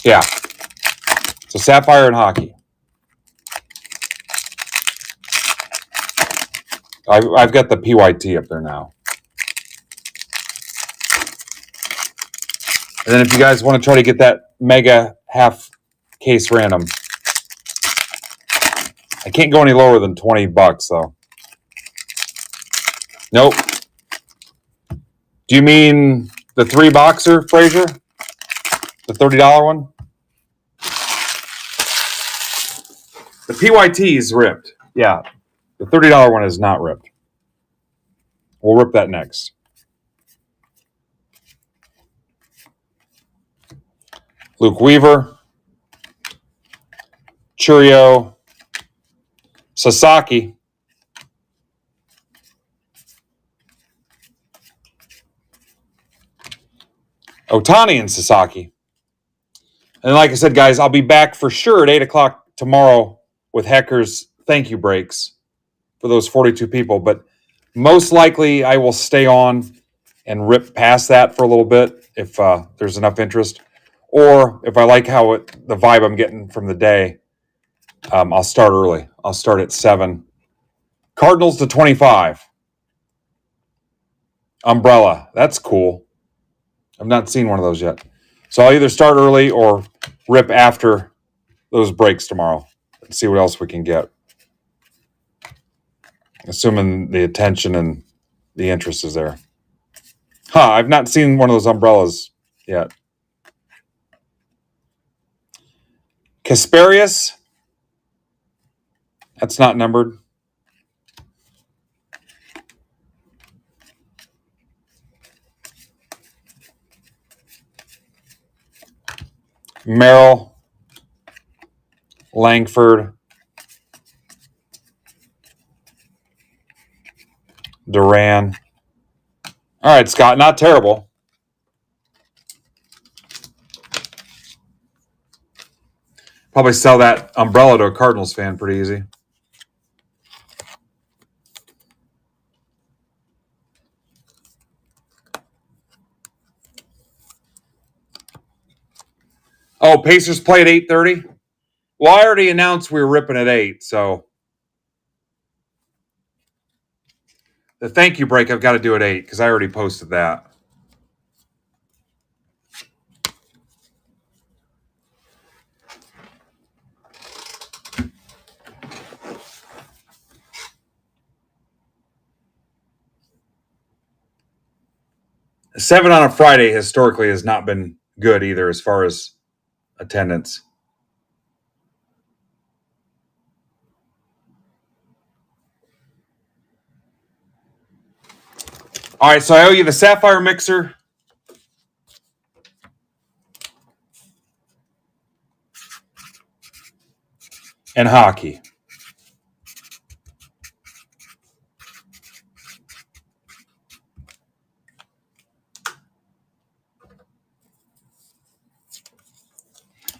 S1: Yeah. So Sapphire and Hockey. I've got the PYT up there now. And then if you guys want to try to get that Mega half case random, I can't go any lower than $20 though. Nope. Do you mean the 3 boxer, Frazier? The $30 one? The PYT is ripped. Yeah. The $30 one is not ripped. We'll rip that next. Luke Weaver. Churio. Sasaki. Otani and Sasaki. And like I said, guys, I'll be back for sure at 8 o'clock tomorrow with Hecker's thank you breaks for those 42 people. But most likely I will stay on and rip past that for a little bit if there's enough interest. Or if I like the vibe I'm getting from the day, I'll start early. I'll start at 7. Cardinals to 25. Umbrella. That's cool. I've not seen one of those yet. So I'll either start early or rip after those breaks tomorrow and see what else we can get. Assuming the attention and the interest is there. I've not seen one of those umbrellas yet. Casparius. That's not numbered. Merrill. Langford. Duran. All right, Scott, not terrible. Probably sell that umbrella to a Cardinals fan pretty easy. Oh, Pacers play at 8:30? Well, I already announced we were ripping at 8, so the thank you break I've got to do at 8 because I already posted that. A 7 on a Friday historically has not been good either as far as attendance. All right, so I owe you the Sapphire Mixer. And hockey.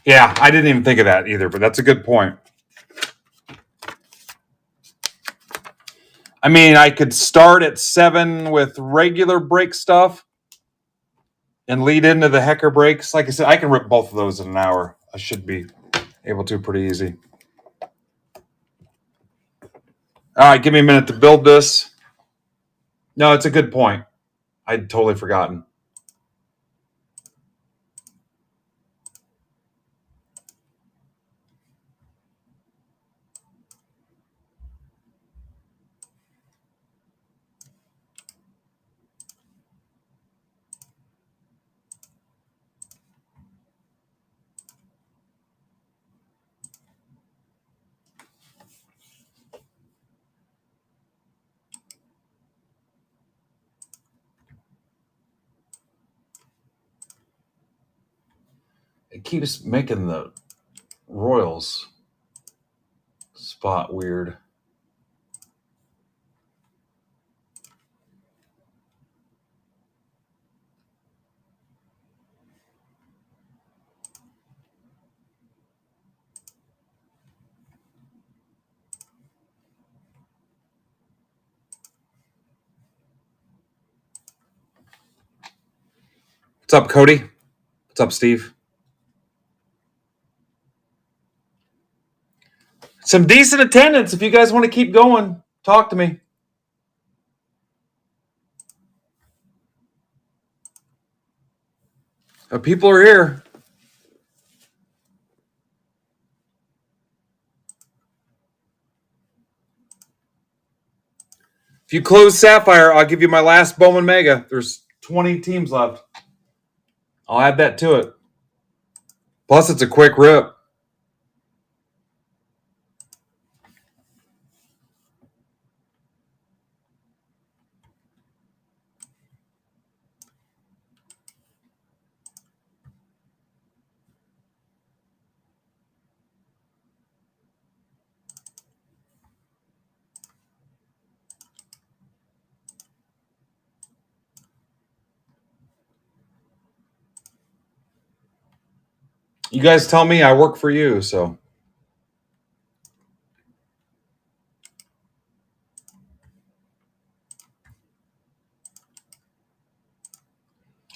S1: Yeah, I didn't even think of that either, but that's a good point. I mean, I could start at 7 with regular break stuff and lead into the Hecker breaks. Like I said, I can rip both of those in an hour. I should be able to pretty easy. All right, give me a minute to build this. No, it's a good point. I'd totally forgotten. It keeps making the Royals spot weird. What's up, Cody? What's up, Steve? Some decent attendance. If you guys want to keep going, talk to me. People are here. If you close Sapphire, I'll give you my last Bowman Mega. There's 20 teams left. I'll add that to it. Plus, it's a quick rip. You guys tell me I work for you, so.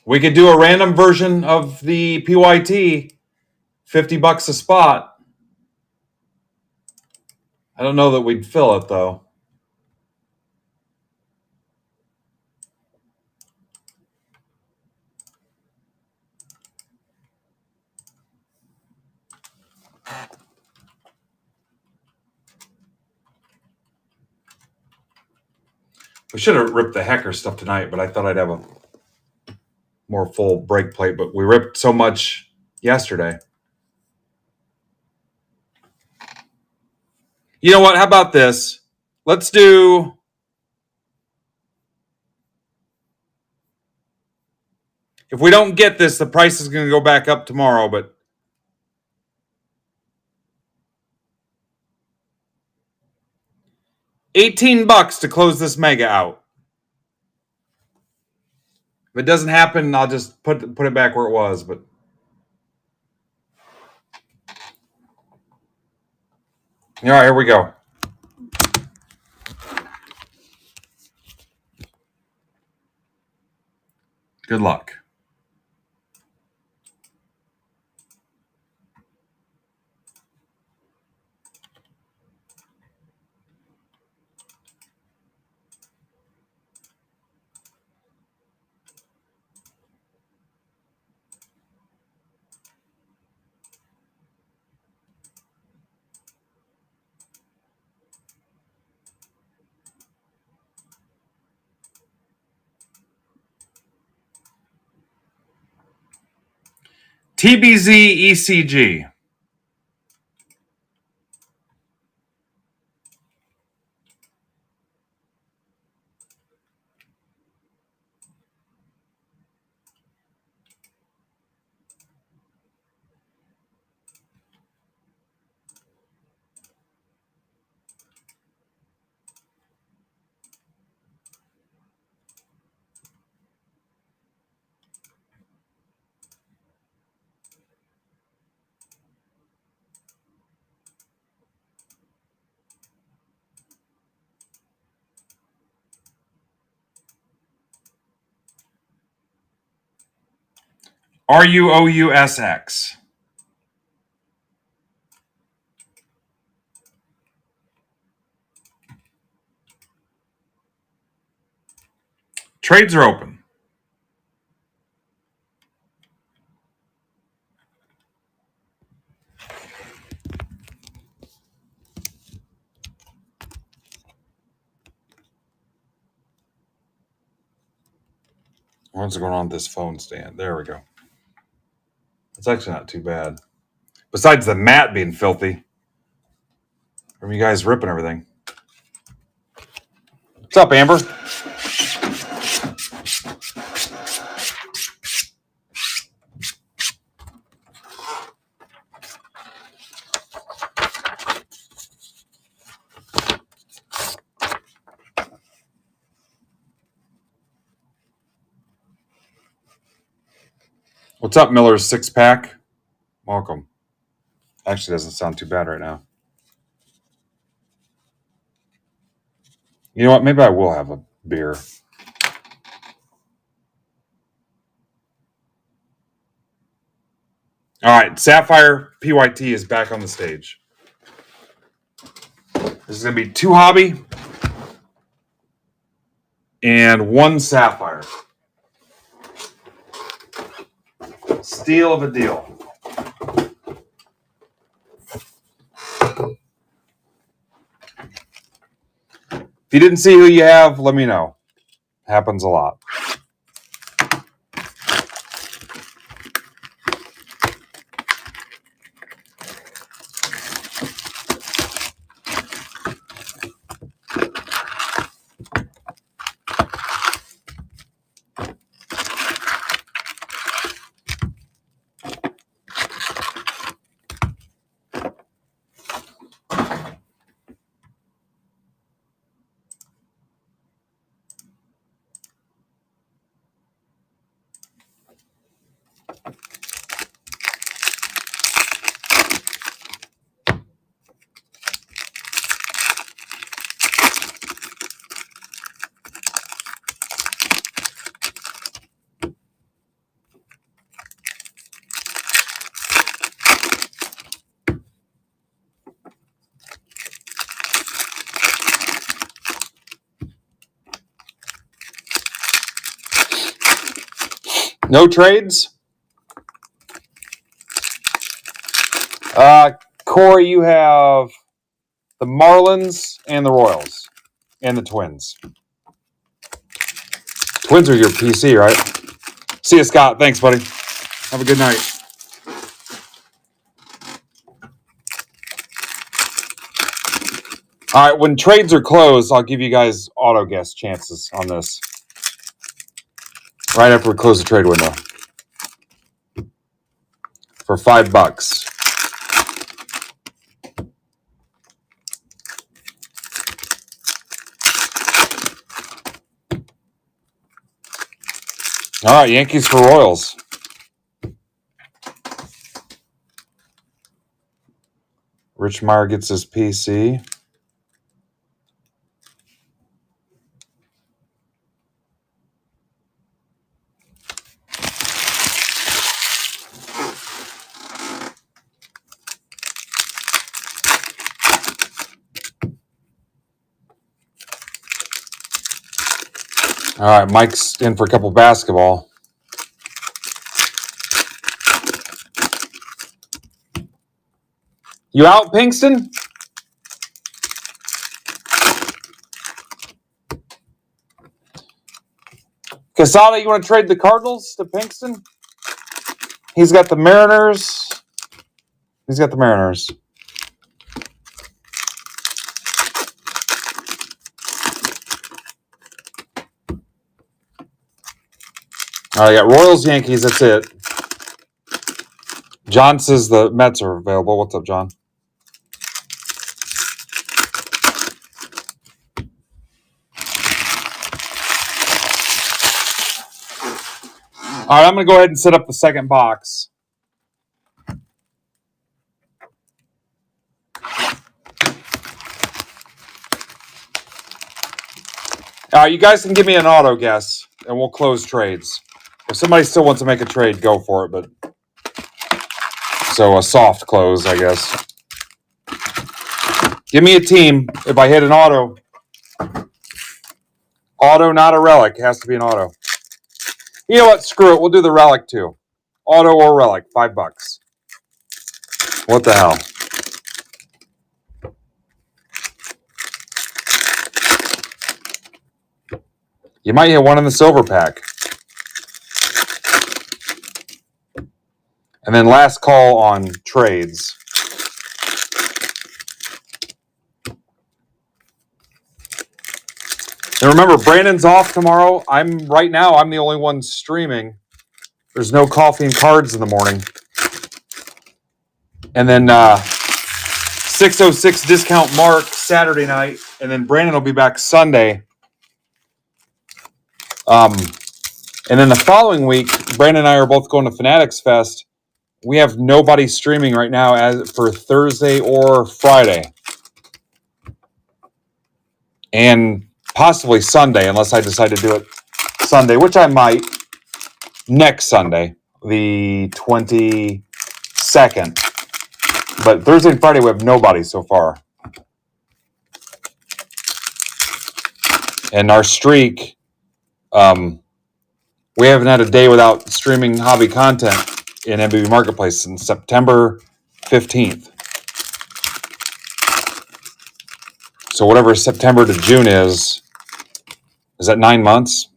S1: We could do a random version of the PYT, $50 a spot. I don't know that we'd fill it though. We should have ripped the Hecker stuff tonight, but I thought I'd have a more full break plate, but we ripped so much yesterday. You know what? How about this? Let's do... If we don't get this, the price is going to go back up tomorrow, but $18 to close this mega out. If it doesn't happen, I'll just put it back where it was, but all right, here we go. Good luck. TBZ ECG. RUOUSX. Trades are open. What's going on with this phone stand? There we go. It's actually not too bad. Besides the mat being filthy from you guys ripping everything. What's up, Amber? What's up, Miller's six pack? Welcome. Actually, doesn't sound too bad right now. You know what? Maybe I will have a beer. All right, Sapphire PYT is back on the stage. This is going to be 2 hobby and 1 Sapphire. Steal of a deal. If you didn't see who you have, let me know. Happens a lot. No trades? Corey, you have the Marlins and the Royals and the Twins. Twins are your PC, right? See you, Scott. Thanks, buddy. Have a good night. All right, when trades are closed, I'll give you guys auto guess chances on this. Right after we close the trade window. For $5. All right, Yankees for Royals. Rich Meyer gets his PC. All right, Mike's in for a couple basketball. You out, Pinkston? Casada, you want to trade the Cardinals to Pinkston? He's got the Mariners. He's got the Mariners. All right, I got Royals, Yankees. That's it. John says the Mets are available. What's up, John? All right, I'm going to go ahead and set up the second box. All right, you guys can give me an auto guess, and we'll close trades. If somebody still wants to make a trade, go for it. But so a soft close, I guess. Give me a team. If I hit an auto, not a relic. It has to be an auto. You know what? Screw it. We'll do the relic too. Auto or relic, $5. What the hell? You might hit one in the silver pack. And then last call on trades. And remember, Brandon's off tomorrow. I'm the only one streaming. There's no coffee and cards in the morning. And then 606 discount Mark Saturday night. And then Brandon will be back Sunday. And then the following week, Brandon and I are both going to Fanatics Fest. We have nobody streaming right now as for Thursday or Friday. And possibly Sunday, unless I decide to do it Sunday, which I might. Next Sunday, the 22nd. But Thursday and Friday, we have nobody so far. And our streak, we haven't had a day without streaming hobby content in MBB Marketplace since September 15th. So whatever September to June is that 9 months?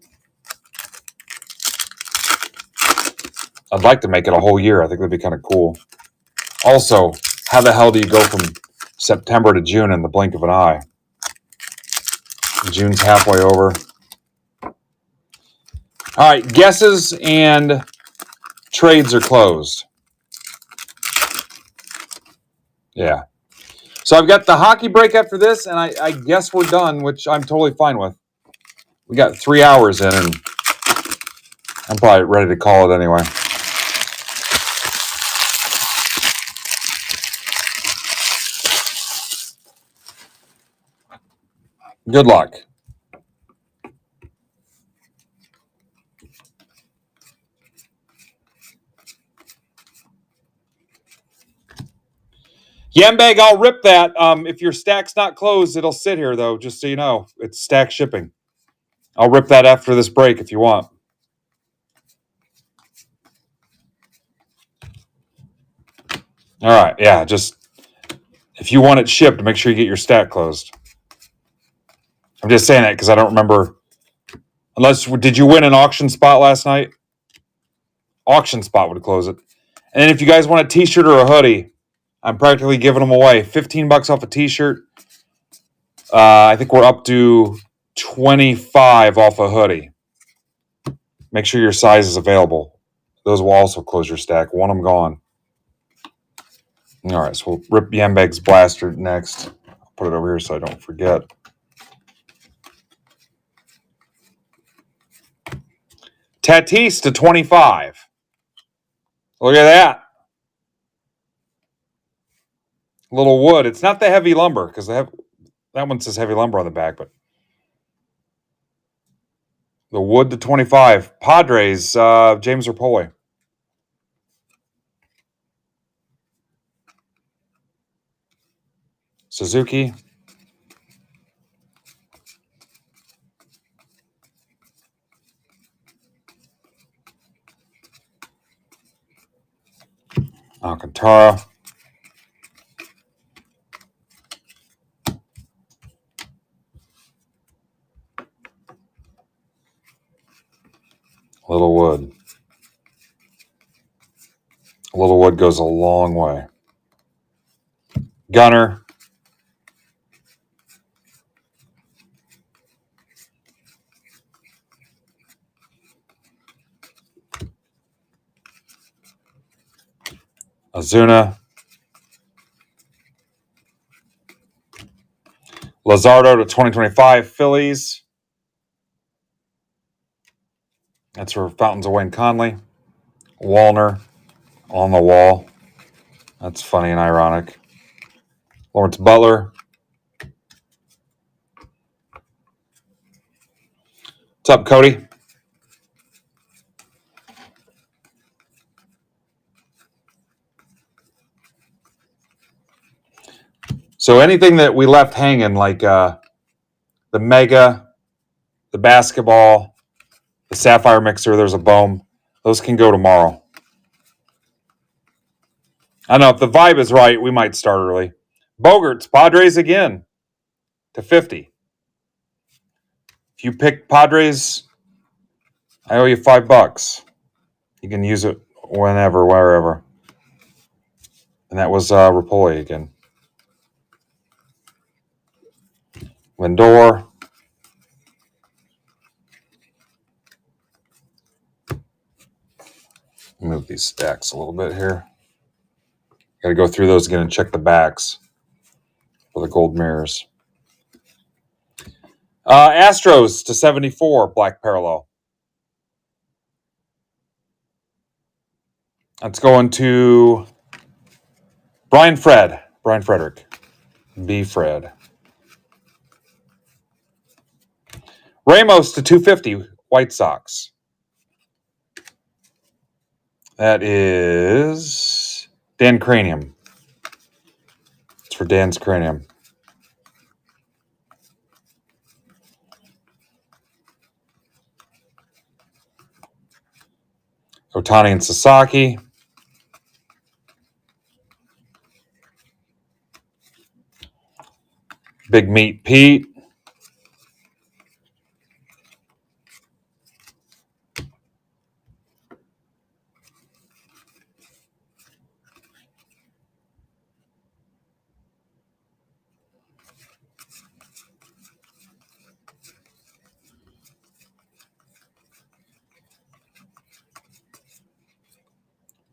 S1: I'd like to make it a whole year. I think that'd be kind of cool. Also, how the hell do you go from September to June in the blink of an eye? June's halfway over. All right, guesses and trades are closed. Yeah. So I've got the hockey break after this, and I guess we're done, which I'm totally fine with. We got 3 hours in, and I'm probably ready to call it anyway. Good luck. Yambag, I'll rip that. If your stack's not closed, it'll sit here, though, just so you know. It's stack shipping. I'll rip that after this break if you want. All right. Yeah. Just if you want it shipped, make sure you get your stack closed. I'm just saying that because I don't remember. Did you win an auction spot last night? Auction spot would close it. And then if you guys want a t-shirt or a hoodie, I'm practically giving them away. $15 off a t-shirt. I think we're up to 25 off a hoodie. Make sure your size is available. Those will also close your stack. Want them gone. All right, so we'll rip Yambeg's blaster next. I'll put it over here so I don't forget. Tatis to 25. Look at that. Little wood. It's not the heavy lumber because that one says heavy lumber on the back, but the wood to 25. Padres, James Rapoli. Suzuki. Alcantara. Little wood. Little wood goes a long way. Gunner. Azuna. Lazardo to 2025 Phillies. That's for Fountains of Wayne Conley. Wallner on the wall. That's funny and ironic. Lawrence Butler. What's up, Cody? So anything that we left hanging, like the Mega, the basketball, the Sapphire Mixer, there's a Bohm. Those can go tomorrow. I don't know. If the vibe is right, we might start early. Bogarts, Padres again to 50. If you pick Padres, I owe you $5. You can use it whenever, wherever. And that was Rapoli again. Lindor. Move these stacks a little bit here. Got to go through those again and check the backs for the gold mirrors. Astros to 74, black parallel. That's going to Brian Frederick. B. Fred. Ramos to 250, White Sox. That is Dan Cranium. It's for Dan's Cranium. Otani and Sasaki. Big Meat Pete.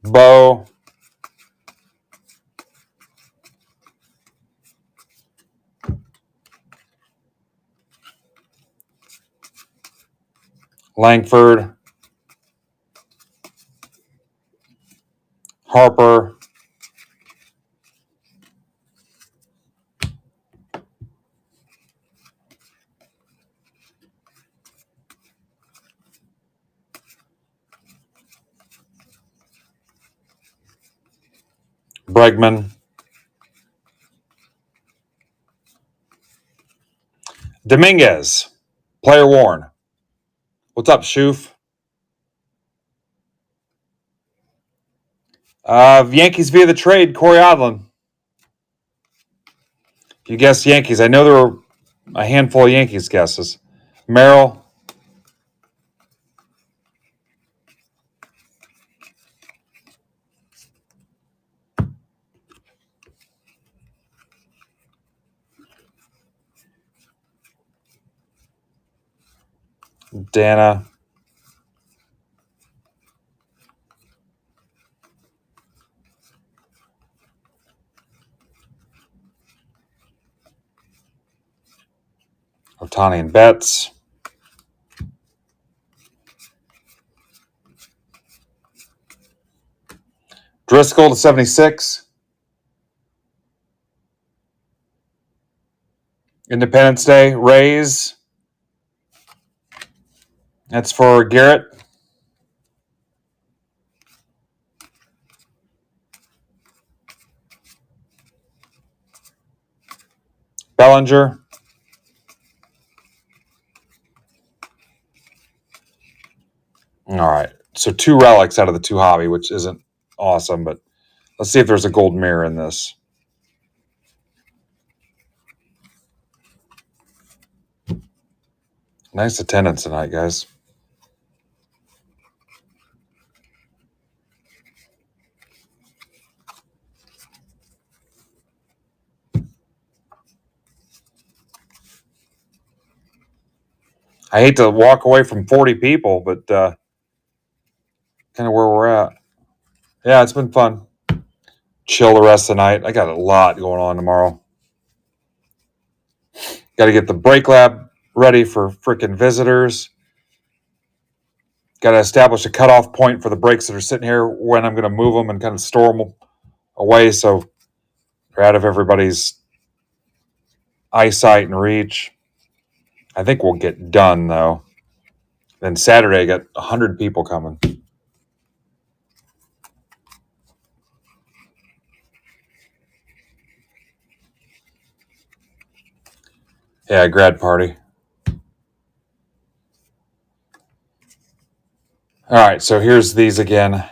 S1: Bo. Langford. Harper. Bregman. Dominguez. Player worn. What's up, Shoof? Yankees via the trade, Corey Odlin. You guessed Yankees. I know there were a handful of Yankees guesses. Merrill. Dana. Otani and Betts. Driscoll to 76. Independence Day. Rays. That's for Garrett. Bellinger. All right. So 2 relics out of the 2 hobby, which isn't awesome, but let's see if there's a gold mirror in this. Nice attendance tonight, guys. I hate to walk away from 40 people, but kind of where we're at. Yeah, it's been fun. Chill the rest of the night. I got a lot going on tomorrow. Got to get the break lab ready for freaking visitors. Got to establish a cutoff point for the breaks that are sitting here when I'm going to move them and kind of store them away so they're out of everybody's eyesight and reach. I think we'll get done, though. Then Saturday, I got 100 people coming. Yeah, grad party. All right, so here's these again.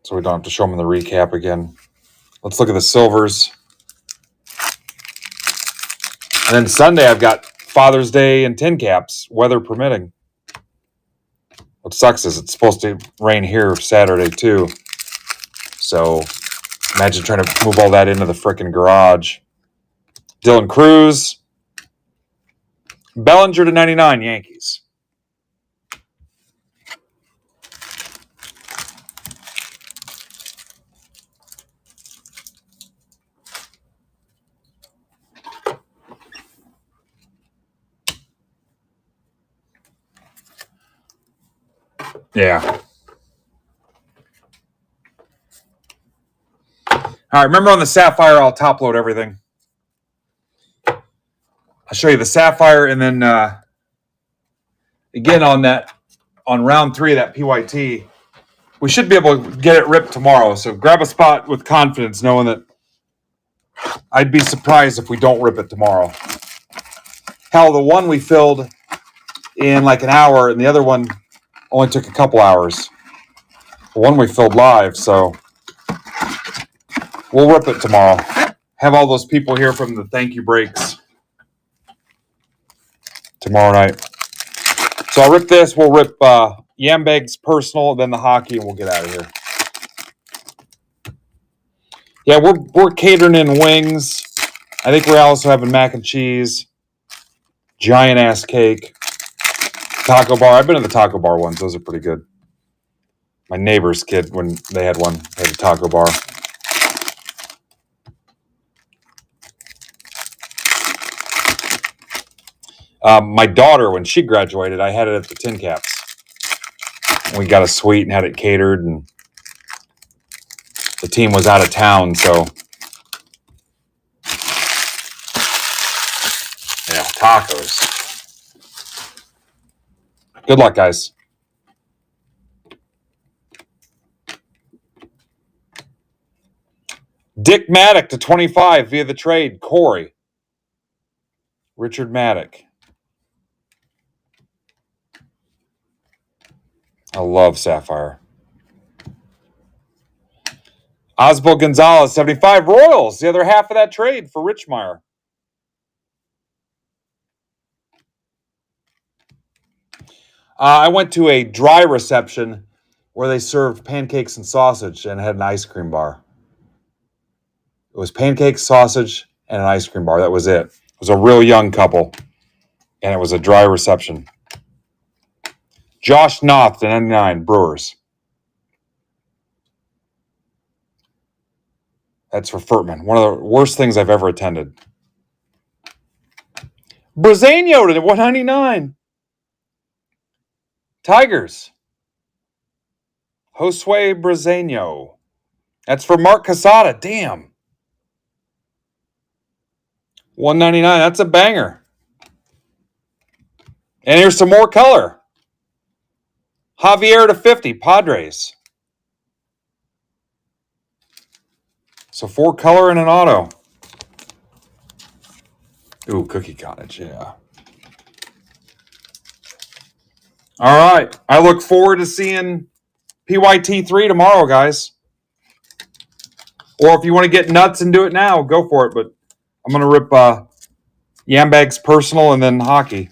S1: So we don't have to show them in the recap again. Let's look at the silvers. And then Sunday, I've got Father's Day and tin caps, weather permitting. What sucks is it's supposed to rain here Saturday, too. So imagine trying to move all that into the frickin' garage. Dylan Cruz. Bellinger to 99, Yankees. Yeah. All right, remember on the Sapphire, I'll top load everything. I'll show you the Sapphire, and then again on round 3 of that PYT, we should be able to get it ripped tomorrow. So grab a spot with confidence, knowing that I'd be surprised if we don't rip it tomorrow. Hell, the one we filled in like an hour, and the other one only took a couple hours. The one we filled live, so we'll rip it tomorrow. Have all those people here from the thank you breaks tomorrow night. So I'll rip this. We'll rip Yambeg's personal, then the hockey, and we'll get out of here. Yeah, we're catering in wings. I think we're also having mac and cheese, giant ass cake, taco bar. I've been to the taco bar ones. Those are pretty good. My neighbor's kid, when they had one, they had a taco bar. My daughter, when she graduated, I had it at the Tin Caps. We got a suite and had it catered, and the team was out of town, so yeah, tacos. Good luck, guys. Dick Maddock to 25 via the trade. Corey. Richard Maddock. I love Sapphire. Osbo Gonzalez, 75 Royals. The other half of that trade for Richmeyer. I went to a dry reception where they served pancakes and sausage and had an ice cream bar. It was pancakes, sausage, and an ice cream bar. That was it. It was a real young couple, and it was a dry reception. Josh Noth, 99, Brewers. That's for Furtman. One of the worst things I've ever attended. Brazano to 199. Tigers. Josue Brazano. That's for Mark Casada. Damn. 199. That's a banger. And here's some more color. Javier to 50. Padres. So 4 color and an auto. Ooh, Cookie Cottage. Yeah. All right. I look forward to seeing PYT3 tomorrow, guys. Or if you want to get nuts and do it now, go for it. But I'm going to rip Yambag's personal and then hockey.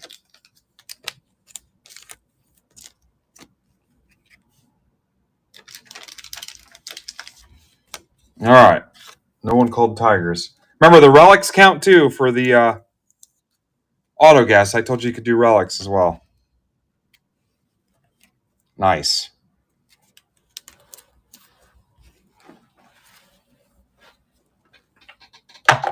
S1: All right. No one called Tigers. Remember, the relics count too for the auto gas. I told you could do relics as well. Nice. All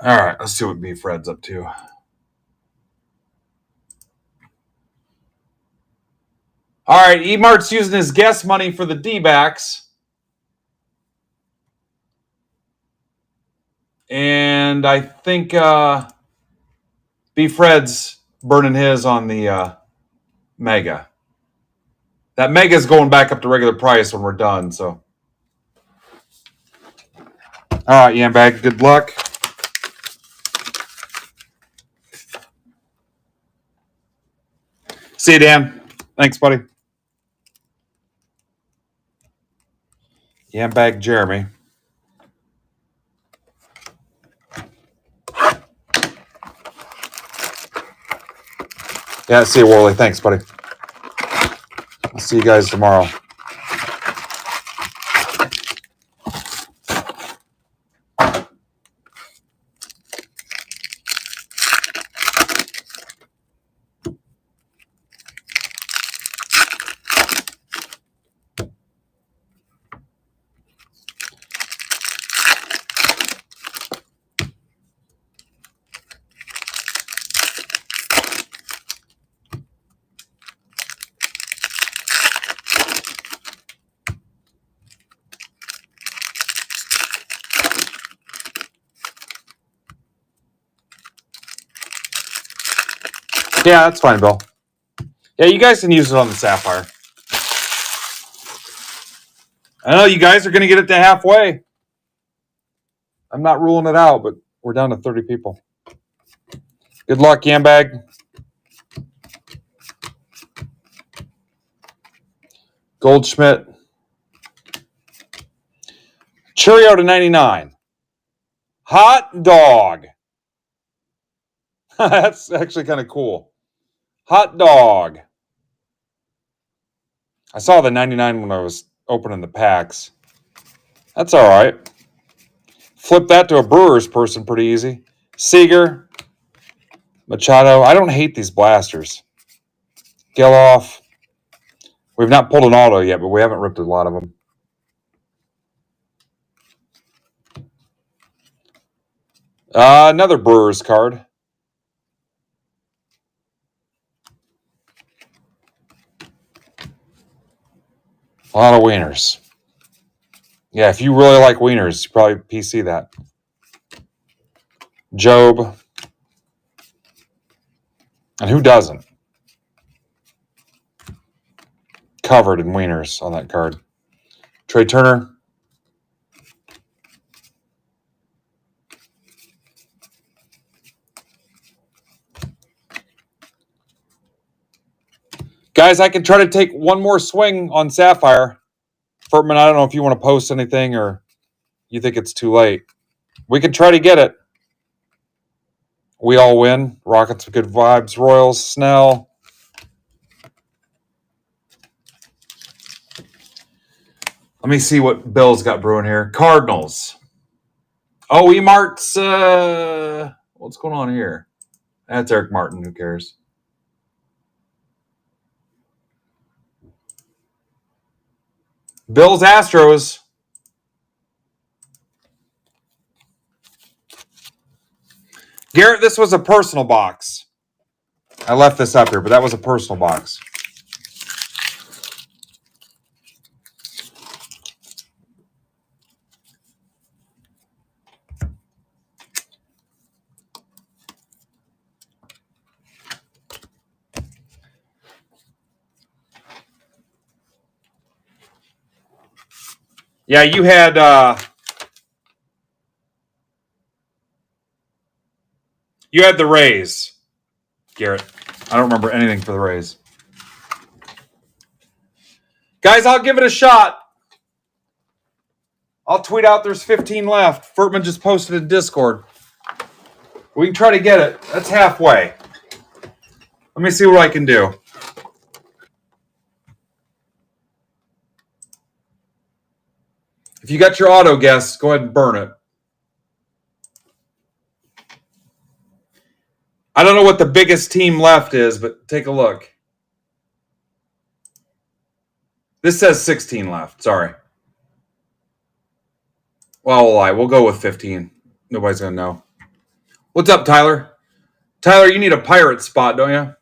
S1: right. Let's see what B. Fred's up to. All right. E-Mart's using his guest money for the D-backs. And I think B. Fred's burning his on the Mega. That Mega's going back up to regular price when we're done. So, all right, Yambag, good luck. See you, Dan. Thanks, buddy. Yambag Jeremy. Yeah, see you, Worley. Thanks, buddy. I'll see you guys tomorrow. Yeah, that's fine, Bill. Yeah, you guys can use it on the Sapphire. I know you guys are going to get it to halfway. I'm not ruling it out, but we're down to 30 people. Good luck, Yambag. Goldschmidt. Cheerio to 99. Hot dog. That's actually kind of cool. Hot dog. I saw the 99 when I was opening the packs. That's all right. Flip that to a Brewers person pretty easy. Seager. Machado. I don't hate these blasters. Geloff. We've not pulled an auto yet, but we haven't ripped a lot of them. Another Brewers card. A lot of wieners. Yeah, if you really like wieners, you probably PC that. Job. And who doesn't? Covered in wieners on that card. Trey Turner. Guys, I can try to take one more swing on Sapphire. Furtman, I don't know if you want to post anything or you think it's too late. We can try to get it. We all win. Rockets with good vibes. Royals, Snell. Let me see what Bill's got brewing here. Cardinals. Oh, E Mart's. What's going on here? That's Eric Martin. Who cares? Bills, Astros. Garrett, this was a personal box. I left this up here, but that was a personal box. Yeah, you had the Rays, Garrett. I don't remember anything for the Rays. Guys, I'll give it a shot. I'll tweet out there's 15 left. Furtman just posted in Discord. We can try to get it. That's halfway. Let me see what I can do. If you got your auto guess, go ahead and burn it. I don't know what the biggest team left is, but take a look. This says 16 left. Sorry. Well, we'll go with 15. Nobody's going to know. What's up, Tyler? Tyler, you need a pirate spot, don't you?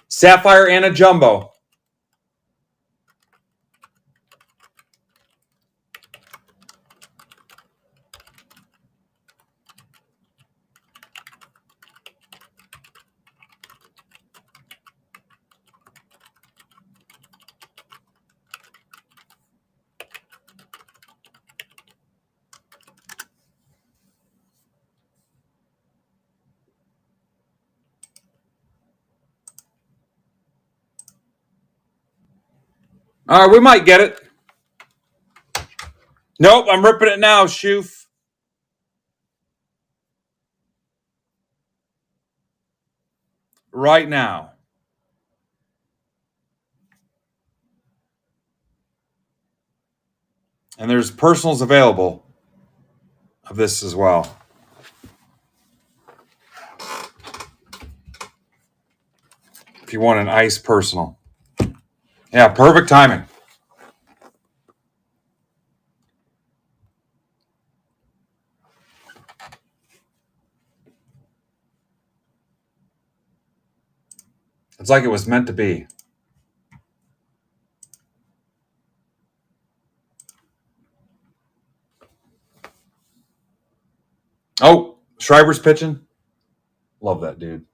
S1: Sapphire and a jumbo. All right, we might get it. Nope, I'm ripping it now, Shoof. Right now. And there's personals available of this as well. If you want an ice personal. Yeah, perfect timing. It's like it was meant to be. Oh, Schreiber's pitching. Love that dude.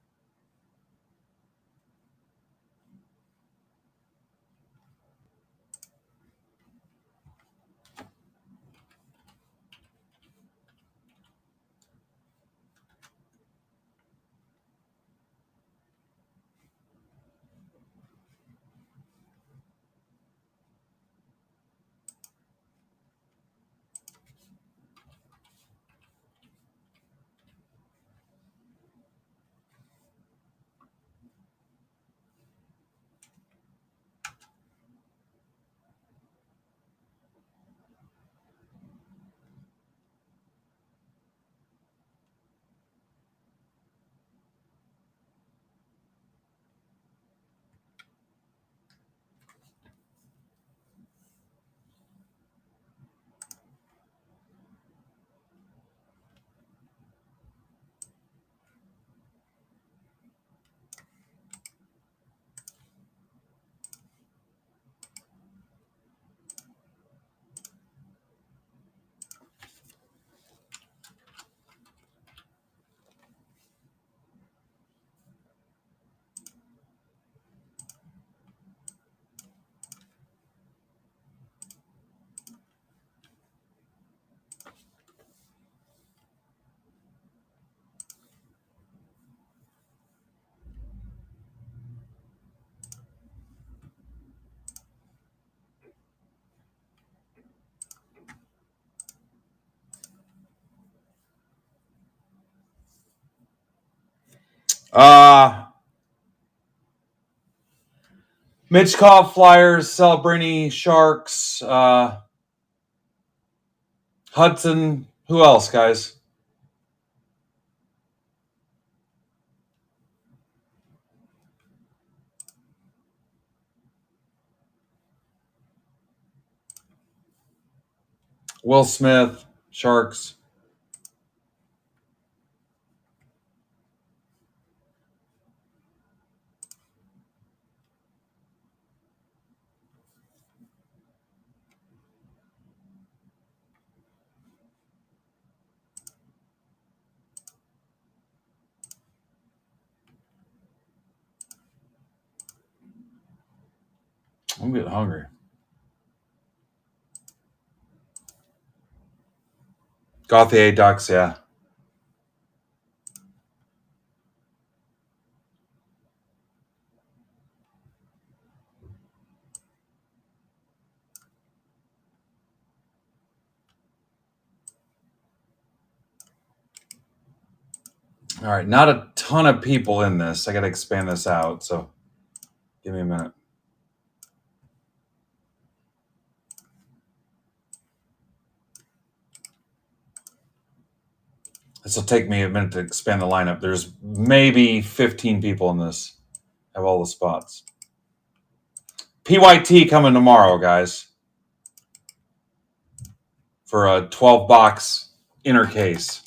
S1: Mitchkov, Flyers, Celebrini, Sharks, Hudson. Who else, guys? Will Smith, Sharks. I'm getting hungry. Gauthier Ducks, yeah. All right, not a ton of people in this. I got to expand this out, so give me a minute. This will take me a minute to expand the lineup. There's maybe 15 people in this. I have all the spots. PYT coming tomorrow, guys, for a 12-box inner case.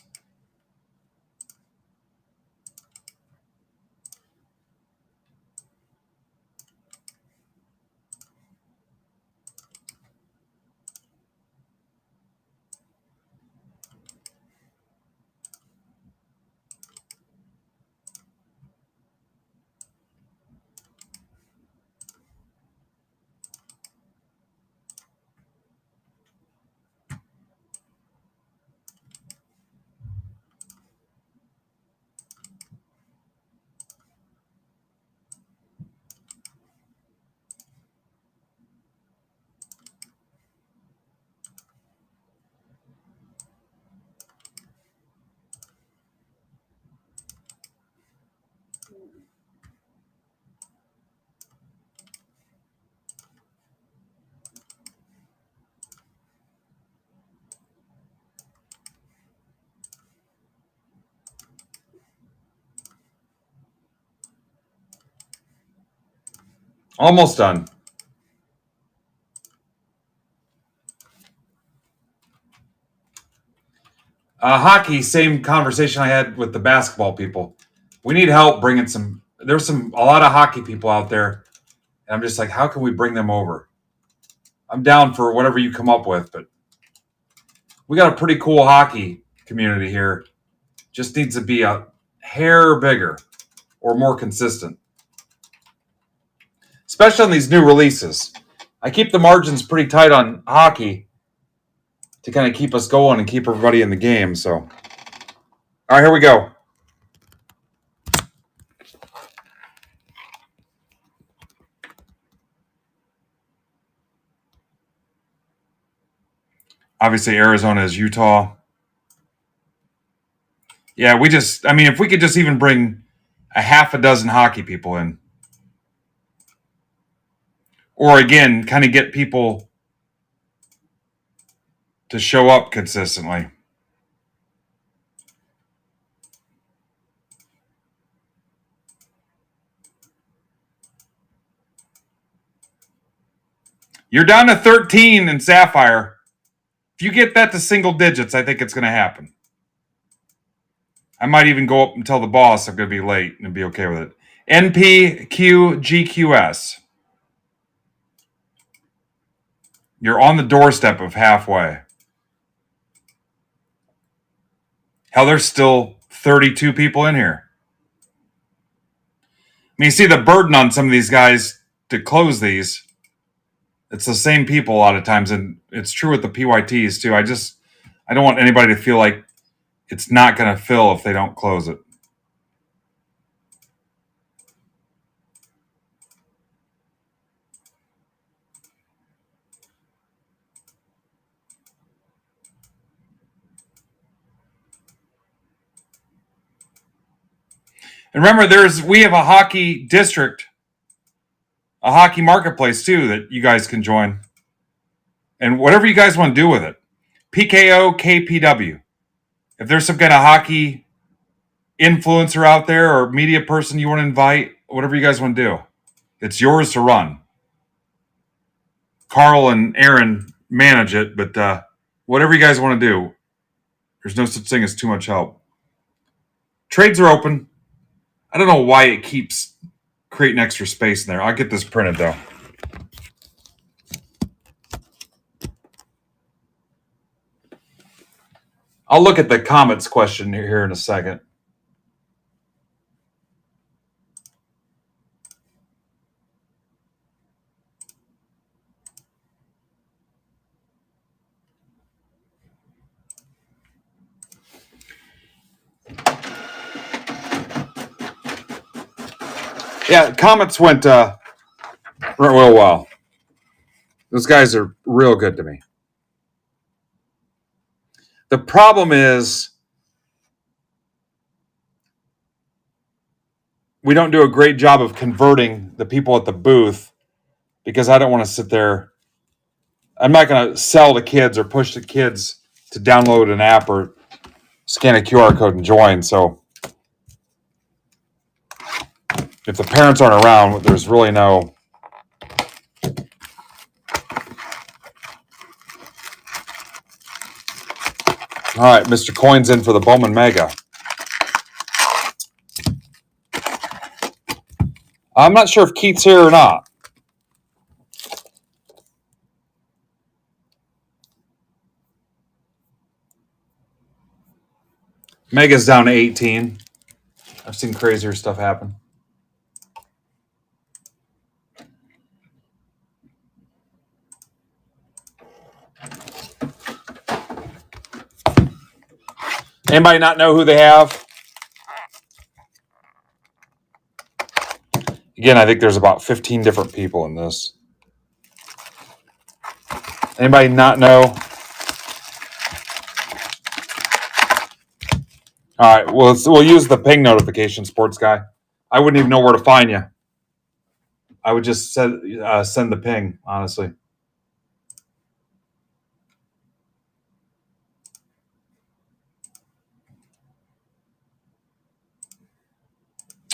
S1: Almost done. Hockey, same conversation I had with the basketball people. We need help bringing some. There's a lot of hockey people out there, and I'm just like, how can we bring them over? I'm down for whatever you come up with, but we got a pretty cool hockey community here. Just needs to be a hair bigger or more consistent, especially on these new releases. I keep the margins pretty tight on hockey to kind of keep us going and keep everybody in the game. So, all right, here we go. Obviously, Arizona is Utah. Yeah, if we could just even bring a half a dozen hockey people in, or again, kind of get people to show up consistently. You're down to 13 in Sapphire. If you get that to single digits, I think it's going to happen. I might even go up and tell the boss I'm going to be late and be okay with it. NPQGQS. You're on the doorstep of halfway. Hell, there's still 32 people in here. I mean, you see the burden on some of these guys to close these. It's the same people a lot of times, and it's true with the PYTs too. I don't want anybody to feel like it's not going to fill if they don't close it. And remember, we have a hockey district, a hockey marketplace too that you guys can join. And whatever you guys want to do with it. PKO KPW. If there's some kind of hockey influencer out there or media person you want to invite, whatever you guys want to do, it's yours to run. Carl and Aaron manage it, but whatever you guys want to do, there's no such thing as too much help. Trades are open. I don't know why it keeps creating extra space in there. I'll get this printed though. I'll look at the comments question here in a second. Yeah, comments went real well. Those guys are real good to me. The problem is we don't do a great job of converting the people at the booth because I don't want to sit there. I'm not going to sell the kids or push the kids to download an app or scan a QR code and join. So if the parents aren't around, there's really no... All right, Mr. Coin's in for the Bowman Mega. I'm not sure if Keith's here or not. Mega's down to 18. I've seen crazier stuff happen. Anybody not know who they have? Again, I think there's about 15 different people in this. Anybody not know? All right, well, we'll use the ping notification, sports guy. I wouldn't even know where to find you. I would just send the ping, honestly.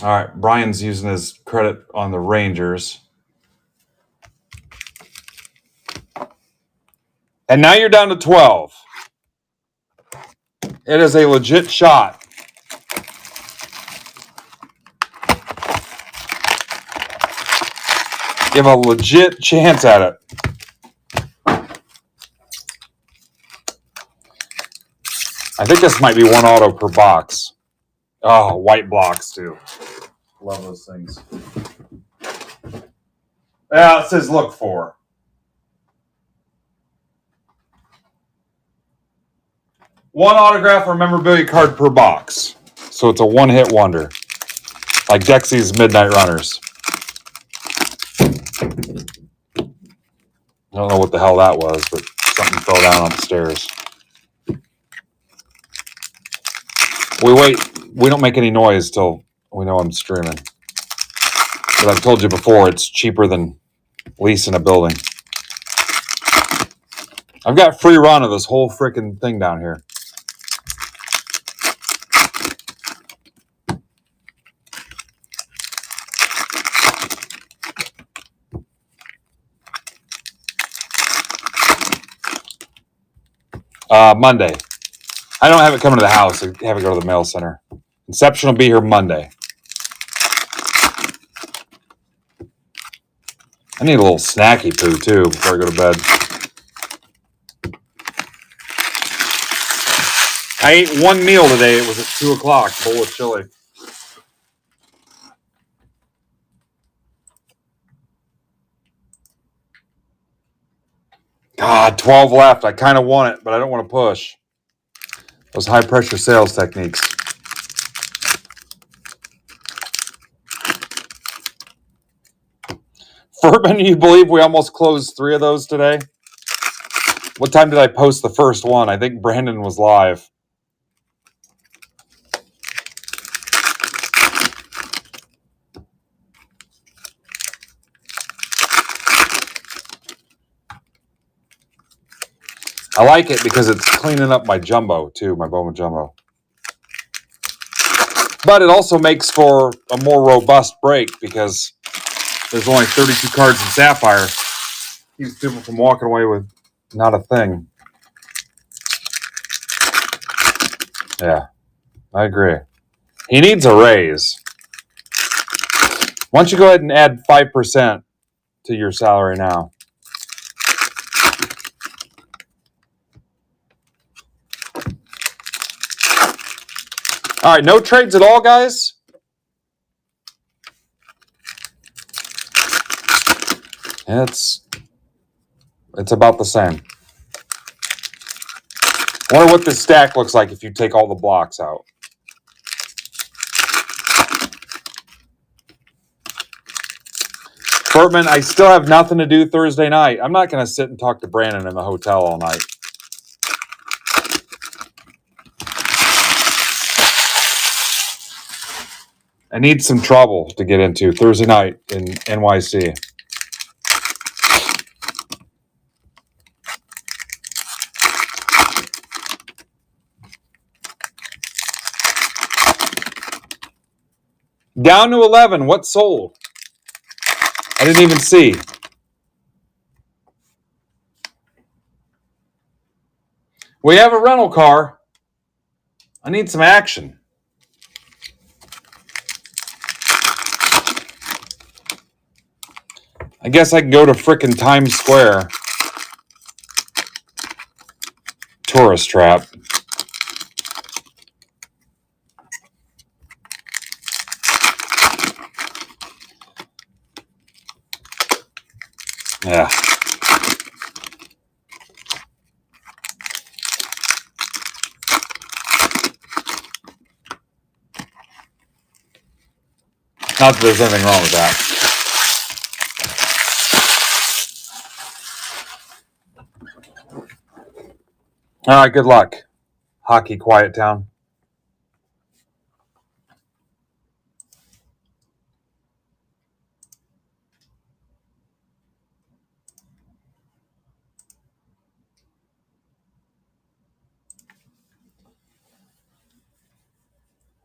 S1: All right, Brian's using his credit on the Rangers. And now you're down to 12. It is a legit shot. You have a legit chance at it. I think this might be one auto per box. Oh, white blocks too. Love those things. Yeah, it says look for. One autograph or memorabilia card per box. So it's a one-hit wonder. Like Dexy's Midnight Runners. I don't know what the hell that was, but something fell down on the stairs. We don't make any noise till we know I'm streaming. But I've told you before, it's cheaper than leasing a building. I've got free run of this whole freaking thing down here. Monday. I don't have it coming to the house. I have it go to the mail center. Inception will be here Monday. I need a little snacky poo too before I go to bed. I ate one meal today. It was at 2 o'clock. Bowl of chili. God, 12 left. I kind of want it, but I don't want to push. Those high pressure sales techniques. Furman, you believe we almost closed 3 of those today? What time did I post the first one? I think Brandon was live. I like it because it's cleaning up my jumbo too, my Bowman jumbo. But it also makes for a more robust break because there's only 32 cards in Sapphire. Keeps people from walking away with not a thing. Yeah, I agree. He needs a raise. Why don't you go ahead and add 5% to your salary now? All right, no trades at all, guys? It's about the same. I wonder what this stack looks like if you take all the blocks out. Bertman, I still have nothing to do Thursday night. I'm not going to sit and talk to Brandon in the hotel all night. I need some trouble to get into Thursday night in NYC. Down to 11. What sold? I didn't even see. We have a rental car. I need some action. I guess I can go to frickin' Times Square. Tourist trap. Yeah. Not that there's anything wrong with that. All right, good luck. Hockey Quiet Town.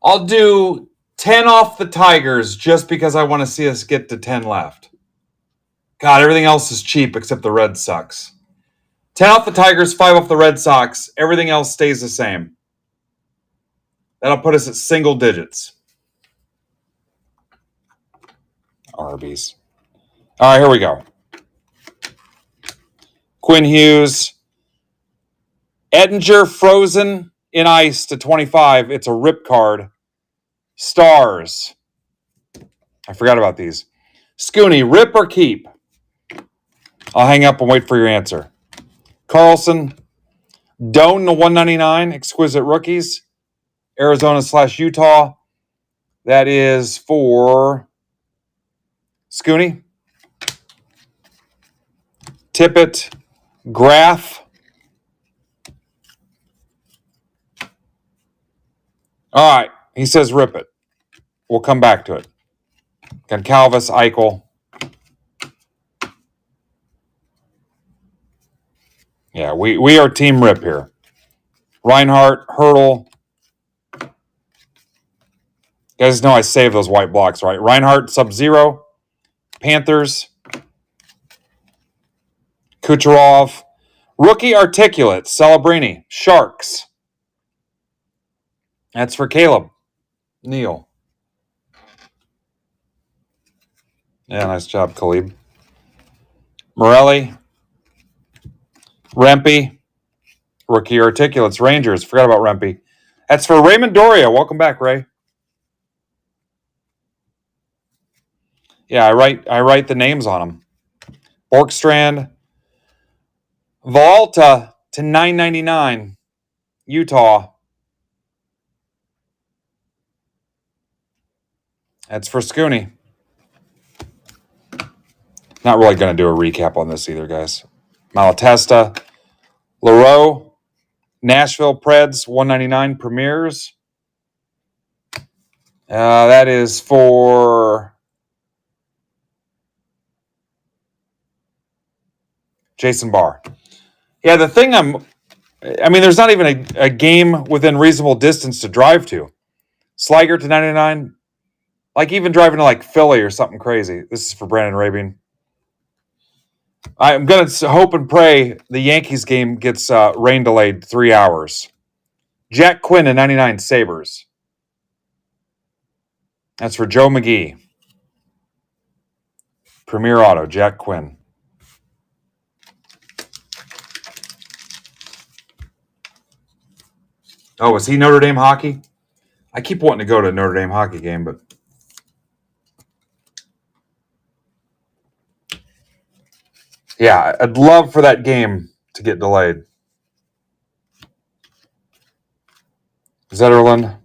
S1: I'll do 10 off the Tigers just because I want to see us get to 10 left. God, everything else is cheap except the Red Sox. 10 off the Tigers, 5 off the Red Sox. Everything else stays the same. That'll put us at single digits. Arby's. All right, here we go. Quinn Hughes. Edinger frozen in ice to 25. It's a rip card. Stars. I forgot about these. Scooney, rip or keep? I'll hang up and wait for your answer. Carlson. Doan to 199. Exquisite rookies. Arizona/Utah. That is for Scooney. Tippett. Graf. All right. He says rip it. We'll come back to it. Goncalves, Eichel. Yeah, we are team rip here. Reinhardt, Hurdle. You guys know I saved those white blocks, right? Reinhardt, Sub-Zero. Panthers. Kucherov. Rookie Articulate, Celebrini. Sharks. That's for Caleb. Neal. Yeah, nice job, Khalib. Morelli. Rempe. Rookie Articulates, Rangers. Forgot about Rempe. That's for Raymond Doria. Welcome back, Ray. Yeah, I write the names on them. Borkstrand. Volta to 999. Utah. That's for Scooney. Not really going to do a recap on this either, guys. Malatesta. Leroux. Nashville Preds 199 Premiers. That is for Jason Barr. Yeah, the thing I'm I mean, there's not even a game within reasonable distance to drive to. Sliger to 99. Like even driving to like Philly or something crazy. This is for Brandon Rabian. I'm going to hope and pray the Yankees game gets rain delayed 3 hours. Jack Quinn to 99 Sabres. That's for Joe McGee. Premier Auto, Jack Quinn. Oh, is he Notre Dame hockey? I keep wanting to go to a Notre Dame hockey game, but yeah, I'd love for that game to get delayed. Zetterlund.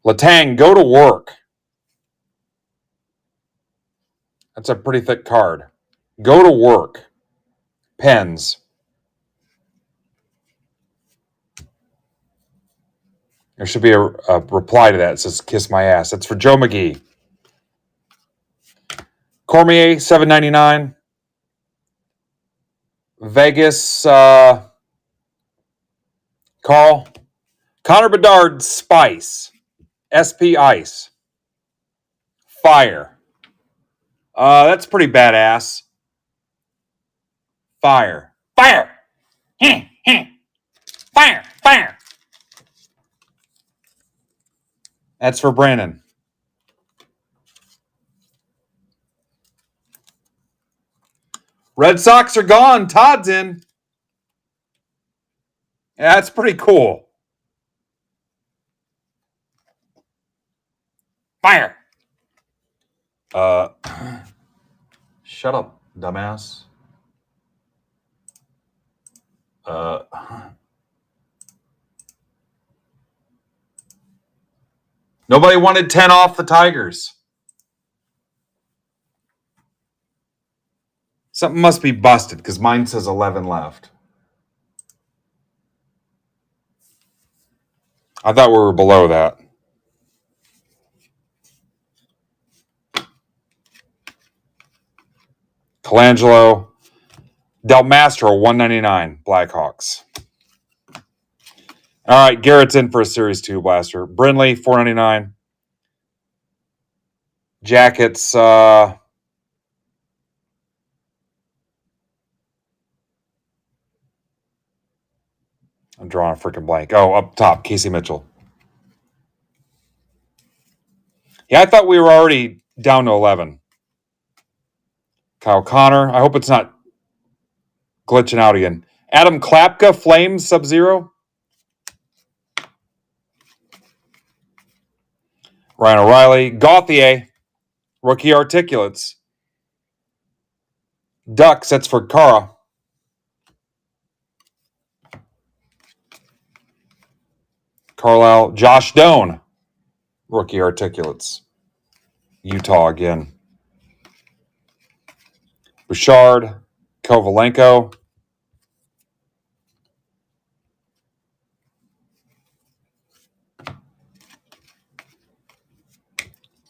S1: Letang, go to work. That's a pretty thick card. Go to work. Pens. There should be a reply to that. It says kiss my ass. That's for Joe McGee. Cormier, $7.99. Vegas, Carl. Connor Bedard, Spice. SP Ice. Fire. That's pretty badass. Fire. Fire! Fire! Fire! That's for Brandon. Red Sox are gone. Todd's in. Yeah, that's pretty cool. Fire! Shut up, dumbass. Nobody wanted 10 off the Tigers. Something must be busted because mine says 11 left. I thought we were below that. Colangelo. Del Mastro, $199. Blackhawks. All right, Garrett's in for a Series 2 blaster. Brindley, $4.99. Jackets, I'm drawing a freaking blank. Oh, up top, Casey Mitchell. Yeah, I thought we were already down to 11. Kyle Connor. I hope it's not glitching out again. Adam Klapka, Flames, Sub-Zero. Ryan O'Reilly. Gauthier, Rookie Articulates. Ducks, that's for Kara. Carlisle. Josh Doan, Rookie Articulates. Utah again. Bouchard. Kovalenko.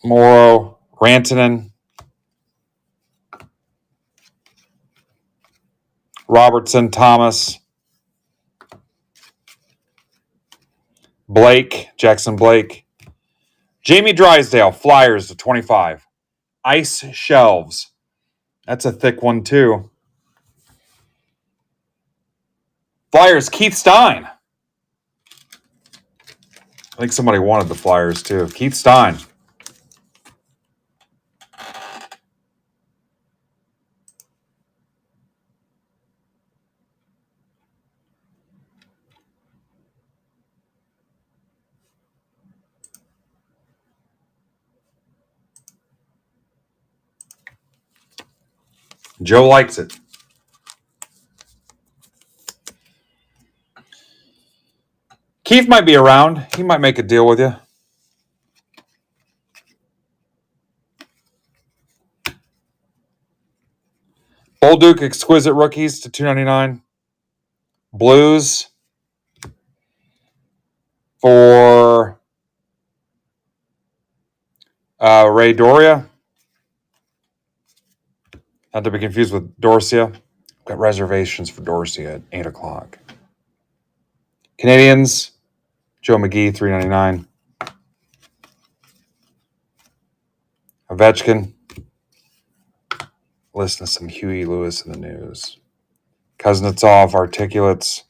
S1: Morrow. Rantanen. Robertson. Thomas. Blake. Jackson Blake. Jamie Drysdale. Flyers to 25. Ice Shelves. That's a thick one, too. Flyers, Keith Stein. I think somebody wanted the Flyers, too. Keith Stein. Joe likes it. Keith might be around. He might make a deal with you. Bolduc Exquisite Rookies to $2.99. Blues for Ray Doria. Not to be confused with Dorcia. Got reservations for Dorsey at 8 o'clock. Canadians, Joe McGee, $3.99. Ovechkin. Listen to some Huey Lewis in the news. Kuznetsov, Articulates.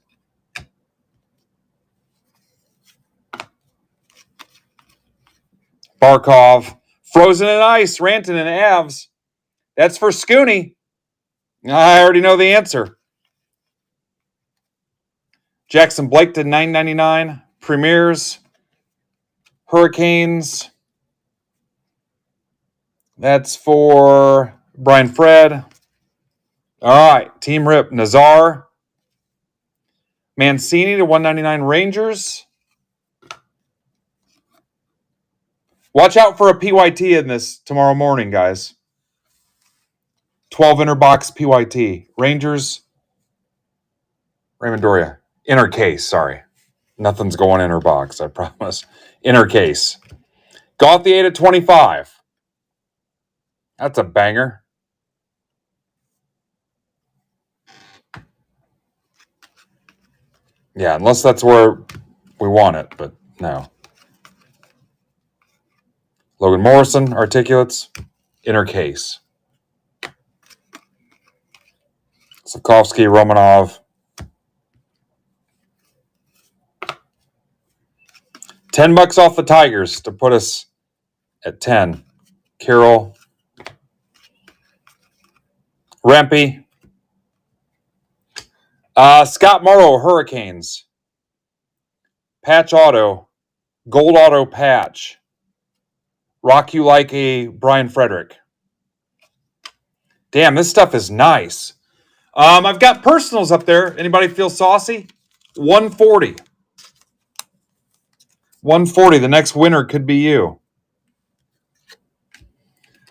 S1: Barkov. Frozen in Ice, Ranton and Avs. That's for Scooney. I already know the answer. Jackson Blake to $9.99. Premiers. Hurricanes. That's for Brian Fred. All right. Team Rip. Nazar. Mancini to $1.99. Rangers. Watch out for a PYT in this tomorrow morning, guys. 12 inner box PYT. Rangers. Raymond Doria. Inner case, sorry. Nothing's going inner box, I promise. Inner case. Gauthier to 25. That's a banger. Yeah, unless that's where we want it, but no. Logan Morrison, Articulates, inner case. Slavkovsky, Romanov. $10 off the Tigers to put us at 10. Carroll. Rempe. Scott Morrow, Hurricanes. Patch Auto. Gold Auto Patch. Rock You Like a Brian Frederick. Damn, this stuff is nice. I've got personals up there. Anybody feel saucy? 140. 140. The next winner could be you.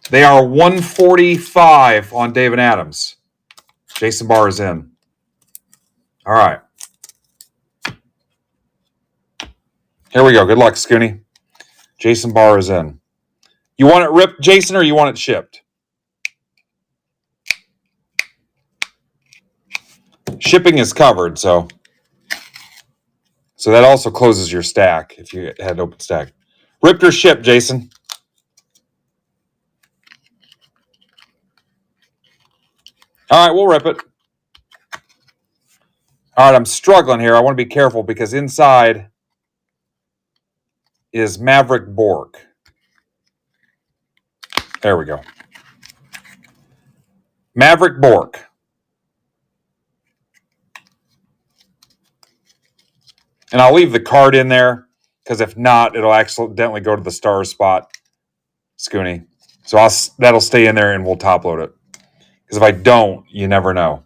S1: They are 145 on David Adams. Jason Barr is in. All right. Here we go. Good luck, Scooney. Jason Barr is in. You want it ripped, Jason, or you want it shipped? Shipping is covered, so that also closes your stack if you had open stack. Ripped or shipped, Jason? All right, we'll rip it. All right, I'm struggling here. I want to be careful because inside is Maverick Bork. There we go. Maverick Bork. And I'll leave the card in there because if not, it'll accidentally go to the star spot, Scooney. So that'll stay in there and we'll top load it. Because if I don't, you never know.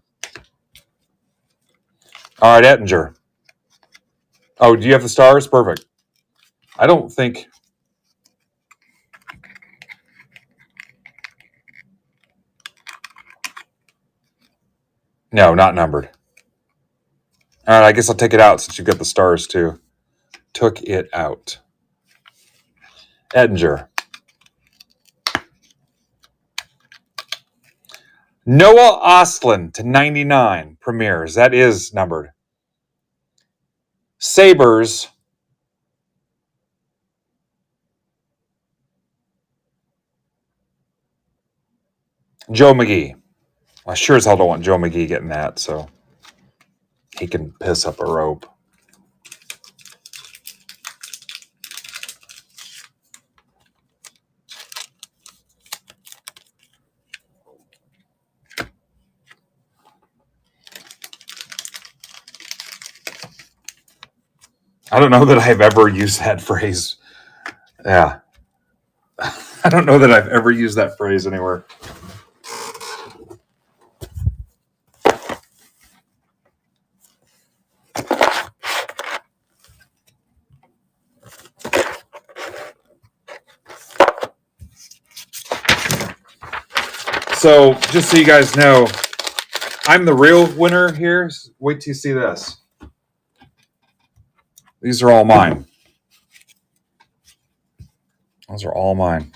S1: All right, Ettinger. Oh, do you have the stars? Perfect. I don't think... No, not numbered. All right, I guess I'll take it out since you've got the stars too. Took it out. Ettinger. Noah Ostlund to 99 premieres. That is numbered. Sabres. Joe McGee. I sure as hell don't want Joe McGee getting that, so he can piss up a rope. I don't know that I've ever used that phrase. Yeah. I don't know that I've ever used that phrase anywhere. So, just so you guys know, I'm the real winner here. Wait till you see this. These are all mine. Those are all mine.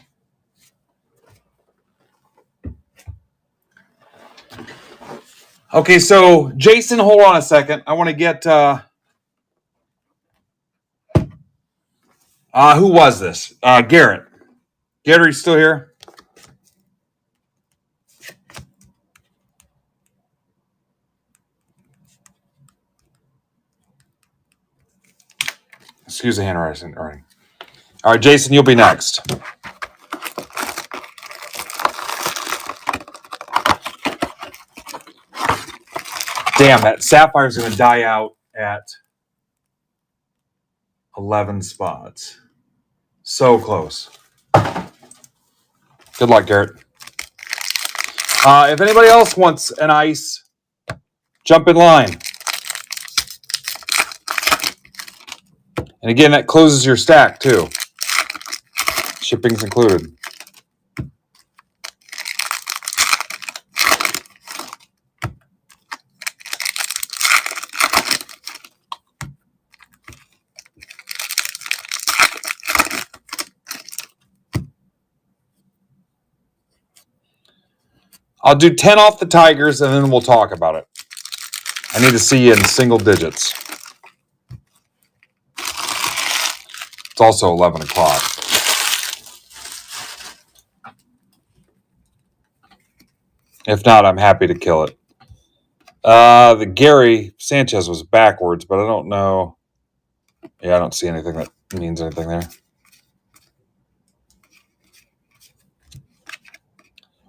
S1: Okay, so Jason, hold on a second. I want to get who was this? Garrett. Garrett, are you still here? Excuse the handwriting. All right, Jason, you'll be next. Damn, that Sapphire's going to die out at 11 spots. So close. Good luck, Garrett. If anybody else wants an ice, jump in line. And again, that closes your stack too. Shipping's included. I'll do 10 off the Tigers and then we'll talk about it. I need to see you in single digits. It's also 11 o'clock. If not, I'm happy to kill it. The Gary Sanchez was backwards, but I don't know. Yeah, I don't see anything that means anything there.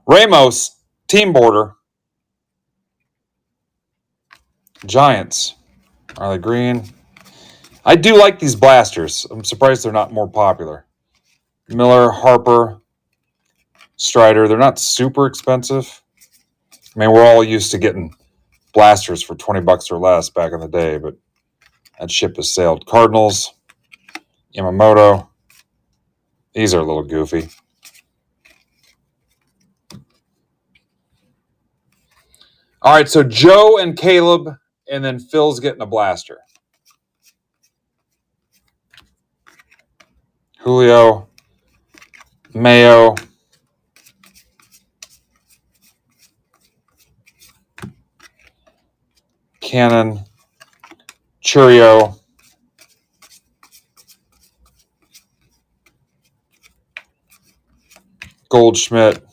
S1: Ramos, team border. Giants. Are they green? I do like these blasters. I'm surprised they're not more popular. Miller, Harper, Strider. They're not super expensive. I mean, we're all used to getting blasters for $20 or less back in the day, but that ship has sailed. Cardinals, Yamamoto. These are a little goofy. All right, so Joe and Caleb, and then Phil's getting a blaster. Julio, Mayo, Cannon, Churio, Goldschmidt,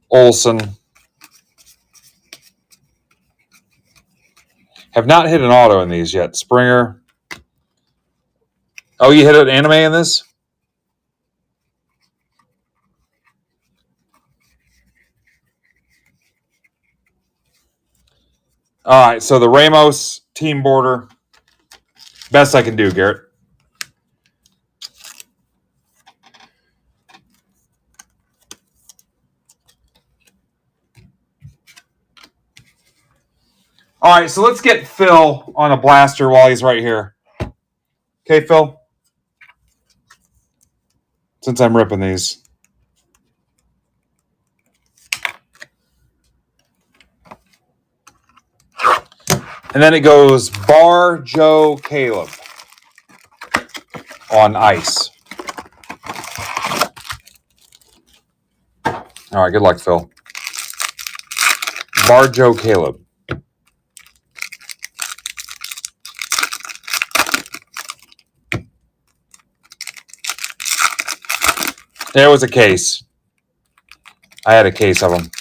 S1: Olsen. Have not hit an auto in these yet. Springer. Oh, you hit an anime in this? All right, so the Ramos team border. Best I can do, Garrett. All right, so let's get Phil on a blaster while he's right here. Okay, Phil? Since I'm ripping these. And then it goes Bar, Joe, Caleb on ice. All right, good luck, Phil. Bar, Joe, Caleb. There was a case. I had a case of them.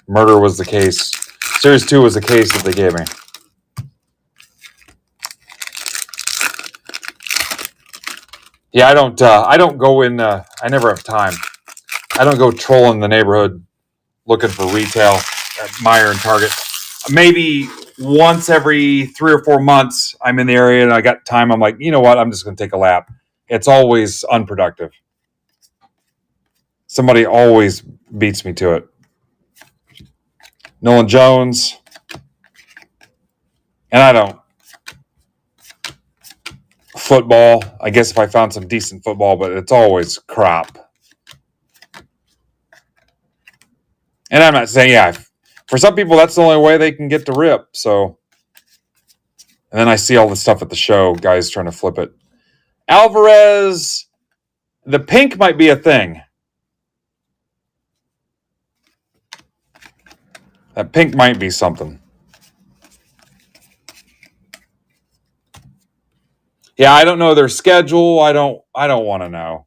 S1: Murder was the case. Series 2 was the case that they gave me. Yeah, I don't go in. I never have time. I don't go trolling the neighborhood looking for retail at Meijer and Target. Maybe once every 3 or 4 months, I'm in the area and I got time. I'm like, you know what? I'm just going to take a lap. It's always unproductive. Somebody always beats me to it. Nolan Jones. And I don't. Football. I guess if I found some decent football, but it's always crap. And I'm not saying, yeah, for some people, that's the only way they can get to rip. So, and then I see all the stuff at the show, guys trying to flip it. Alvarez, the pink might be a thing. That pink might be something. Yeah, I don't know their schedule. I don't want to know.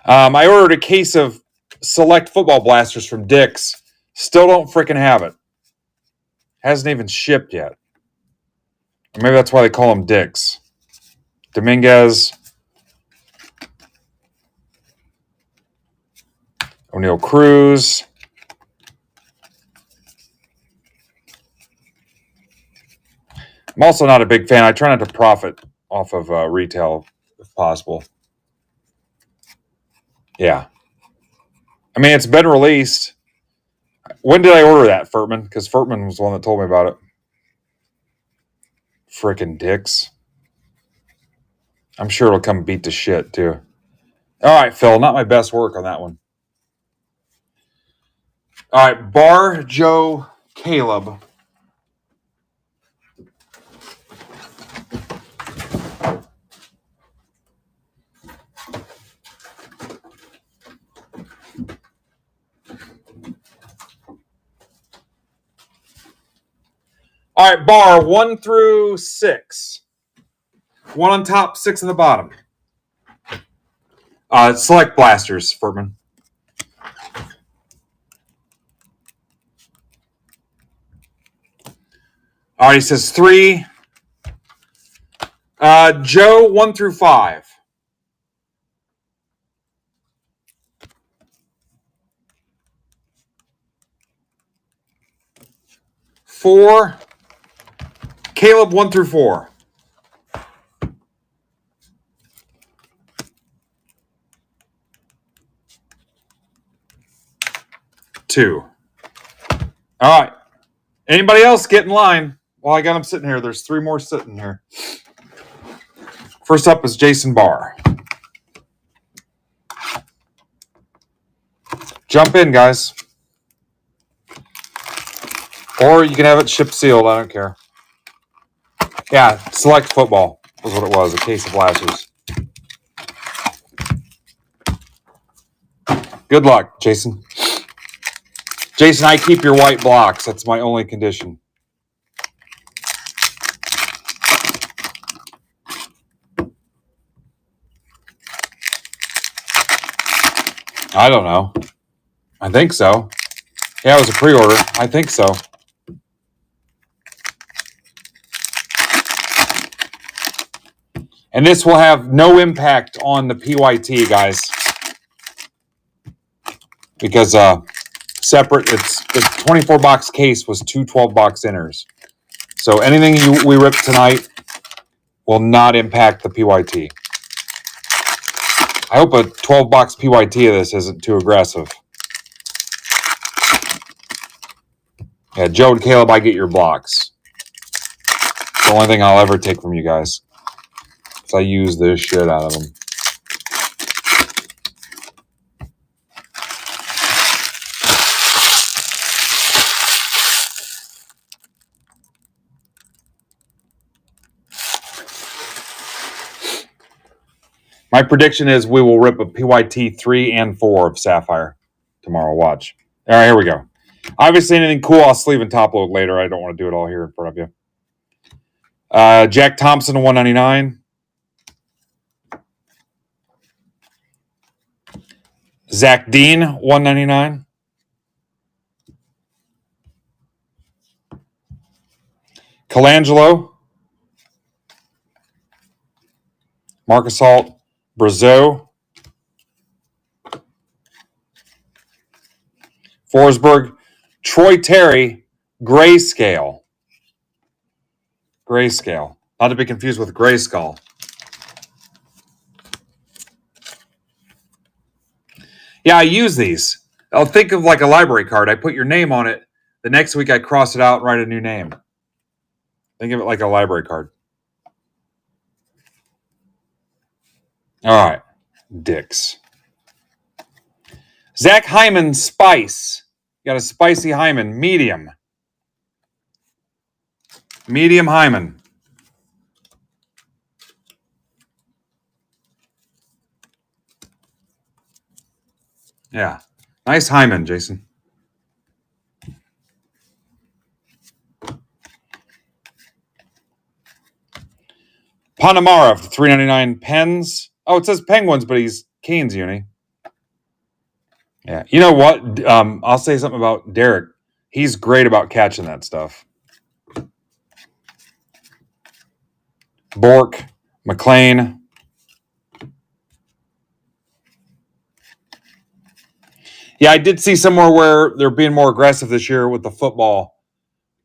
S1: I ordered a case of select football blasters from Dick's. Still don't freaking have it. Hasn't even shipped yet. Or maybe that's why they call them Dick's. Dominguez. O'Neal Cruz. I'm also not a big fan. I try not to profit off of retail if possible. Yeah. I mean, it's been released. When did I order that, Furtman? Because Furtman was the one that told me about it. Frickin' Dicks. I'm sure it'll come beat the shit, too. All right, Phil. Not my best work on that one. All right, Bar Joe Caleb. All right, Bar 1 through 6. 1 on top, 6 on the bottom. Select blasters, Furtman. All right, he says 3. Joe 1 through 5. 4. Caleb 1 through 4. 2. All right. Anybody else get in line? Well, I got them sitting here. There's 3 more sitting here. First up is Jason Barr. Jump in, guys. Or you can have it shipped sealed. I don't care. Yeah, select football was what it was. A case of blasters. Good luck, Jason. Jason, I keep your white blocks. That's my only condition. I don't know. I think so. Yeah, it was a pre-order. I think so. And this will have no impact on the PYT, guys. Because separate, it's the 24-box case was 2 12-box inners. So anything we rip tonight will not impact the PYT. I hope a 12-box PYT of this isn't too aggressive. Yeah, Joe and Caleb, I get your blocks. It's the only thing I'll ever take from you guys. So I use this shit out of them. My prediction is we will rip a PYT 3 and 4 of Sapphire tomorrow. Watch. All right, here we go. Obviously, anything cool, I'll sleeve and top load later. I don't want to do it all here in front of you. Jack Thompson, 199. Zach Dean, 199. Colangelo. Marcus Alt. Brazeau. Forsberg. Troy Terry. Grayscale. Grayscale. Not to be confused with Grayskull. Yeah, I use these. I'll think of like a library card. I put your name on it. The next week I cross it out and write a new name. Think of it like a library card. All right. Dicks. Zach Hyman Spice. You got a spicy Hyman. Medium. Medium Hyman. Yeah. Nice Hyman, Jason. Panamara for $3.99. Pens. Oh, it says Penguins, but he's Canes uni. Yeah. You know what? I'll say something about Derek. He's great about catching that stuff. Bork, McLean. Yeah, I did see somewhere where they're being more aggressive this year with the football,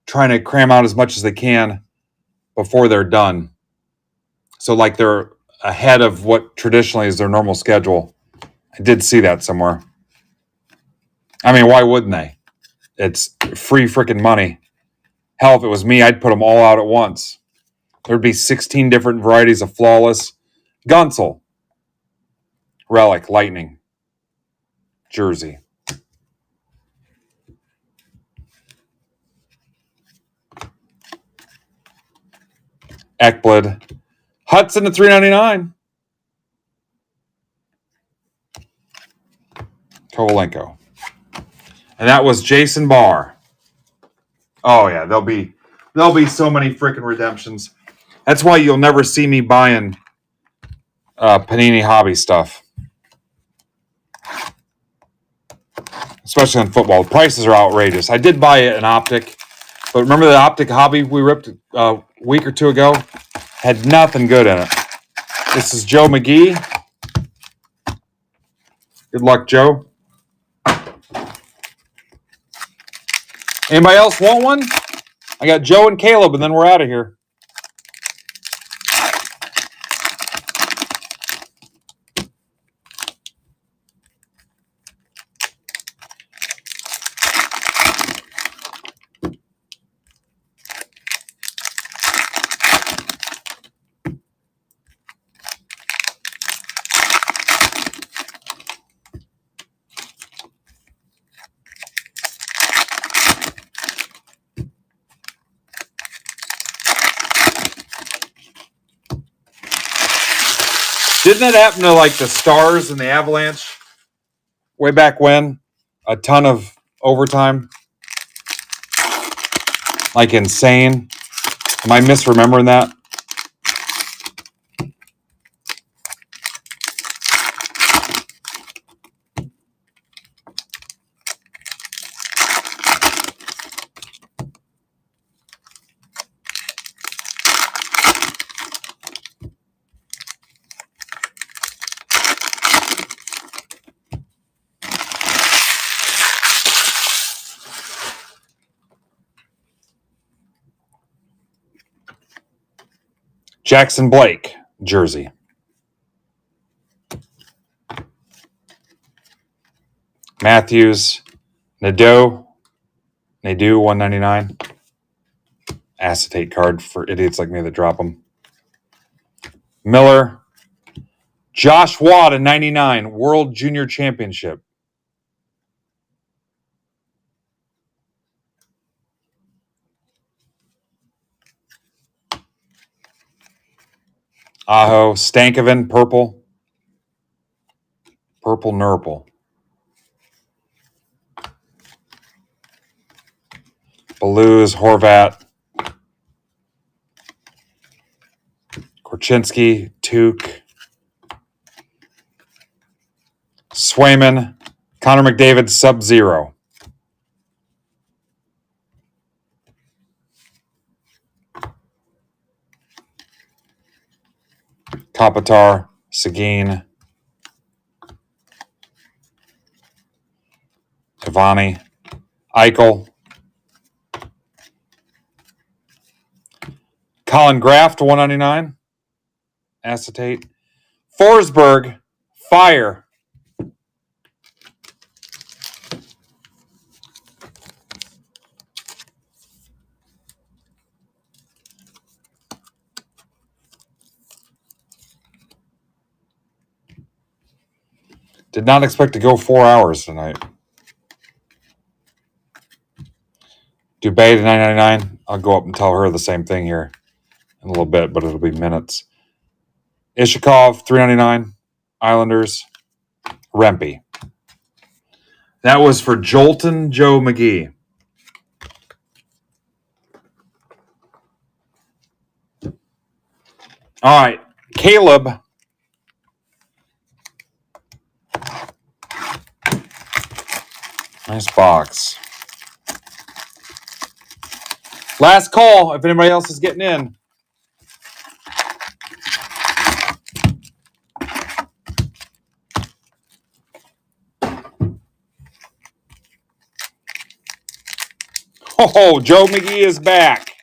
S1: trying to cram out as much as they can before they're done. So, like, they're ahead of what traditionally is their normal schedule. I did see that somewhere. I mean, why wouldn't they? It's free freaking money. Hell, if it was me, I'd put them all out at once. There'd be 16 different varieties of flawless. Gunsel. Relic, Lightning. Jersey. Ekblad. Hudson at $3.99. Kovalenko. And that was Jason Barr. Oh yeah, there'll be so many freaking redemptions. That's why you'll never see me buying Panini hobby stuff. Especially on football. The prices are outrageous. I did buy an Optic, but remember the Optic hobby we ripped a week or two ago? Had nothing good in it. This is Joe McGee. Good luck, Joe. Anybody else want one? I got Joe and Caleb, and then we're out of here. Didn't that happen to like the Stars and the Avalanche way back when? A ton of overtime. Like insane. Am I misremembering that? Jackson Blake, jersey. Matthews, Nadeau, $199. Acetate card for idiots like me that drop them. Miller, Josh Watt at 99, World Junior Championship. Aho, Stankoven, purple. Purple Nurple. Belouz, Horvat. Korchinski, Tuke. Swayman, Connor McDavid, Sub-Zero. Kopitar, Seguin. Cavani, Eichel. Colin Graft, $199. Acetate. Forsberg, Fire. Did not expect to go 4 hours tonight. Dubé to $9.99. I'll go up and tell her the same thing here in a little bit, but it'll be minutes. Ishikov, $3.99. Islanders. Rempe. That was for Jolton Joe McGee. All right, Caleb. Nice box. Last call if anybody else is getting in. Oh, Joe McGee is back.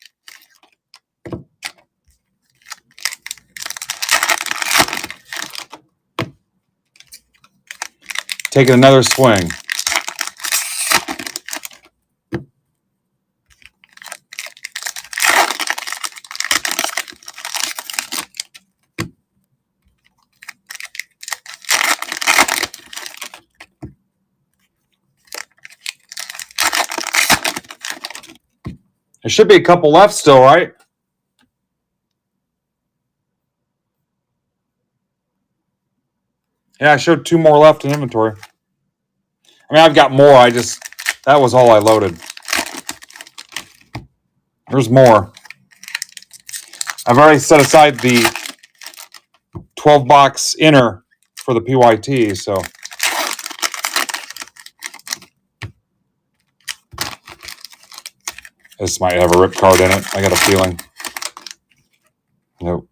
S1: Taking another swing. There should be a couple left still, right? Yeah, I showed 2 more left in inventory. I mean, I've got more. That was all I loaded. There's more. I've already set aside the 12-box inner for the PYT, so. This might have a rip card in it. I got a feeling. Nope.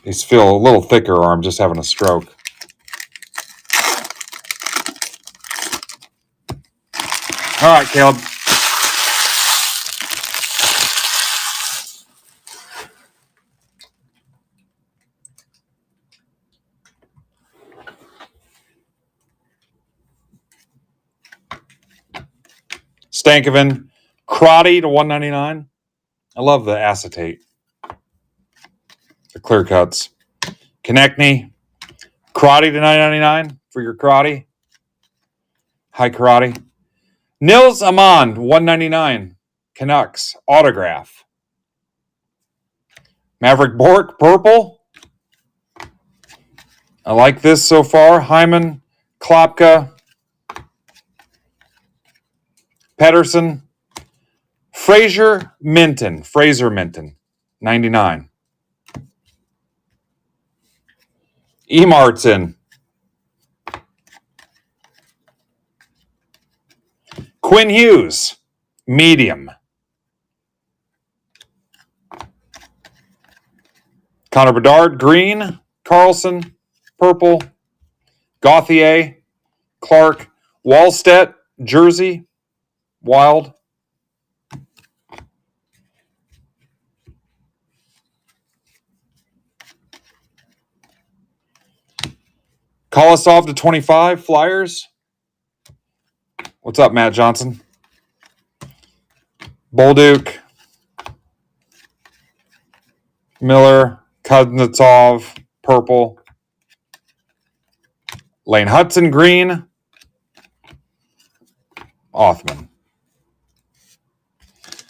S1: These feel a little thicker, or I'm just having a stroke. All right, Caleb. Stankoven, Crotty to 199. I love the acetate. The clear cuts. Konechny, Crotty to 999 for your Crotty. Hi, Karate. Nils Amand, 199. Canucks, autograph. Maverick Bork, purple. I like this so far. Hyman, Klopka, Pedersen, Fraser Minton, 99. E. Martin. Quinn Hughes, medium. Connor Bedard, green. Carlson, purple. Gauthier, Clark, Wallstedt, jersey, Wild. Kolosov to 25, Flyers. What's up, Matt Johnson? Bolduc, Miller, Kuznetsov, purple. Lane Hudson, green. Othman.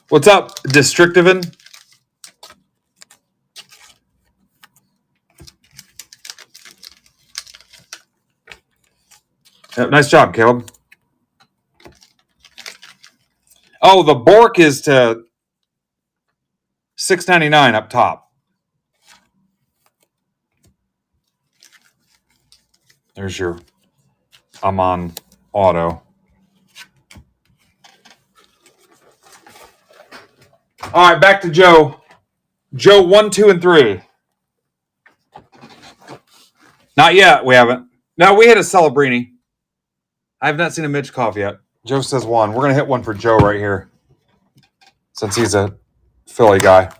S1: What's up, Districtivan? Nice job, Caleb. Oh, the Bork is to $6.99 up top. There's your Amon auto. All right, back to Joe. Joe 1, 2, and 3. Not yet. We haven't. No, we hit a Celebrini. I have not seen a Mitchkov yet. Joe says 1. We're going to hit one for Joe right here, since he's a Philly guy.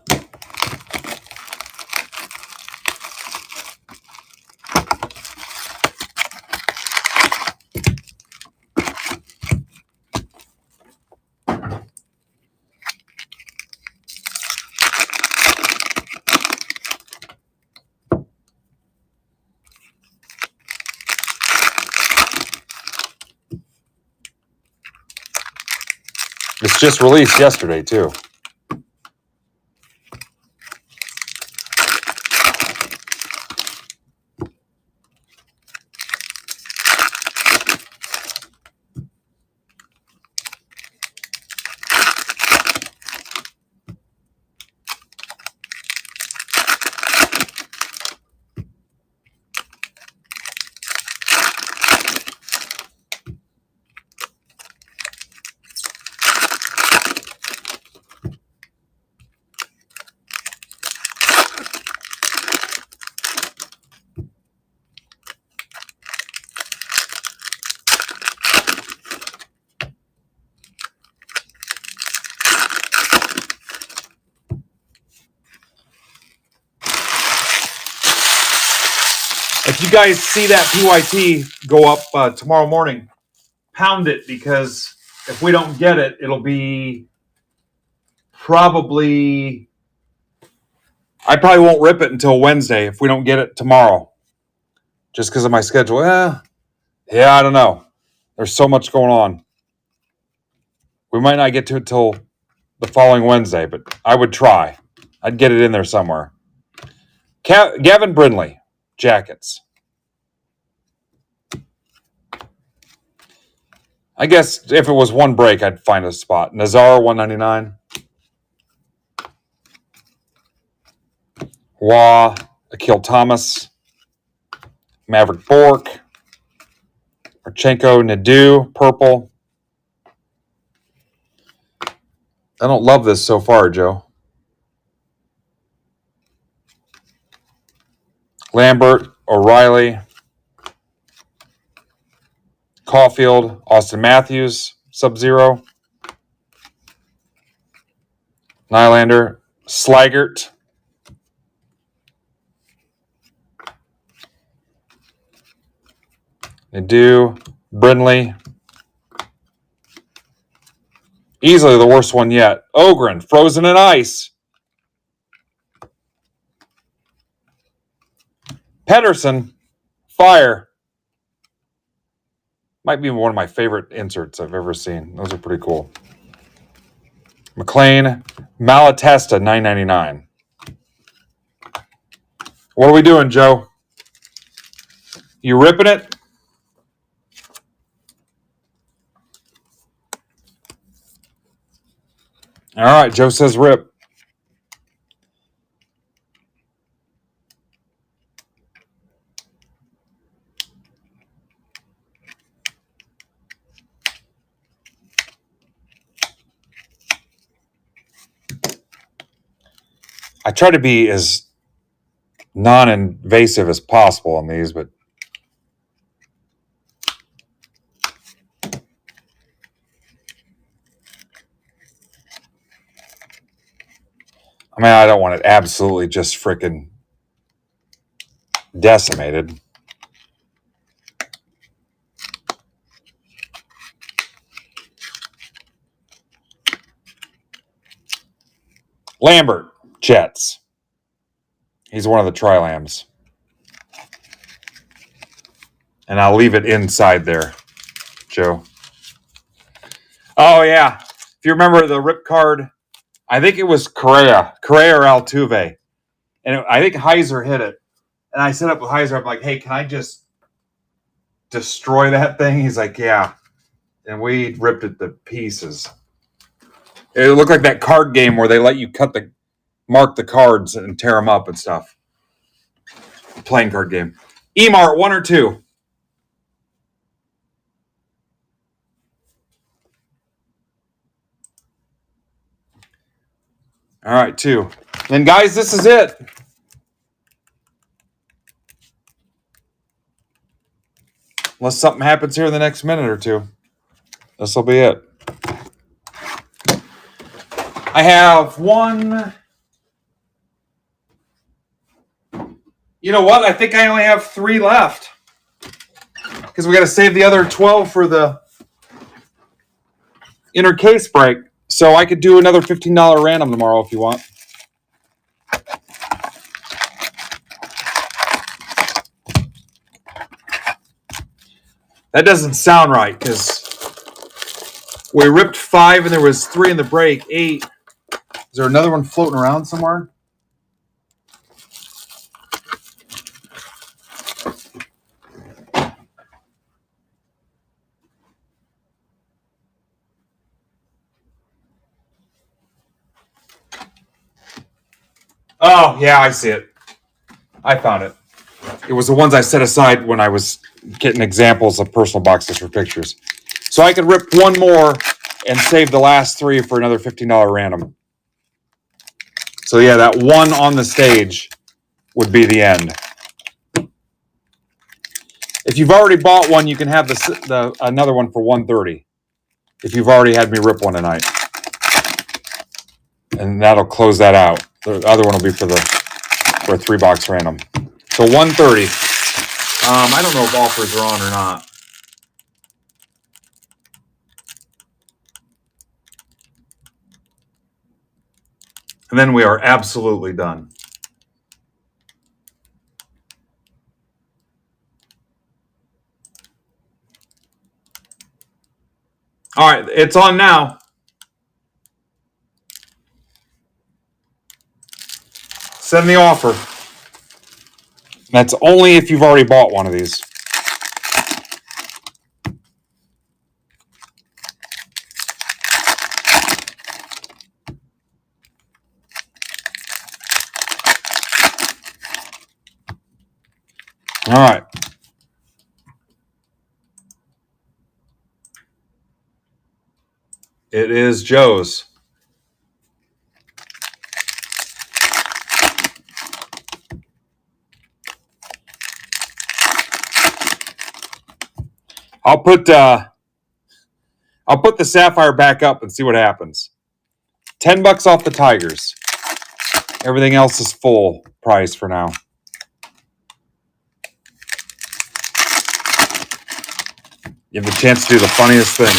S1: It's just released yesterday, too. If you guys see that PYT go up tomorrow morning, pound it, because if we don't get it, it'll be probably... I probably won't rip it until Wednesday if we don't get it tomorrow. Just because of my schedule. Yeah, I don't know. There's so much going on. We might not get to it till the following Wednesday, but I would try. I'd get it in there somewhere. Gavin Brindley, jackets. I guess if it was one break, I'd find a spot. Nazar, $199. Wah, Akil Thomas, Maverick Bork, Marchenko, Nadu, purple. I don't love this so far, Joe. Lambert, O'Reilly, Caulfield, Austin Matthews, Sub-Zero, Nylander, Slaggert, Nadu, Brindley. Easily the worst one yet. Ogren, Frozen in Ice. Pedersen, Fire. Might be one of my favorite inserts I've ever seen. Those are pretty cool. McLean, Malatesta, $9.99. What are we doing, Joe? You ripping it? All right, Joe says rip. I try to be as non-invasive as possible on these, but I mean, I don't want it absolutely just freaking decimated. Lambert, Jets. He's one of the Tri-Lambs. And I'll leave it inside there, Joe. Oh, yeah. If you remember the rip card, I think it was Correa or Altuve. And I think Heiser hit it. And I set up with Heiser. I'm like, hey, can I just destroy that thing? He's like, yeah. And we ripped it to pieces. It looked like that card game where they let you mark the cards and tear them up and stuff. Playing card game. Emart, 1 or 2? All right, 2. Then, guys, this is it. Unless something happens here in the next minute or two. This will be it. I have one. You know what? I think I only have 3 left. Because we got to save the other 12 for the inner case break. So I could do another $15 random tomorrow if you want. That doesn't sound right because we ripped 5 and there was 3 in the break. 8. Is there another one floating around somewhere? Oh, yeah, I see it. I found it. It was the ones I set aside when I was getting examples of personal boxes for pictures. So I could rip one more and save the last 3 for another $15 random. So yeah, that one on the stage would be the end. If you've already bought one, you can have the another one for $130. If you've already had me rip one tonight. And that'll close that out. The other one will be for a 3-box random. So $130. I don't know if offers are on or not. And then we are absolutely done. All right, it's on now. Send the offer. That's only if you've already bought one of these. All right. It is Joe's. I'll put the Sapphire back up and see what happens. $10 off the Tigers. Everything else is full price for now. You have a chance to do the funniest thing.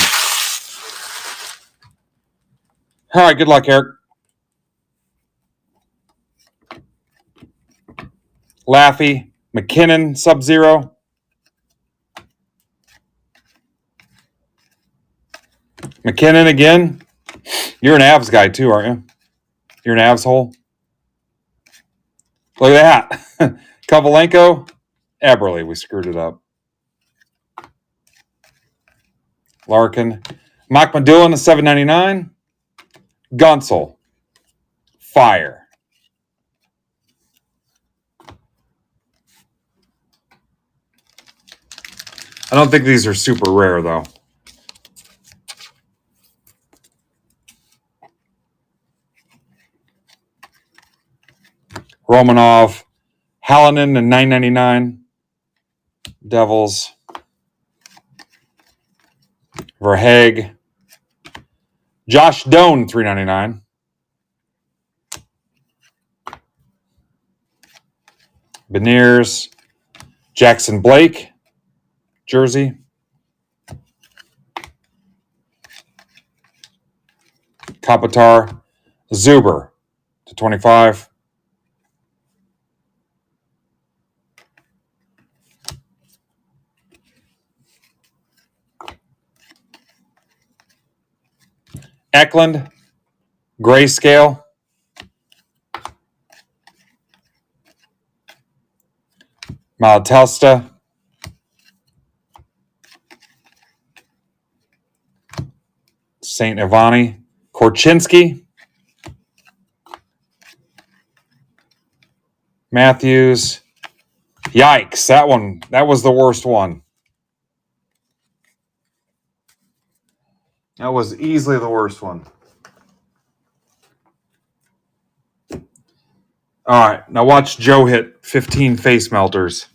S1: All right, good luck, Eric. Laffy, McKinnon, Sub-Zero. McKinnon again. You're an Avs guy too, aren't you? You're an Avs hole. Look at that. Kovalenko, Eberle. We screwed it up. Larkin. Mock Madulin, $7.99. Gunsel. Fire. I don't think these are super rare, though. Romanov. Hallinan and $9.99. Devils. Verhaeg. Josh Doan, $3.99. Beniers. Jackson Blake. Jersey. Kopitar. Zuber /25. Eklund. Grayscale. Malatesta. St. Ivani. Korchinski. Matthews. Yikes. That was the worst one. That was easily the worst one. All right. Now watch Joe hit 15 face melters.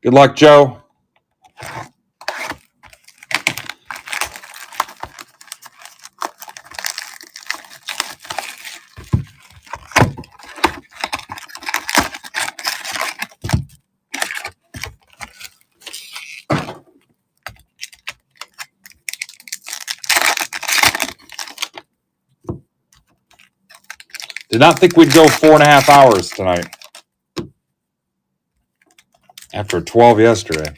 S1: Good luck, Joe. Did not think we'd go 4.5 hours tonight. After 12 yesterday.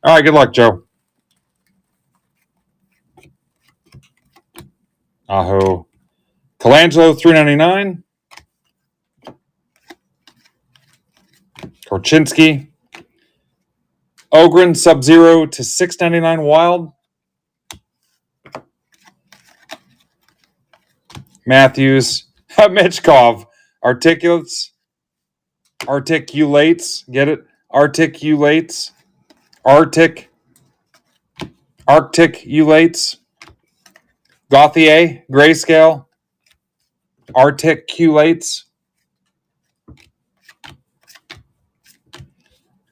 S1: All right, good luck, Joe. Aho. Colangelo, $3.99. Korchinski. Ogren, Sub-Zero to $6.99 Wild. Matthews. Mitchkov. Articulates. Get it? Articulates. Articulates. Gauthier. Grayscale. Articulates.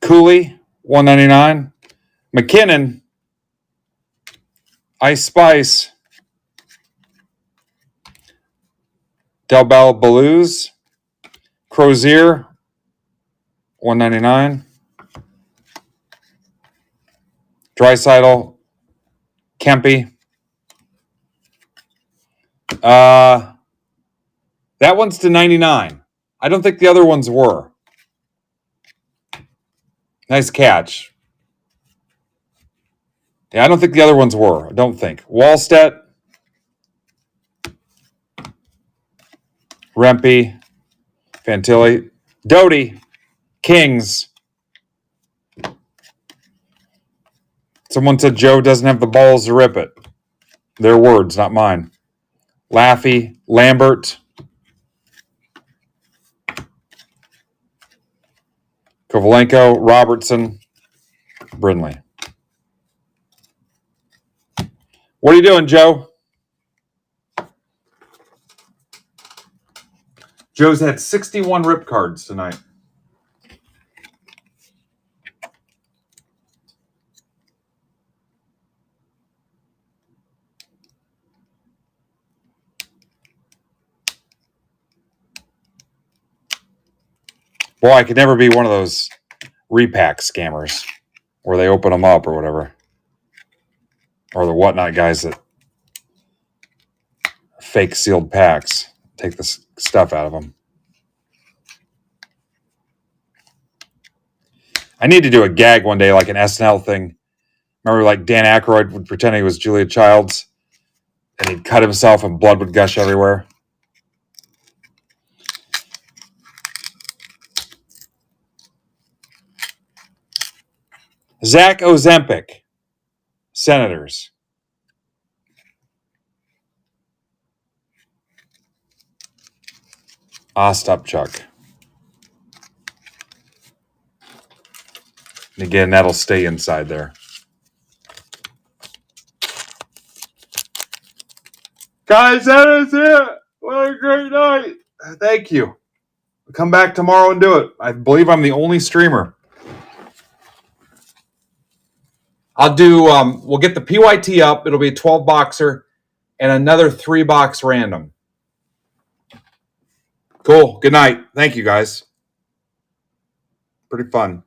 S1: Cooley. $1.99. McKinnon. Ice Spice. Del Bell Blues. Crozier. $1.99. Draisaitl. Kempe. That one's to 99. I don't think the other ones were. Nice catch. Yeah, I don't think the other ones were. I don't think. Wallstedt. Rempe. Fantilli. Doty. Kings. Someone said Joe doesn't have the balls to rip it. Their words, not mine. Laffey. Lambert. Kovalenko. Robertson. Brindley. What are you doing, Joe? Joe's had 61 rip cards tonight. Boy, I could never be one of those repack scammers where they open them up or whatever. Or the whatnot guys that fake sealed packs. Take the stuff out of them. I need to do a gag one day, like an SNL thing. Remember, like Dan Aykroyd would pretend he was Julia Childs, and he'd cut himself and blood would gush everywhere. Zach Ozempic, Senators. Ostapchuk. And again, that'll stay inside there. Guys, that is it. What a great night. Thank you. I'll come back tomorrow and do it. I believe I'm the only streamer. I'll do, we'll get the PYT up. It'll be a 12 boxer and another 3-box random. Cool. Good night. Thank you, guys. Pretty fun.